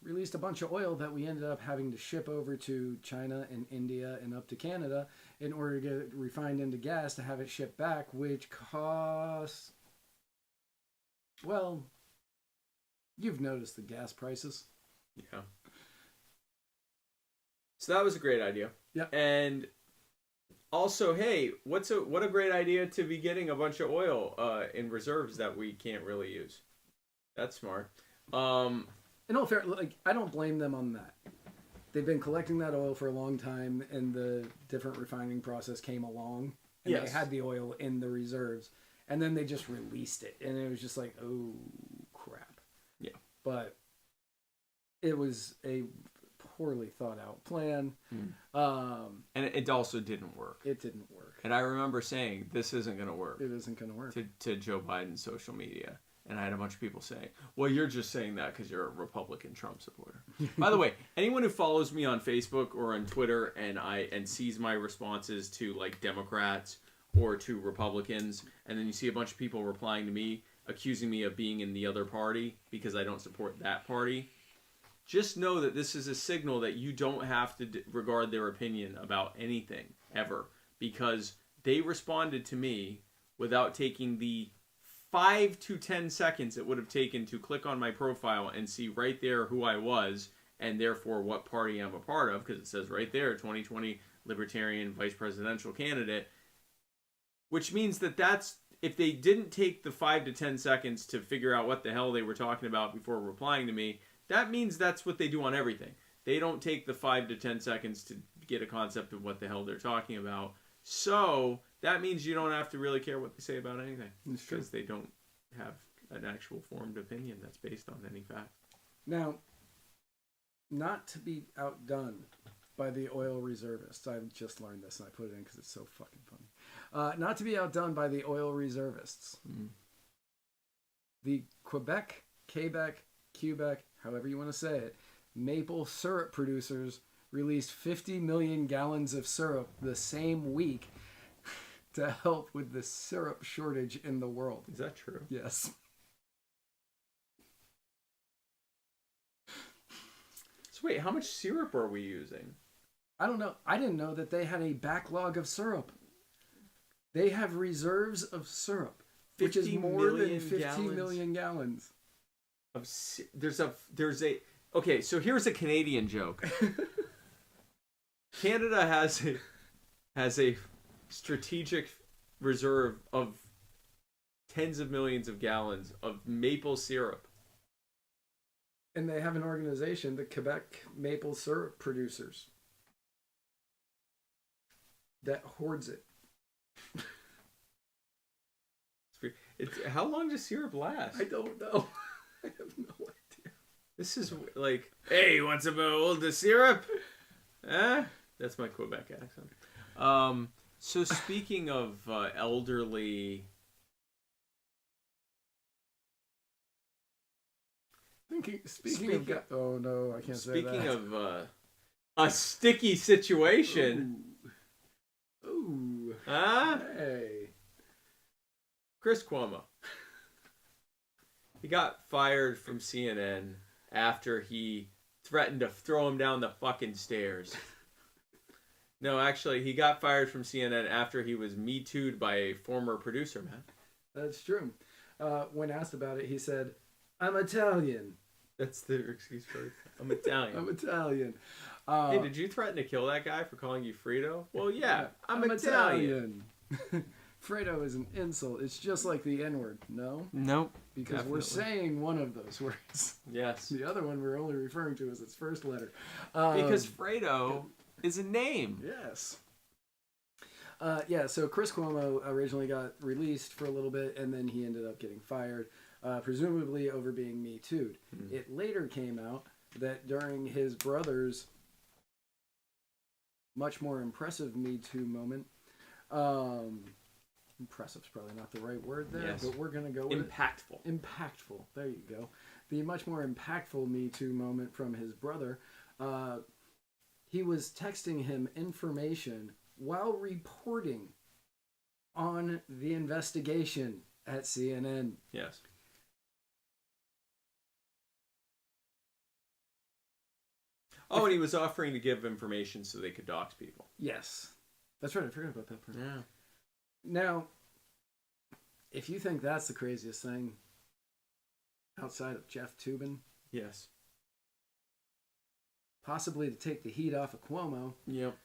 Speaker 13: released a bunch of oil that we ended up having to ship over to China and India and up to Canada in order to get it refined into gas to have it shipped back, which costs, well, you've noticed the gas prices.
Speaker 14: Yeah. So that was a great idea.
Speaker 13: Yeah.
Speaker 14: And also, hey, what a great idea to be getting a bunch of oil in reserves that we can't really use. That's smart.
Speaker 13: In all fair, like, I don't blame them on that. They've been collecting that oil for a long time, and the different refining process came along, and
Speaker 14: yes,
Speaker 13: they had the oil in the reserves, and then they just released it, and it was just like, oh crap.
Speaker 14: Yeah.
Speaker 13: But It was a poorly thought out plan.
Speaker 14: And it also didn't work.
Speaker 13: It didn't work.
Speaker 14: And I remember saying, this isn't going to work.
Speaker 13: It isn't going to work.
Speaker 14: To Joe Biden's social media. And I had a bunch of people saying, well, you're just saying that because you're a Republican Trump supporter. By the way, anyone who follows me on Facebook or on Twitter and sees my responses to like Democrats or to Republicans, and then you see a bunch of people replying to me, accusing me of being in the other party because I don't support that party, just know that this is a signal that you don't have to regard their opinion about anything ever, because they responded to me without taking the 5 to 10 seconds it would have taken to click on my profile and see right there who I was and therefore what party I'm a part of, because it says right there 2020 Libertarian vice presidential candidate, which means that's if they didn't take the 5 to 10 seconds to figure out what the hell they were talking about before replying to me, that means that's what they do on everything. They don't take the 5 to 10 seconds to get a concept of what the hell they're talking about. So that means you don't have to really care what they say about anything, because they don't have an actual formed opinion that's based on any fact.
Speaker 13: Now, not to be outdone by the oil reservists. I just learned this and I put it in because it's so fucking funny. Not to be outdone by the oil reservists. The Quebec, however you want to say it, maple syrup producers released 50 million gallons of syrup the same week to help with the syrup shortage in the world.
Speaker 14: Is that true?
Speaker 13: Yes.
Speaker 14: So wait, how much syrup are we using?
Speaker 13: I don't know. I didn't know that they had a backlog of syrup. They have reserves of syrup, which is more than 15 million gallons.
Speaker 14: There's a okay, so here's a Canadian joke. Canada has a strategic reserve of tens of millions of gallons of maple syrup.
Speaker 13: And they have an organization, the Quebec Maple Syrup Producers, that hoards it.
Speaker 14: How long does syrup last?
Speaker 13: I don't know. I have no idea.
Speaker 14: This is like, hey, you want some old syrup? That's my Quebec accent. So speaking of elderly...
Speaker 13: Speaking of... Oh no, I can't say that.
Speaker 14: Speaking of a sticky situation...
Speaker 13: Ooh.
Speaker 14: Huh?
Speaker 13: Hey.
Speaker 14: Chris Cuomo. He got fired from CNN after he threatened to throw him down the fucking stairs. No, actually, he got fired from CNN after he was Me Too'd by a former producer, man.
Speaker 13: That's true. When asked about it, he said, I'm Italian.
Speaker 14: That's the excuse for it. I'm Italian.
Speaker 13: I'm Italian.
Speaker 14: Hey, did you threaten to kill that guy for calling you Frito? Well, yeah, I'm Italian.
Speaker 13: Fredo is an insult. It's just like the N-word, no?
Speaker 14: Nope.
Speaker 13: Because
Speaker 14: definitely.
Speaker 13: We're saying one of those words.
Speaker 14: Yes.
Speaker 13: The other one we're only referring to as its first letter.
Speaker 14: Because Fredo is a name.
Speaker 13: Yes. Yeah, so Chris Cuomo originally got released for a little bit, and then he ended up getting fired, presumably over being Me Too'd. It later came out that during his brother's much more impressive Me Too moment, impressive's probably not the right word there,
Speaker 14: yes.
Speaker 13: but we're going to go with
Speaker 14: impactful.
Speaker 13: Impactful. There you go. The much more impactful Me Too moment from his brother. He was texting him information while reporting on the investigation at CNN.
Speaker 14: Yes. Oh, and he was offering to give information so they could dox people.
Speaker 13: Yes. That's right. I forgot about that part.
Speaker 14: Yeah.
Speaker 13: Now, if you think that's the craziest thing outside of Jeff Toobin,
Speaker 14: yes,
Speaker 13: possibly to take the heat off of Cuomo.
Speaker 14: Yep.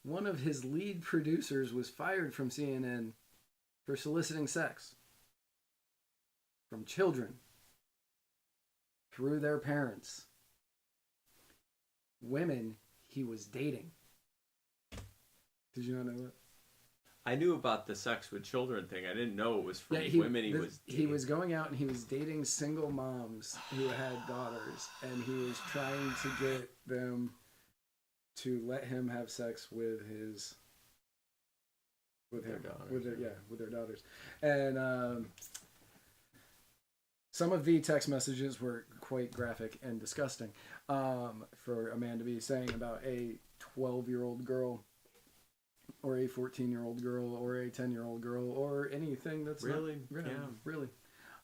Speaker 13: One of his lead producers was fired from CNN for soliciting sex from children through their parents. Women he was dating. Did you not know that?
Speaker 14: I knew about the sex with children thing. I didn't know it was from women he was dating.
Speaker 13: He was going out and he was dating single moms who had daughters, and he was trying to get them to let him have sex with their daughters. And some of the text messages were quite graphic and disgusting for a man to be saying about a 12-year-old girl or a 14-year-old girl or a 10-year-old girl or anything that's
Speaker 14: really.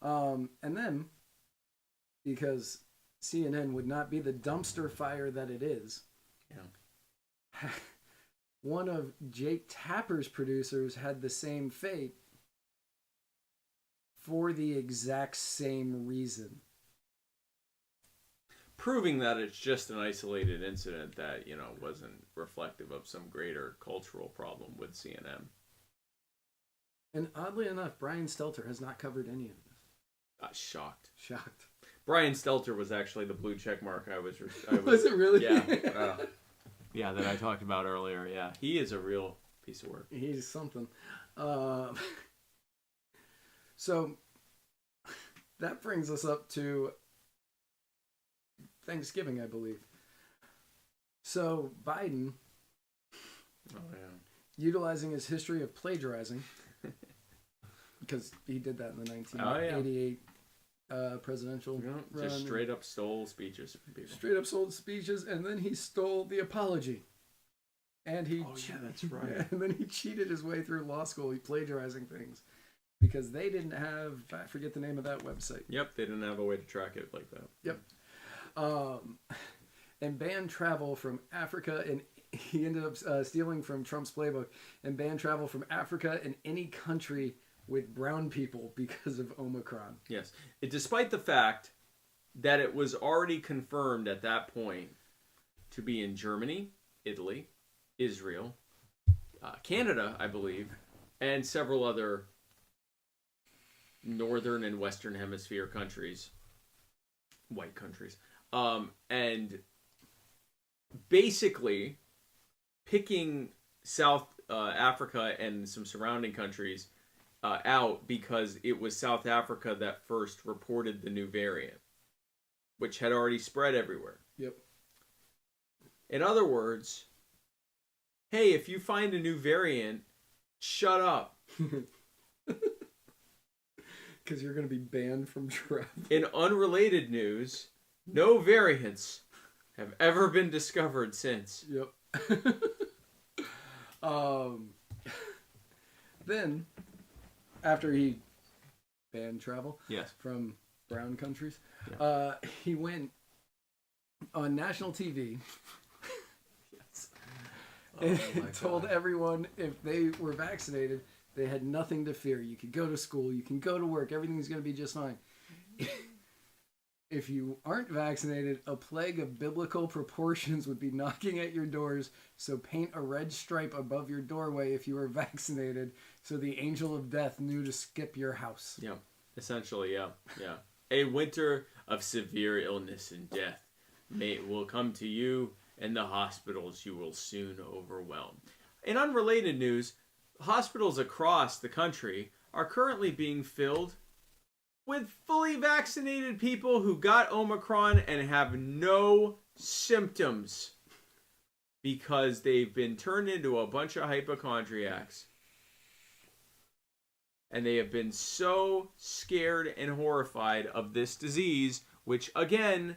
Speaker 13: And then, because CNN would not be the dumpster fire that it is, one of Jake Tapper's producers had the same fate for the exact same reason.
Speaker 14: Proving that it's just an isolated incident that, wasn't reflective of some greater cultural problem with CNN.
Speaker 13: And oddly enough, Brian Stelter has not covered any of this.
Speaker 14: Shocked.
Speaker 13: Brian
Speaker 14: Stelter was actually the blue check mark I was
Speaker 13: Was it really?
Speaker 14: Yeah. Yeah, that I talked about earlier. Yeah, he is a real piece of work.
Speaker 13: He's something. So that brings us up to Thanksgiving, I believe. So Biden, utilizing his history of plagiarizing, because he did that in the 1988 presidential run.
Speaker 14: Just straight up stole speeches from people.
Speaker 13: Straight up stole speeches, and then he stole the apology. And he
Speaker 14: that's right.
Speaker 13: And then he cheated his way through law school. He plagiarizing things because they didn't have, I forget the name of that website.
Speaker 14: Yep, they didn't have a way to track it like that.
Speaker 13: Yep. And banned travel from Africa, and he ended up stealing from Trump's playbook and banned travel from Africa and any country with brown people because of Omicron.
Speaker 14: Yes. Despite the fact that it was already confirmed at that point to be in Germany, Italy, Israel, Canada, I believe, and several other northern and western hemisphere countries, white countries, and basically picking South Africa and some surrounding countries out because it was South Africa that first reported the new variant, which had already spread everywhere.
Speaker 13: Yep.
Speaker 14: In other words, hey, if you find a new variant, shut up.
Speaker 13: Because you're going to be banned from travel.
Speaker 14: In unrelated news, no variants have ever been discovered since.
Speaker 13: Yep. Then, after he banned travel from brown countries, he went on national TV and told everyone if they were vaccinated, they had nothing to fear. You could go to school, you can go to work, everything's going to be just fine. If you aren't vaccinated, a plague of biblical proportions would be knocking at your doors, so paint a red stripe above your doorway if you were vaccinated, so the angel of death knew to skip your house.
Speaker 14: Yeah, essentially, yeah. A winter of severe illness and death will come to you, and the hospitals you will soon overwhelm. In unrelated news, hospitals across the country are currently being filled with fully vaccinated people who got Omicron and have no symptoms because they've been turned into a bunch of hypochondriacs. And they have been so scared and horrified of this disease, which again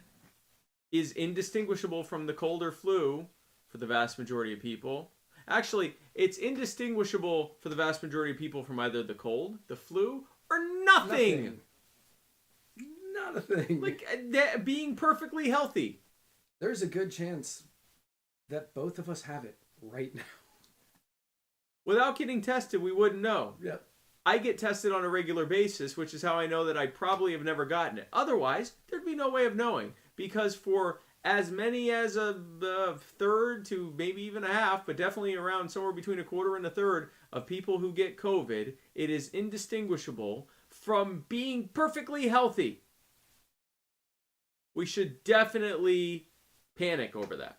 Speaker 14: is indistinguishable from the cold or flu for the vast majority of people. Actually, it's indistinguishable for the vast majority of people from either the cold, the flu, or nothing.
Speaker 13: Not a thing.
Speaker 14: Like being perfectly healthy.
Speaker 13: There's a good chance that both of us have it right now.
Speaker 14: Without getting tested, we wouldn't know.
Speaker 13: Yep.
Speaker 14: I get tested on a regular basis, which is how I know that I probably have never gotten it. Otherwise, there'd be no way of knowing. Because for as many as a third to maybe even a half, but definitely around somewhere between a quarter and a third of people who get COVID, it is indistinguishable from being perfectly healthy. We should definitely panic over that.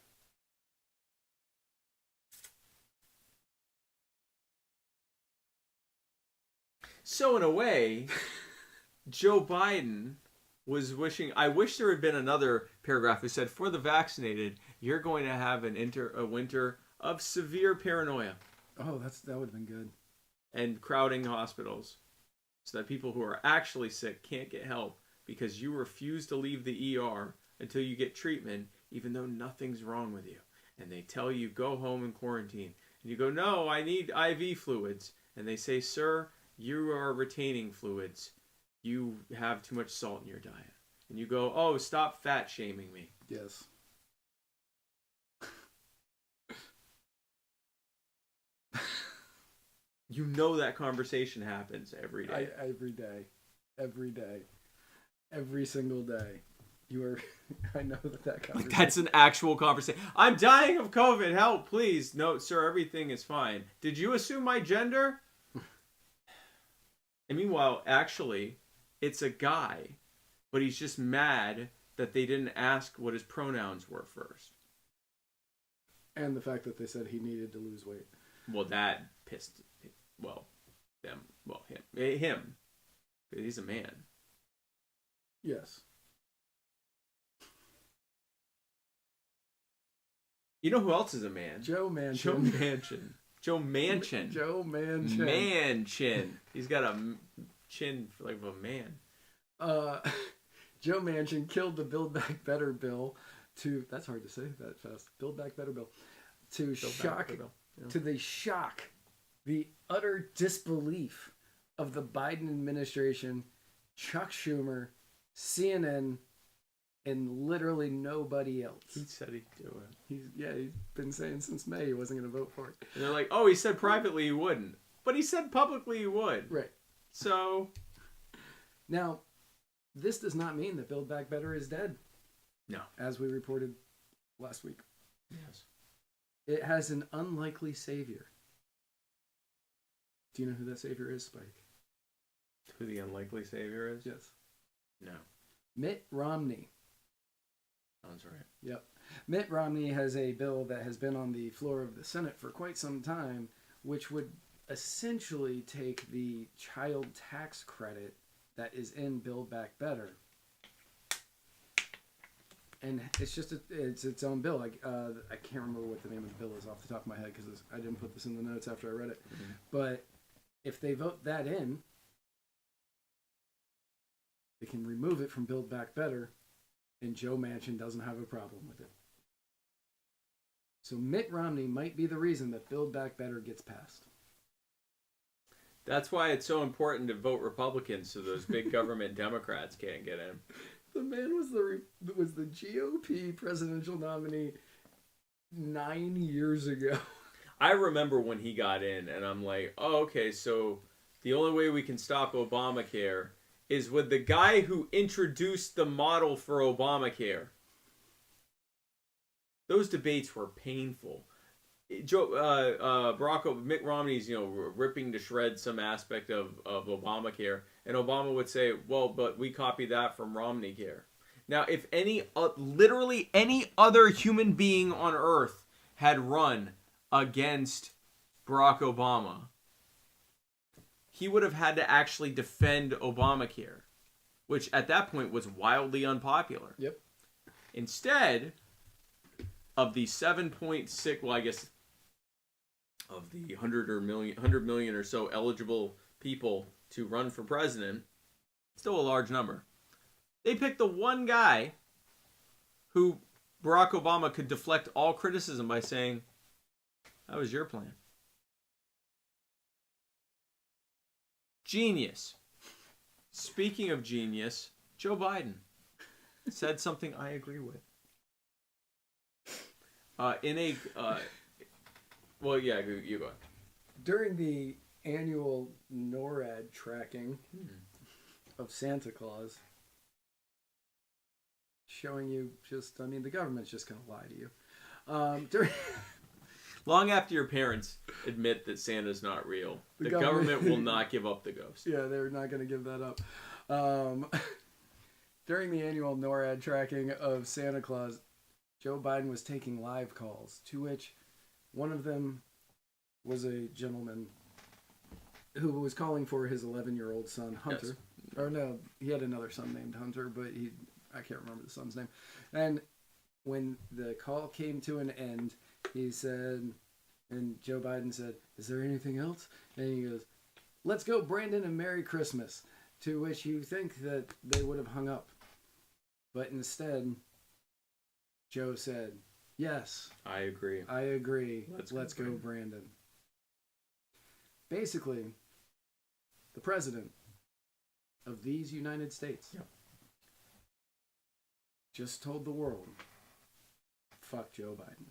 Speaker 14: So in a way, Joe Biden was wishing. I wish there had been another paragraph who said, "For the vaccinated, you're going to have a winter of severe paranoia."
Speaker 13: Oh, that would have been good.
Speaker 14: And crowding hospitals, so that people who are actually sick can't get help because you refuse to leave the ER until you get treatment, even though nothing's wrong with you. And they tell you, go home and quarantine. And you go, no, I need IV fluids. And they say, sir, you are retaining fluids. You have too much salt in your diet. And you go, oh, stop fat shaming me.
Speaker 13: Yes.
Speaker 14: You know that conversation happens every day.
Speaker 13: Every day. Every day. Every single day. You are... I know that conversation...
Speaker 14: That's an actual conversation. I'm dying of COVID. Help, please. No, sir, everything is fine. Did you assume my gender? And meanwhile, actually, it's a guy, but he's just mad that they didn't ask what his pronouns were first.
Speaker 13: And the fact that they said he needed to lose weight.
Speaker 14: Well, that pissed... Well, them. Well, him. Him. He's a man.
Speaker 13: Yes.
Speaker 14: You know who else is a man?
Speaker 13: Joe Manchin.
Speaker 14: Joe Manchin. Joe Manchin.
Speaker 13: Joe Manchin.
Speaker 14: Manchin. He's got a chin like a man.
Speaker 13: Joe Manchin killed the Build Back Better bill to... That's hard to say that fast. Build Back Better bill. To shock... To the shock... The utter disbelief of the Biden administration, Chuck Schumer, CNN, and literally nobody else.
Speaker 14: He said he'd do it.
Speaker 13: He's been saying since May he wasn't going to vote for it.
Speaker 14: And they're like, oh, he said privately he wouldn't. But he said publicly he would.
Speaker 13: Right.
Speaker 14: So...
Speaker 13: Now, this does not mean that Build Back Better is dead.
Speaker 14: No.
Speaker 13: As we reported last week.
Speaker 14: Yes.
Speaker 13: It has an unlikely savior. Do you know who that savior is, Spike?
Speaker 14: Who the unlikely savior is?
Speaker 13: Yes.
Speaker 14: No.
Speaker 13: Mitt Romney.
Speaker 14: Sounds right.
Speaker 13: Yep. Mitt Romney has a bill that has been on the floor of the Senate for quite some time, which would essentially take the child tax credit that is in Build Back Better. And it's just it's its own bill. Like I can't remember what the name of the bill is off the top of my head because I didn't put this in the notes after I read it. Mm-hmm. But if they vote that in, they can remove it from Build Back Better, and Joe Manchin doesn't have a problem with it. So Mitt Romney might be the reason that Build Back Better gets passed.
Speaker 14: That's why it's so important to vote Republican so those big government Democrats can't get in.
Speaker 13: The man was the GOP presidential nominee 9 years ago.
Speaker 14: I remember when he got in, and I'm like, oh, okay, so the only way we can stop Obamacare is with the guy who introduced the model for Obamacare. Those debates were painful. Mitt Romney's, ripping to shreds some aspect of Obamacare, and Obama would say, well, but we copied that from Romneycare. Now, if literally any other human being on Earth had run against Barack Obama, he would have had to actually defend Obamacare, which at that point was wildly unpopular.
Speaker 13: Yep.
Speaker 14: Instead of the 7.6, well, I guess of the 100 million or so eligible people to run for president, still a large number. They picked the one guy who Barack Obama could deflect all criticism by saying, that was your plan. Genius. Speaking of genius, Joe Biden said something I agree with. Well, yeah, you go.
Speaker 13: During the annual NORAD tracking of Santa Claus, showing you the government's just going to lie to you.
Speaker 14: Long after your parents admit that Santa's not real, the government will not give up the ghost.
Speaker 13: Yeah, they're not going to give that up. During the annual NORAD tracking of Santa Claus, Joe Biden was taking live calls, to which one of them was a gentleman who was calling for his 11-year-old son, Hunter.
Speaker 14: Yes.
Speaker 13: Or no, he had another son named Hunter, but I can't remember the son's name. And when the call came to an end, he said, and Joe Biden said, "Is there anything else?" And he goes, "Let's go, Brandon, and Merry Christmas." To which you think that they would have hung up. But instead, Joe said, "Yes.
Speaker 14: I agree.
Speaker 13: I agree.
Speaker 14: Let's
Speaker 13: go, Brandon." Basically, the president of these United States just told the world, fuck Joe Biden.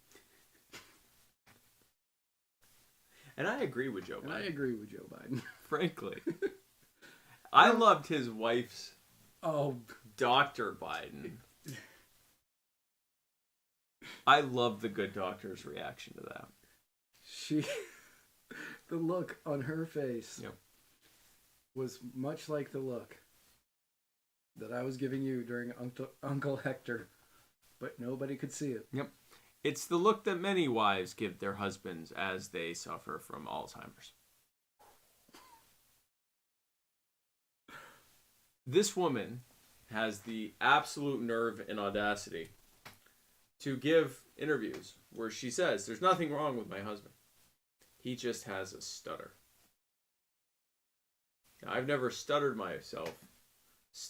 Speaker 14: And I agree with Joe Biden. Frankly. I loved his wife's Dr. Biden. I love the Good Doctor's reaction to that.
Speaker 13: The look on her face was much like the look that I was giving you during Uncle Hector, but nobody could see it.
Speaker 14: Yep. It's the look that many wives give their husbands as they suffer from Alzheimer's. This woman has the absolute nerve and audacity to give interviews where she says, "There's nothing wrong with my husband. He just has a stutter." Now, I've never stuttered myself.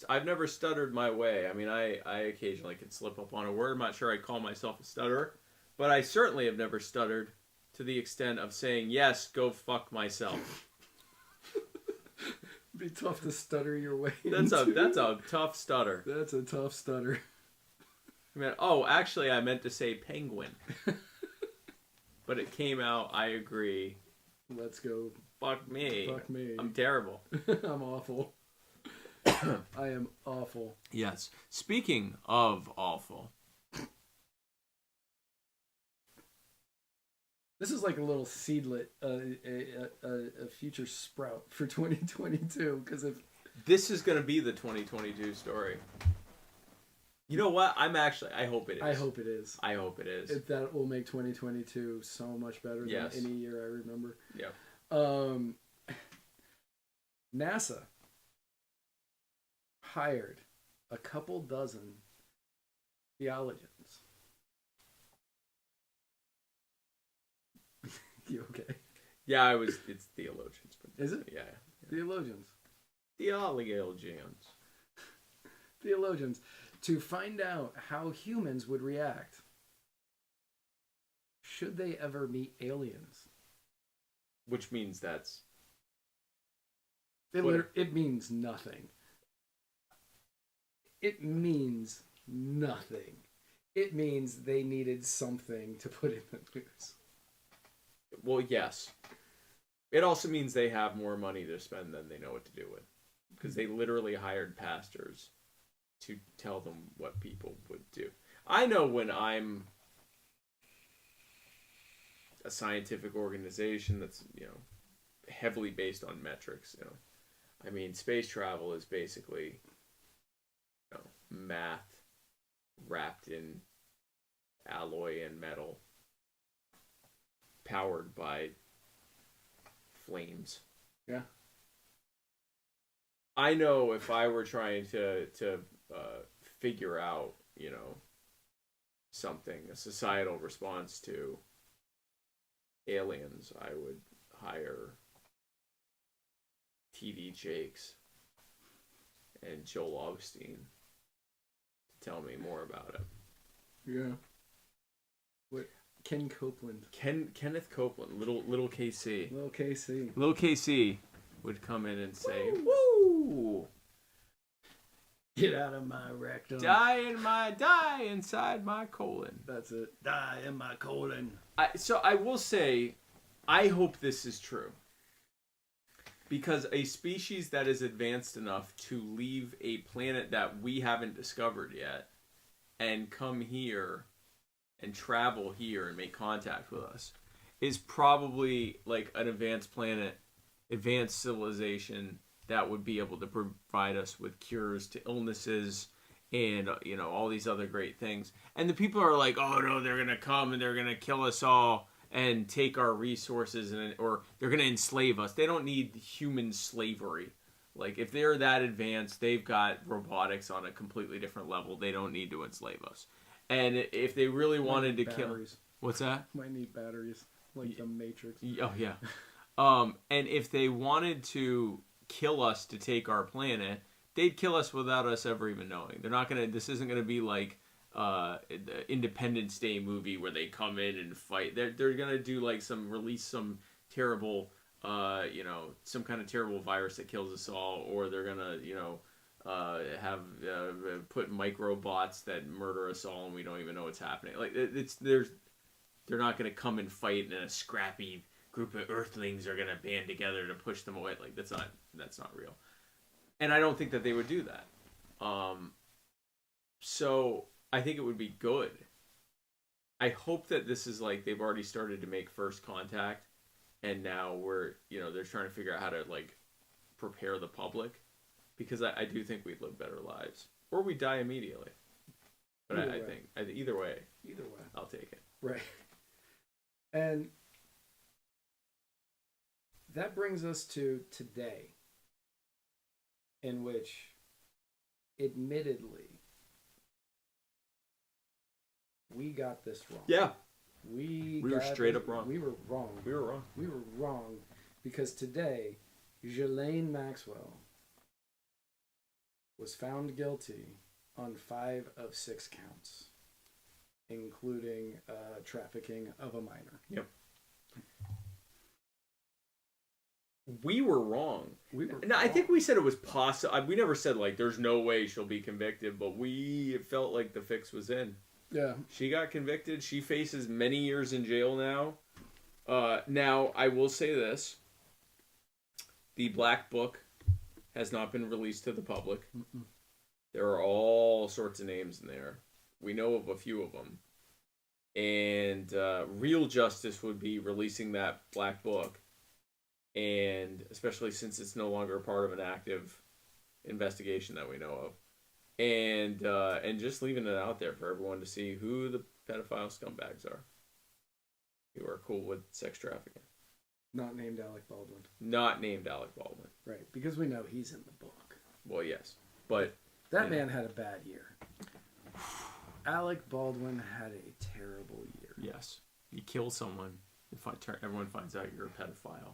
Speaker 14: I've never stuttered my way. I mean, I occasionally can slip up on a word. I'm not sure I'd call myself a stutterer. But I certainly have never stuttered to the extent of saying, "Yes, go fuck myself."
Speaker 13: It'd be tough to stutter your way
Speaker 14: That's a tough stutter.
Speaker 13: That's a tough stutter.
Speaker 14: I mean, actually, I meant to say penguin. But it came out, I agree.
Speaker 13: Let's go.
Speaker 14: Fuck me.
Speaker 13: Fuck me.
Speaker 14: I'm terrible.
Speaker 13: I'm awful. I am awful.
Speaker 14: Yes. Speaking of awful.
Speaker 13: This is like a little seedlet, a future sprout for 2022. Because if
Speaker 14: this is going to be the 2022 story. You know what? I hope it is.
Speaker 13: I hope it is.
Speaker 14: I hope it is.
Speaker 13: That will make 2022 so much better than any year I remember.
Speaker 14: Yeah.
Speaker 13: NASA hired a couple dozen theologians. You okay?
Speaker 14: Yeah, it's theologians. But
Speaker 13: is it?
Speaker 14: Yeah.
Speaker 13: Theologians.
Speaker 14: Theologians.
Speaker 13: To find out how humans would react should they ever meet aliens.
Speaker 14: Which means
Speaker 13: it means nothing. It means nothing. It means they needed something to put in the news.
Speaker 14: Well, yes. It also means they have more money to spend than they know what to do with. Because they literally hired pastors to tell them what people would do. I know when I'm a scientific organization that's, heavily based on metrics, I mean, space travel is basically, math wrapped in alloy and metal, powered by flames.
Speaker 13: Yeah.
Speaker 14: I know if I were trying to figure out, something, a societal response to aliens, I would hire T.D. Jakes and Joel Augustine to tell me more about it.
Speaker 13: Yeah. What? Ken Copeland.
Speaker 14: Kenneth Copeland, little KC.
Speaker 13: Little KC.
Speaker 14: Little KC would come in and say, "Woo!
Speaker 13: Get out of my rectum.
Speaker 14: Die inside my colon."
Speaker 13: That's it. Die in my colon.
Speaker 14: So I will say, I hope this is true. Because a species that is advanced enough to leave a planet that we haven't discovered yet and come here and travel here and make contact with us is probably like an advanced planet, advanced civilization that would be able to provide us with cures to illnesses and, all these other great things. And the people are like, "Oh no, they're going to come and they're going to kill us all." and take our resources, or they're going to enslave us. They don't need human slavery. Like, if they're that advanced, they've got robotics on a completely different level. They don't need to enslave us. And if they really wanted to kill... What's that?
Speaker 13: Might need batteries, like the Matrix.
Speaker 14: Oh, yeah. And if they wanted to kill us to take our planet, they'd kill us without us ever even knowing. They're not going to... This isn't going to be like the Independence Day movie where they come in and fight. They're going to do like release some terrible... some kind of terrible virus that kills us all, or they're gonna, have put microbots that murder us all, and we don't even know what's happening. Like they're not gonna come and fight, and a scrappy group of Earthlings are gonna band together to push them away. Like that's not real, and I don't think that they would do that. So I think it would be good. I hope that this is like they've already started to make first contact. And now they're trying to figure out how to, like, prepare the public. Because I do think we'd live better lives. Or we die immediately. But I think, either way, I'll take it.
Speaker 13: Right. And that brings us to today. In which, admittedly, we got this wrong.
Speaker 14: Yeah. We were straight up wrong.
Speaker 13: We were wrong.
Speaker 14: We were wrong.
Speaker 13: We were wrong because today, Ghislaine Maxwell was found guilty on 5 of 6 counts, including trafficking of a minor.
Speaker 14: Yep. We were wrong. I think we said it was possible. We never said, like, there's no way she'll be convicted, but we felt like the fix was in.
Speaker 13: Yeah.
Speaker 14: She got convicted. She faces many years in jail now. Now, I will say this. The Black Book has not been released to the public.
Speaker 13: Mm-mm.
Speaker 14: There are all sorts of names in there. We know of a few of them. And real justice would be releasing that Black Book. And especially since it's no longer a part of an active investigation that we know of. And just leaving it out there for everyone to see who the pedophile scumbags are. Who are cool with sex trafficking.
Speaker 13: Not named Alec Baldwin.
Speaker 14: Not named Alec Baldwin.
Speaker 13: Right, because we know he's in the book.
Speaker 14: Well, yes. But...
Speaker 13: That man had a bad year. Alec Baldwin had a terrible year.
Speaker 14: Yes. You kill someone, everyone finds out you're a pedophile.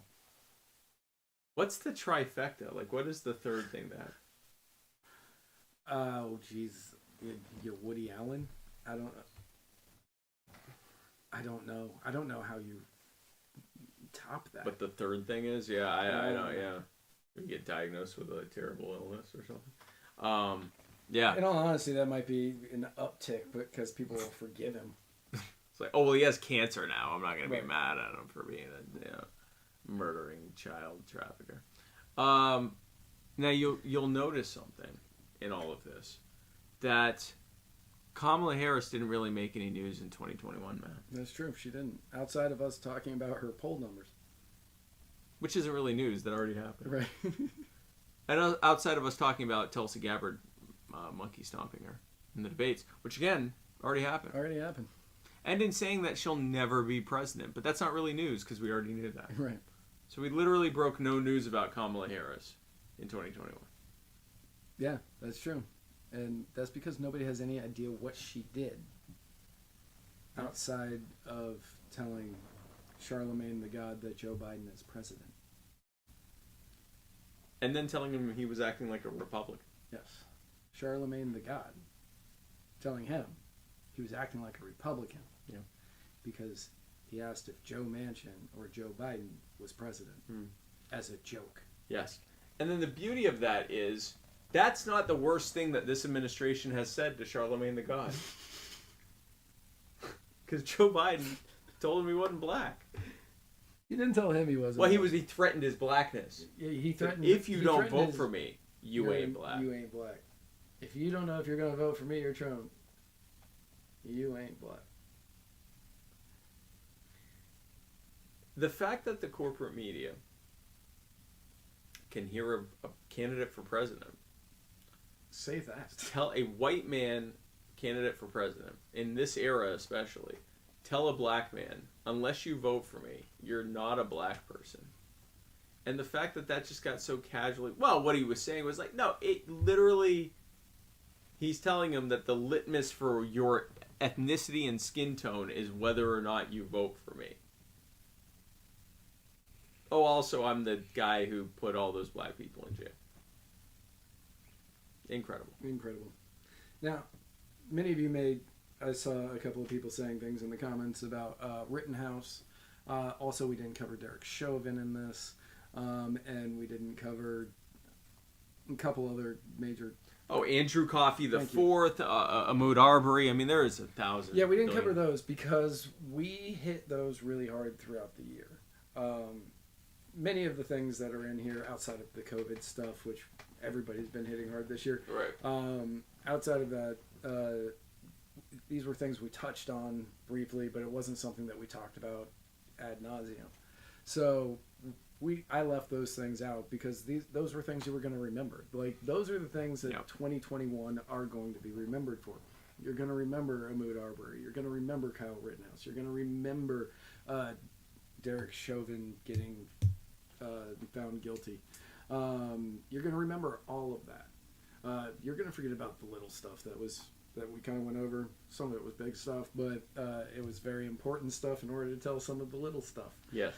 Speaker 14: What's the trifecta? Like, what is the third thing that...
Speaker 13: Oh, jeez. You're Woody Allen? I don't know. I don't know how you top that.
Speaker 14: But the third thing is? Yeah, I know, yeah. You get diagnosed with a terrible illness or something. Yeah.
Speaker 13: In all honesty, that might be an uptick because people will forgive him.
Speaker 14: It's like, oh, well, he has cancer now. I'm not going to be mad at him for being a murdering child trafficker. Now, you'll notice something in all of this, that Kamala Harris didn't really make any news in 2021, man.
Speaker 13: That's true. She didn't. Outside of us talking about her poll numbers.
Speaker 14: Which isn't really news. That already happened.
Speaker 13: Right.
Speaker 14: And outside of us talking about Tulsi Gabbard monkey stomping her in the debates, which, again, already happened.
Speaker 13: Already happened.
Speaker 14: And in saying that she'll never be president. But that's not really news because we already knew that.
Speaker 13: Right.
Speaker 14: So we literally broke no news about Kamala Harris in 2021.
Speaker 13: Yeah, that's true. And that's because nobody has any idea what she did outside of telling Charlemagne the God that Joe Biden is president.
Speaker 14: And then telling him he was acting like a Republican.
Speaker 13: Yes. Charlemagne the God telling him he was acting like a Republican.
Speaker 14: Yeah.
Speaker 13: Because he asked if Joe Manchin or Joe Biden was president as a joke.
Speaker 14: Yes. And then the beauty of that is that's not the worst thing that this administration has said to Charlemagne the God. Because Joe Biden told him he wasn't black.
Speaker 13: He didn't tell him he wasn't.
Speaker 14: Well, he threatened his blackness.
Speaker 13: Yeah, he threatened.
Speaker 14: If you don't vote for me, you ain't black.
Speaker 13: You ain't black. If you don't know if you're going to vote for me or Trump, you ain't black.
Speaker 14: The fact that the corporate media can hear a candidate for president
Speaker 13: say that,
Speaker 14: tell a white man candidate for president in this era especially tell a black man, unless you vote for me, you're not a black person. And the fact that that just got so casually... Well, what he was saying was like, no, it literally... He's telling him that the litmus for your ethnicity and skin tone is whether or not you vote for me. Oh, also, I'm the guy who put all those black people in jail. Incredible.
Speaker 13: Incredible. Now, many of you I saw a couple of people saying things in the comments about Rittenhouse. Also, we didn't cover Derek Chauvin in this. And we didn't cover a couple other major...
Speaker 14: Oh, Andrew Coffey the Fourth, Ahmaud Arbery. I mean, there is 1,000.
Speaker 13: Yeah, we didn't cover those because we hit those really hard throughout the year. Many of the things that are in here outside of the COVID stuff, which everybody's been hitting hard this year.
Speaker 14: Right.
Speaker 13: Outside of that, these were things we touched on briefly, but it wasn't something that we talked about ad nauseum. So I left those things out because those were things you were going to remember. Like, those are the things that 2021 are going to be remembered for. You're going to remember Ahmaud Arbery. You're going to remember Kyle Rittenhouse. You're going to remember Derek Chauvin getting found guilty. You're going to remember all of that. You're going to forget about the little stuff that we kind of went over. Some of it was big stuff, but it was very important stuff in order to tell some of the little stuff.
Speaker 14: Yes.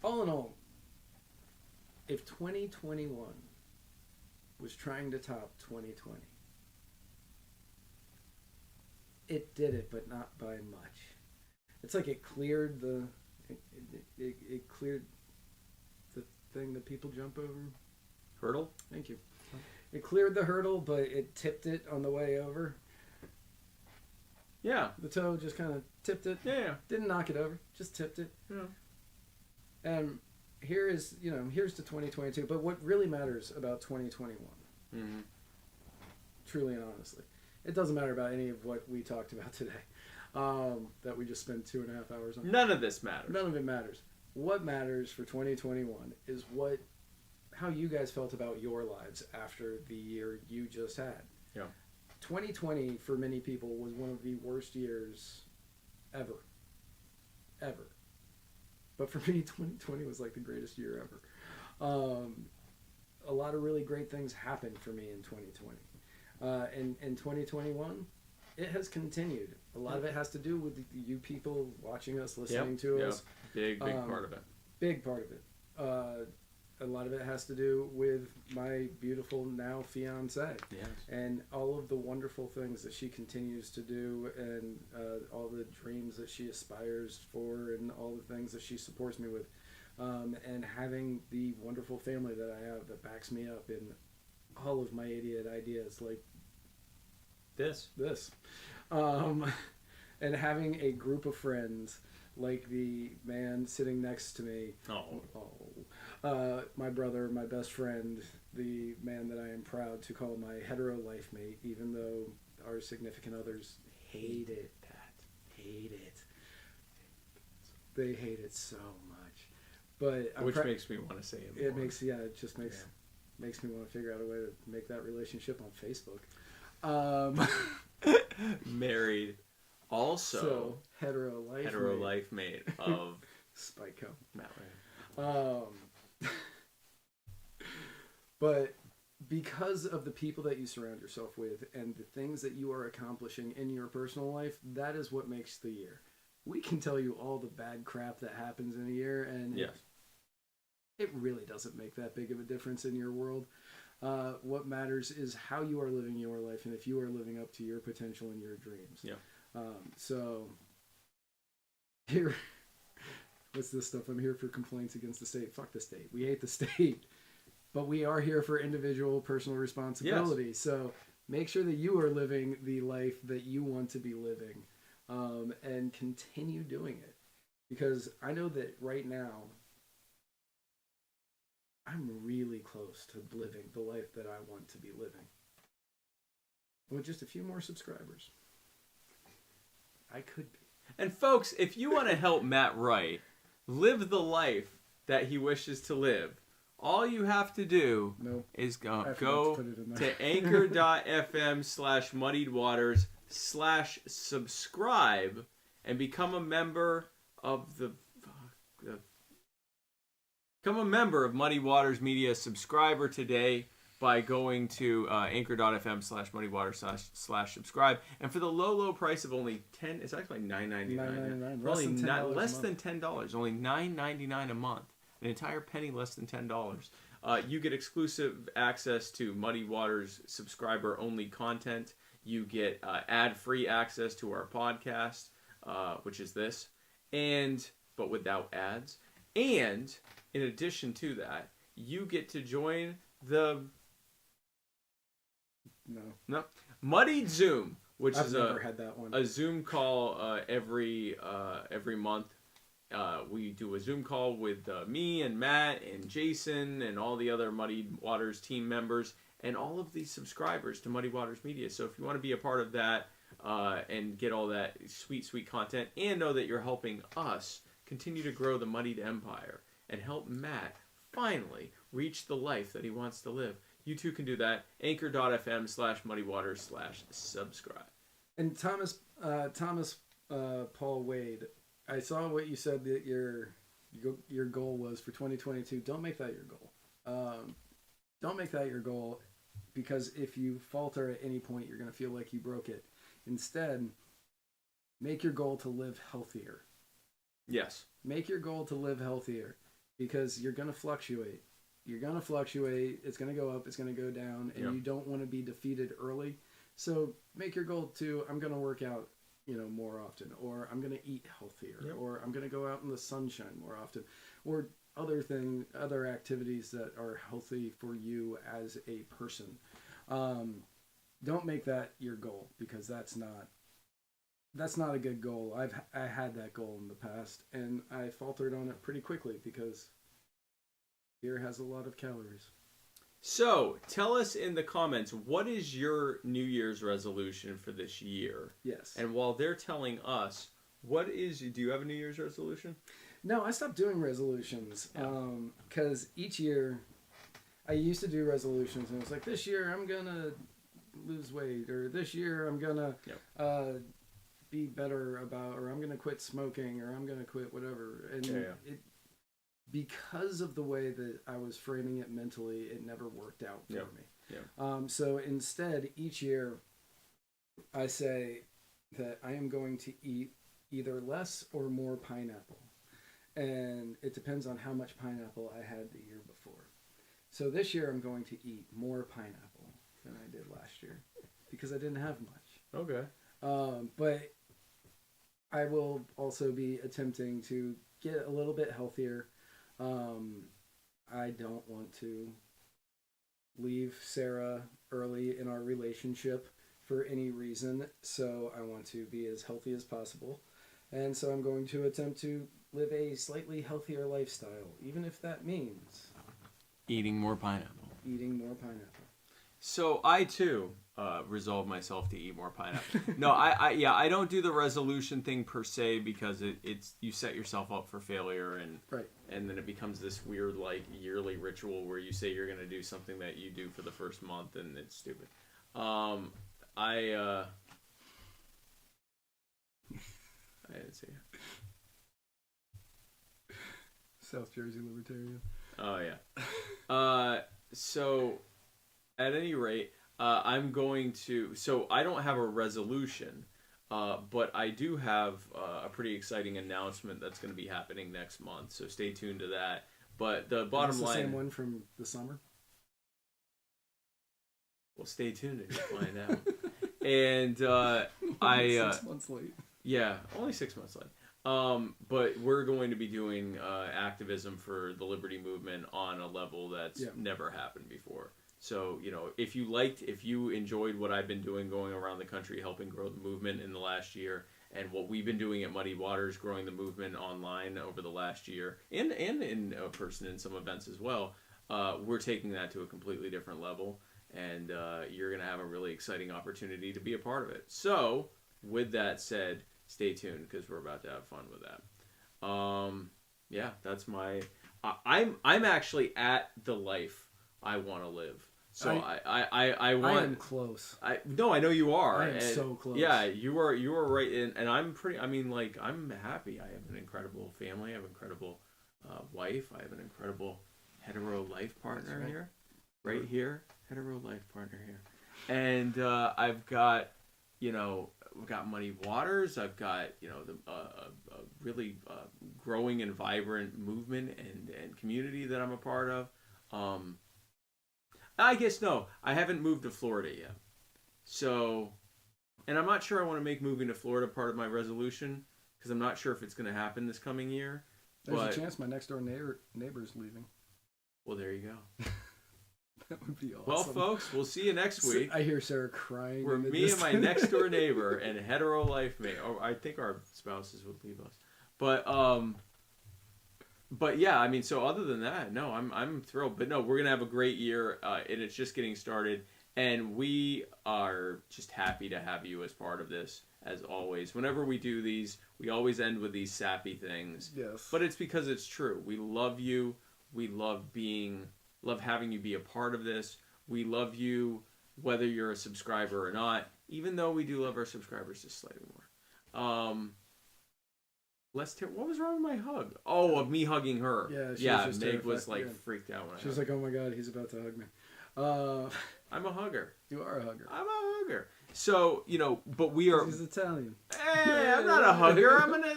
Speaker 13: All in all, if 2021 was trying to top 2020, it did it, but not by much. It's like it cleared it cleared the thing that people jump over.
Speaker 14: Hurdle?
Speaker 13: Thank you. It cleared the hurdle, but it tipped it on the way over.
Speaker 14: Yeah.
Speaker 13: The toe just kind of tipped it.
Speaker 14: Yeah.
Speaker 13: Didn't knock it over, just tipped it.
Speaker 14: Yeah.
Speaker 13: And here's to 2022. But what really matters about 2021, truly and honestly, it doesn't matter about any of what we talked about today, that we just spent 2.5 hours on.
Speaker 14: None of this matters.
Speaker 13: None of it matters. What matters for 2021 is how you guys felt about your lives after the year you just had.
Speaker 14: Yeah.
Speaker 13: 2020 for many people was one of the worst years ever. But for me, 2020 was like the greatest year ever. A lot of really great things happened for me in 2020. And in 2021, it has continued. A lot of it has to do with you people watching us, listening to us.
Speaker 14: Big part of it.
Speaker 13: Big part of it. A lot of it has to do with my beautiful now fiance, and all of the wonderful things that she continues to do, and all the dreams that she aspires for, and all the things that she supports me with, and having the wonderful family that I have that backs me up in all of my idiot ideas, like this, and having a group of friends like the man sitting next to me. My brother, my best friend, the man that I am proud to call my hetero life mate, even though our significant others hate it. They hate it so much. But
Speaker 14: which makes me want to say it more.
Speaker 13: It just makes me want to figure out a way to make that relationship on Facebook.
Speaker 14: Married. Also,
Speaker 13: hetero
Speaker 14: life mate of
Speaker 13: Spike
Speaker 14: Matt Ray.
Speaker 13: But because of the people that you surround yourself with and the things that you are accomplishing in your personal life, that is what makes the year. We can tell you all the bad crap that happens in a year, and it really doesn't make that big of a difference in your world. What matters is how you are living your life, and if you are living up to your potential and your dreams. So here, what's this stuff? I'm here for complaints against the state. Fuck the state. We hate the state. But we are here for individual personal responsibility. So make sure that you are living the life that you want to be living, and continue doing it. Because I know that right now, I'm really close to living the life that I want to be living. With just a few more subscribers, I could be.
Speaker 14: And folks, if you want to help Matt Wright live the life that he wishes to live, all you have to do is go to anchor.fm/muddiedwaters, patreon.com/subscribe and become a member of become a member of Muddy Waters Media subscriber today by going to anchor.fm/muddywaters/subscribe. And for the low price of only it's actually $9.99. Less than $10. Only $9.99 a month. An entire penny less than $10. You get exclusive access to Muddy Waters subscriber-only content. You get ad-free access to our podcast, which is this, but without ads. And in addition to that, you get to join the Muddied Zoom, which
Speaker 13: I've
Speaker 14: is
Speaker 13: never had that one.
Speaker 14: a Zoom call every month. We do a Zoom call with me and Matt and Jason and all the other Muddy Waters team members and all of the subscribers to Muddy Waters Media. So if you want to be a part of that and get all that sweet content and know that you're helping us continue to grow the Muddied Empire and help Matt finally reach the life that he wants to live, you too can do that. Anchor.fm/muddywaters/subscribe.
Speaker 13: And Thomas Paul Wade, I saw what you said that your goal was for 2022. Don't make that your goal. Don't make that your goal, because if you falter at any point, you're going to feel like you broke it. Instead, make your goal to live healthier.
Speaker 14: Yes.
Speaker 13: Make your goal to live healthier, because you're going to fluctuate. You're going to fluctuate. It's going to go up. It's going to go down. And you don't want to be defeated early. So make your goal to, I'm going to work out, more often, or I'm going to eat healthier, or I'm going to go out in the sunshine more often, or other activities that are healthy for you as a person. Don't make that your goal, because that's not a good goal. I had that goal in the past, and I faltered on it pretty quickly because beer has a lot of calories.
Speaker 14: So, tell us in the comments, what is your New Year's resolution for this year?
Speaker 13: Yes.
Speaker 14: And while they're telling us, do you have a New Year's resolution?
Speaker 13: No, I stopped doing resolutions because each year I used to do resolutions, and it was like, this year I'm going to lose weight, or this year I'm going to be better about, or I'm going to quit smoking, or I'm going to quit whatever. And because of the way that I was framing it mentally, it never worked out for me. So instead, each year I say that I am going to eat either less or more pineapple. And it depends on how much pineapple I had the year before. So this year I'm going to eat more pineapple than I did last year, because I didn't have much.
Speaker 14: Okay.
Speaker 13: But I will also be attempting to get a little bit healthier. I don't want to leave Sarah early in our relationship for any reason, so I want to be as healthy as possible. And so I'm going to attempt to live a slightly healthier lifestyle, even if that means
Speaker 14: eating more pineapple. So I too resolve myself to eat more pineapple. No, I don't do the resolution thing per se, because it's you set yourself up for failure, and then it becomes this weird yearly ritual where you say you're going to do something that you do for the first month, and it's stupid. I didn't see it.
Speaker 13: South Jersey Libertarian.
Speaker 14: Oh yeah. So at any rate, I'm going to. So I don't have a resolution, but I do have a pretty exciting announcement that's going to be happening next month. So stay tuned to that. But the bottom line.
Speaker 13: The same one from the summer.
Speaker 14: Well, stay tuned and you'll find out. And
Speaker 13: 6 months late.
Speaker 14: Yeah, only 6 months late. But we're going to be doing activism for the liberty movement on a level that's never happened before. So, if you enjoyed what I've been doing going around the country helping grow the movement in the last year, and what we've been doing at Muddy Waters growing the movement online over the last year, and in person in some events as well, we're taking that to a completely different level, and you're going to have a really exciting opportunity to be a part of it. So, with that said, stay tuned, because we're about to have fun with that. That's my... I'm actually at the life I want to live. So I want.
Speaker 13: I am close.
Speaker 14: I know you are.
Speaker 13: I am so close.
Speaker 14: Yeah, you are right. And I'm pretty. I mean, like, I'm happy. I have an incredible family. I have an incredible wife. I have an incredible hetero life partner here, right here. Hetero life partner here, and I've got, we've got Muddy Waters. I've got, a really growing and vibrant movement and community that I'm a part of. I guess no, I haven't moved to Florida yet. So, and I'm not sure I want to make moving to Florida part of my resolution because I'm not sure if it's going to happen this coming year.
Speaker 13: There's a chance my next door neighbor's leaving.
Speaker 14: Well, there you go.
Speaker 13: That would be awesome.
Speaker 14: Well, folks, we'll see you next week.
Speaker 13: I hear Sarah crying.
Speaker 14: We're me and my next door neighbor and hetero life mate. Oh, I think our spouses would leave us. But yeah, I mean, so other than that, no, I'm thrilled. But no, we're gonna have a great year, and it's just getting started. And we are just happy to have you as part of this, as always. Whenever we do these, we always end with these sappy things.
Speaker 13: Yes.
Speaker 14: But it's because it's true. We love you. We love having you be a part of this. We love you whether you're a subscriber or not, even though we do love our subscribers just slightly more. What was wrong with my hug? Oh, of me hugging her.
Speaker 13: Yeah,
Speaker 14: Meg was like freaked out when
Speaker 13: she was like, "Oh my God, he's about to hug me."
Speaker 14: I'm a hugger.
Speaker 13: You are a hugger.
Speaker 14: I'm a hugger. So, but we are.
Speaker 13: He's Italian.
Speaker 14: Hey, I'm not a hugger. I'm a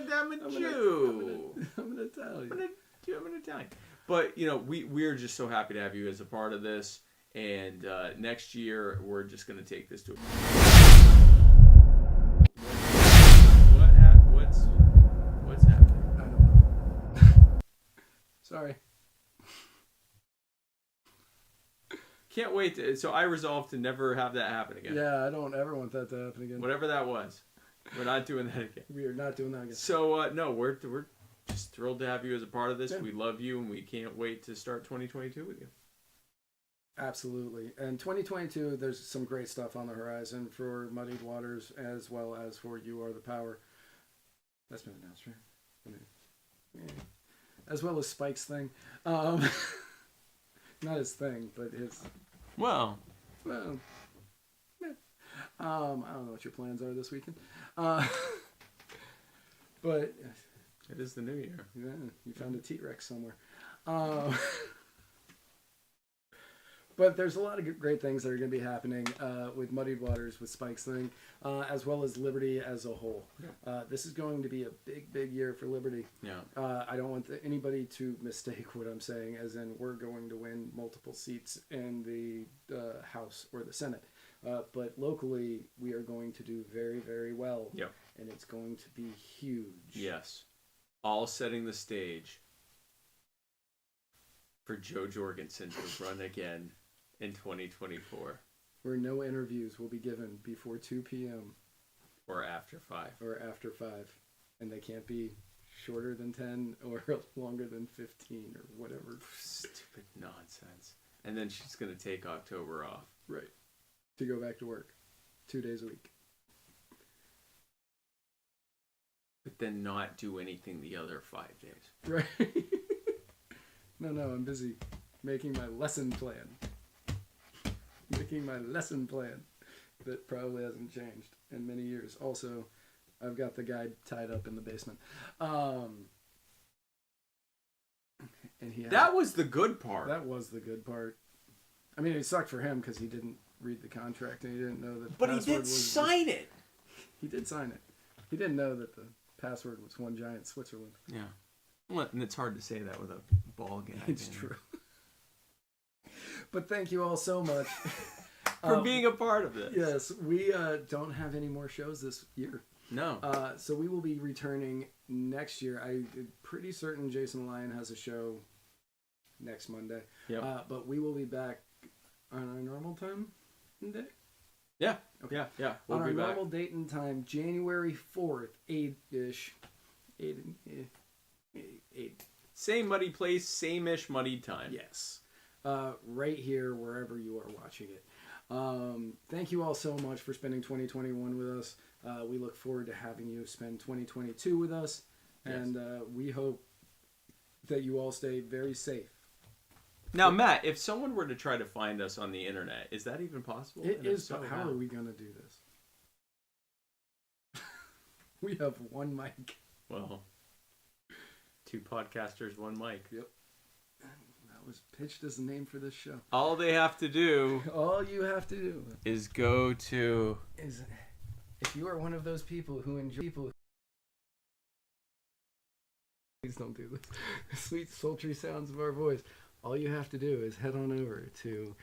Speaker 14: Jew.
Speaker 13: I'm an Italian.
Speaker 14: I'm an Italian. But we're just so happy to have you as a part of this. And next year we're just going to take this to. What's happening?
Speaker 13: I don't know. Sorry.
Speaker 14: Can't wait. So I resolved to never have that happen again.
Speaker 13: Yeah, I don't ever want that to happen again.
Speaker 14: Whatever that was, we're not doing that again.
Speaker 13: We are not doing that again.
Speaker 14: So no, we're just thrilled to have you as a part of this. Yeah. We love you, and we can't wait to start 2022 with you.
Speaker 13: Absolutely. And 2022, there's some great stuff on the horizon for Muddied Waters as well as for You Are the Power. That's been announced, right? Yeah. As well as Spike's thing. Not his thing, but his...
Speaker 14: Well.
Speaker 13: Yeah. I don't know what your plans are this weekend. But...
Speaker 14: It is the new year.
Speaker 13: Yeah, you found a T-Rex somewhere. But there's a lot of great things that are going to be happening with Muddied Waters, with Spike's thing, as well as Liberty as a whole. Yeah. This is going to be a big, big year for Liberty.
Speaker 14: Yeah.
Speaker 13: I don't want anybody to mistake what I'm saying, as in we're going to win multiple seats in the House or the Senate. But locally, we are going to do very, very well.
Speaker 14: Yep.
Speaker 13: And it's going to be huge.
Speaker 14: Yes. All setting the stage for Joe Jorgensen to run again in 2024.
Speaker 13: Where no interviews will be given before 2 p.m.
Speaker 14: Or after 5.
Speaker 13: Or after 5. And they can't be shorter than 10 or longer than 15 or whatever.
Speaker 14: Stupid nonsense. And then she's going to take October off.
Speaker 13: Right. To go back to work 2 days a week.
Speaker 14: But then not do anything the other 5 days.
Speaker 13: Right. No, I'm busy making my lesson plan. Making my lesson plan that probably hasn't changed in many years. Also, I've got the guy tied up in the basement. And
Speaker 14: that was the good part.
Speaker 13: That was the good part. I mean, it sucked for him because he didn't read the contract and he didn't know that.
Speaker 14: But he did sign it.
Speaker 13: He did sign it. He didn't know that the password was One Giant Switzerland.
Speaker 14: Yeah. Well, and it's hard to say that with a ball gag.
Speaker 13: It's true. But thank you all so much
Speaker 14: for being a part of this.
Speaker 13: Yes, we don't have any more shows this year.
Speaker 14: No.
Speaker 13: So we will be returning next year. I'm pretty certain Jason Lyon has a show next Monday.
Speaker 14: Yep.
Speaker 13: But we will be back on our normal time and day.
Speaker 14: Yeah.
Speaker 13: Okay.
Speaker 14: Yeah.
Speaker 13: We'll on our normal date and time, January 4th, 8-ish. 8.
Speaker 14: Same muddy place, same-ish muddy time.
Speaker 13: Yes. Right here, wherever you are watching it. Thank you all so much for spending 2021 with us. We look forward to having you spend 2022 with us. Yes. And we hope that you all stay very safe
Speaker 14: Now, Matt, if someone were to try to find us on the internet, is that even possible?
Speaker 13: It is,
Speaker 14: so,
Speaker 13: but how are we going to do this? We have one mic.
Speaker 14: Well, 2 podcasters, 1 mic.
Speaker 13: Yep. That was pitched as the name for this show.
Speaker 14: All they have to do...
Speaker 13: All you have to do...
Speaker 14: is go to...
Speaker 13: If you are one of those people who enjoy... Please don't do this. The sweet, sultry sounds of our voice. All you have to do is head on over to...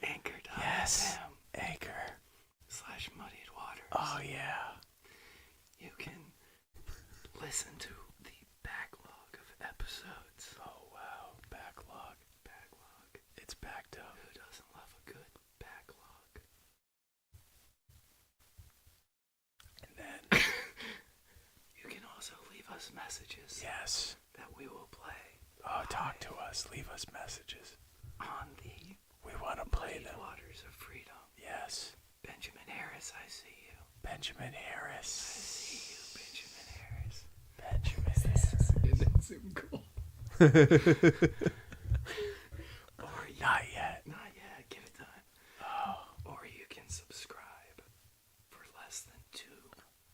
Speaker 13: Anchor.fm.
Speaker 14: Yes. Anchor.
Speaker 13: /Muddied Waters.
Speaker 14: Oh, yeah.
Speaker 13: You can listen to the backlog of episodes.
Speaker 14: Oh, wow. Backlog. It's backed up.
Speaker 13: Who doesn't love a good backlog?
Speaker 14: And then...
Speaker 13: You can also leave us messages.
Speaker 14: Yes.
Speaker 13: That we will play.
Speaker 14: Oh, talk to us. Leave us messages.
Speaker 13: On the...
Speaker 14: We want to play them.
Speaker 13: Waters of Freedom.
Speaker 14: Yes.
Speaker 13: Benjamin Harris, I see you.
Speaker 14: Benjamin Harris.
Speaker 13: I see you, Benjamin Harris.
Speaker 14: Benjamin
Speaker 13: Harris. Isn't Zoom cool? Or you,
Speaker 14: Not yet.
Speaker 13: Not yet. Give it time.
Speaker 14: Oh.
Speaker 13: Or you can subscribe for less than 2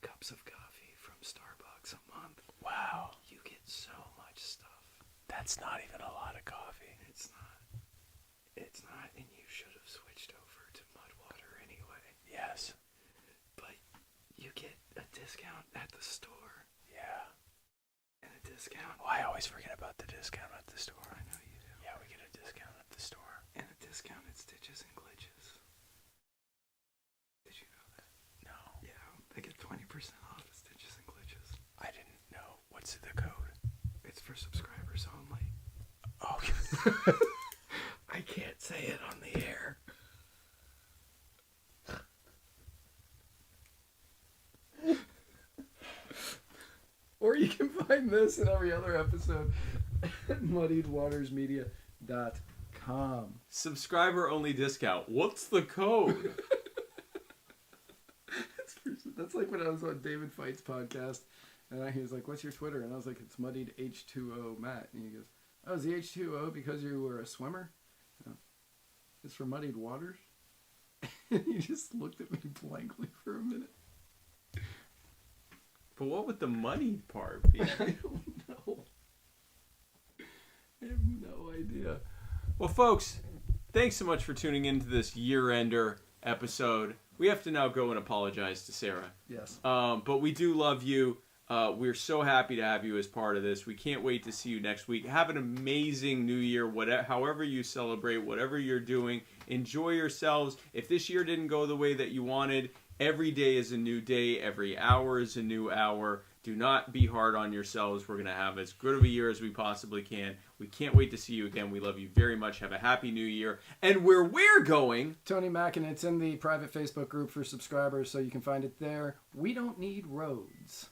Speaker 13: cups of coffee from Starbucks a month.
Speaker 14: Wow.
Speaker 13: You get so much stuff.
Speaker 14: That's not even a lot of coffee.
Speaker 13: It's not. It's not, and you should have switched over to Mudwater anyway.
Speaker 14: Yes.
Speaker 13: But you get a discount at the store.
Speaker 14: Yeah.
Speaker 13: And a discount.
Speaker 14: Oh, I always forget about the discount at the store.
Speaker 13: I know you do.
Speaker 14: Yeah, we get a discount at the store.
Speaker 13: And a discount at Stitches and Glitches. Did you know that?
Speaker 14: No.
Speaker 13: Yeah, they get 20% off at Stitches and Glitches.
Speaker 14: I didn't know. What's the code?
Speaker 13: It's for subscribers only.
Speaker 14: Oh.
Speaker 13: I can't say it on the air. Or you can find this and every other episode at muddiedwatersmedia.com.
Speaker 14: Subscriber only discount. What's the code?
Speaker 13: That's like when I was on David Fight's podcast, and he was like, "What's your Twitter?" And I was like, "It's Muddied H2O Matt." And he goes, "Oh, is the H2O because you were a swimmer?" No. It's for Muddied Waters. And he just looked at me blankly for a minute.
Speaker 14: But what would the muddied part be?
Speaker 13: I don't know. I have no idea.
Speaker 14: Well, folks, thanks so much for tuning into this year-ender episode. We have to now go and apologize to Sarah.
Speaker 13: Yes.
Speaker 14: But we do love you. We're so happy to have you as part of this. We can't wait to see you next week. Have an amazing new year, however you celebrate, whatever you're doing. Enjoy yourselves. If this year didn't go the way that you wanted, every day is a new day. Every hour is a new hour. Do not be hard on yourselves. We're going to have as good of a year as we possibly can. We can't wait to see you again. We love you very much. Have a happy new year. And where we're going...
Speaker 13: Tony Mack, and it's in the private Facebook group for subscribers, so you can find it there. We don't need roads.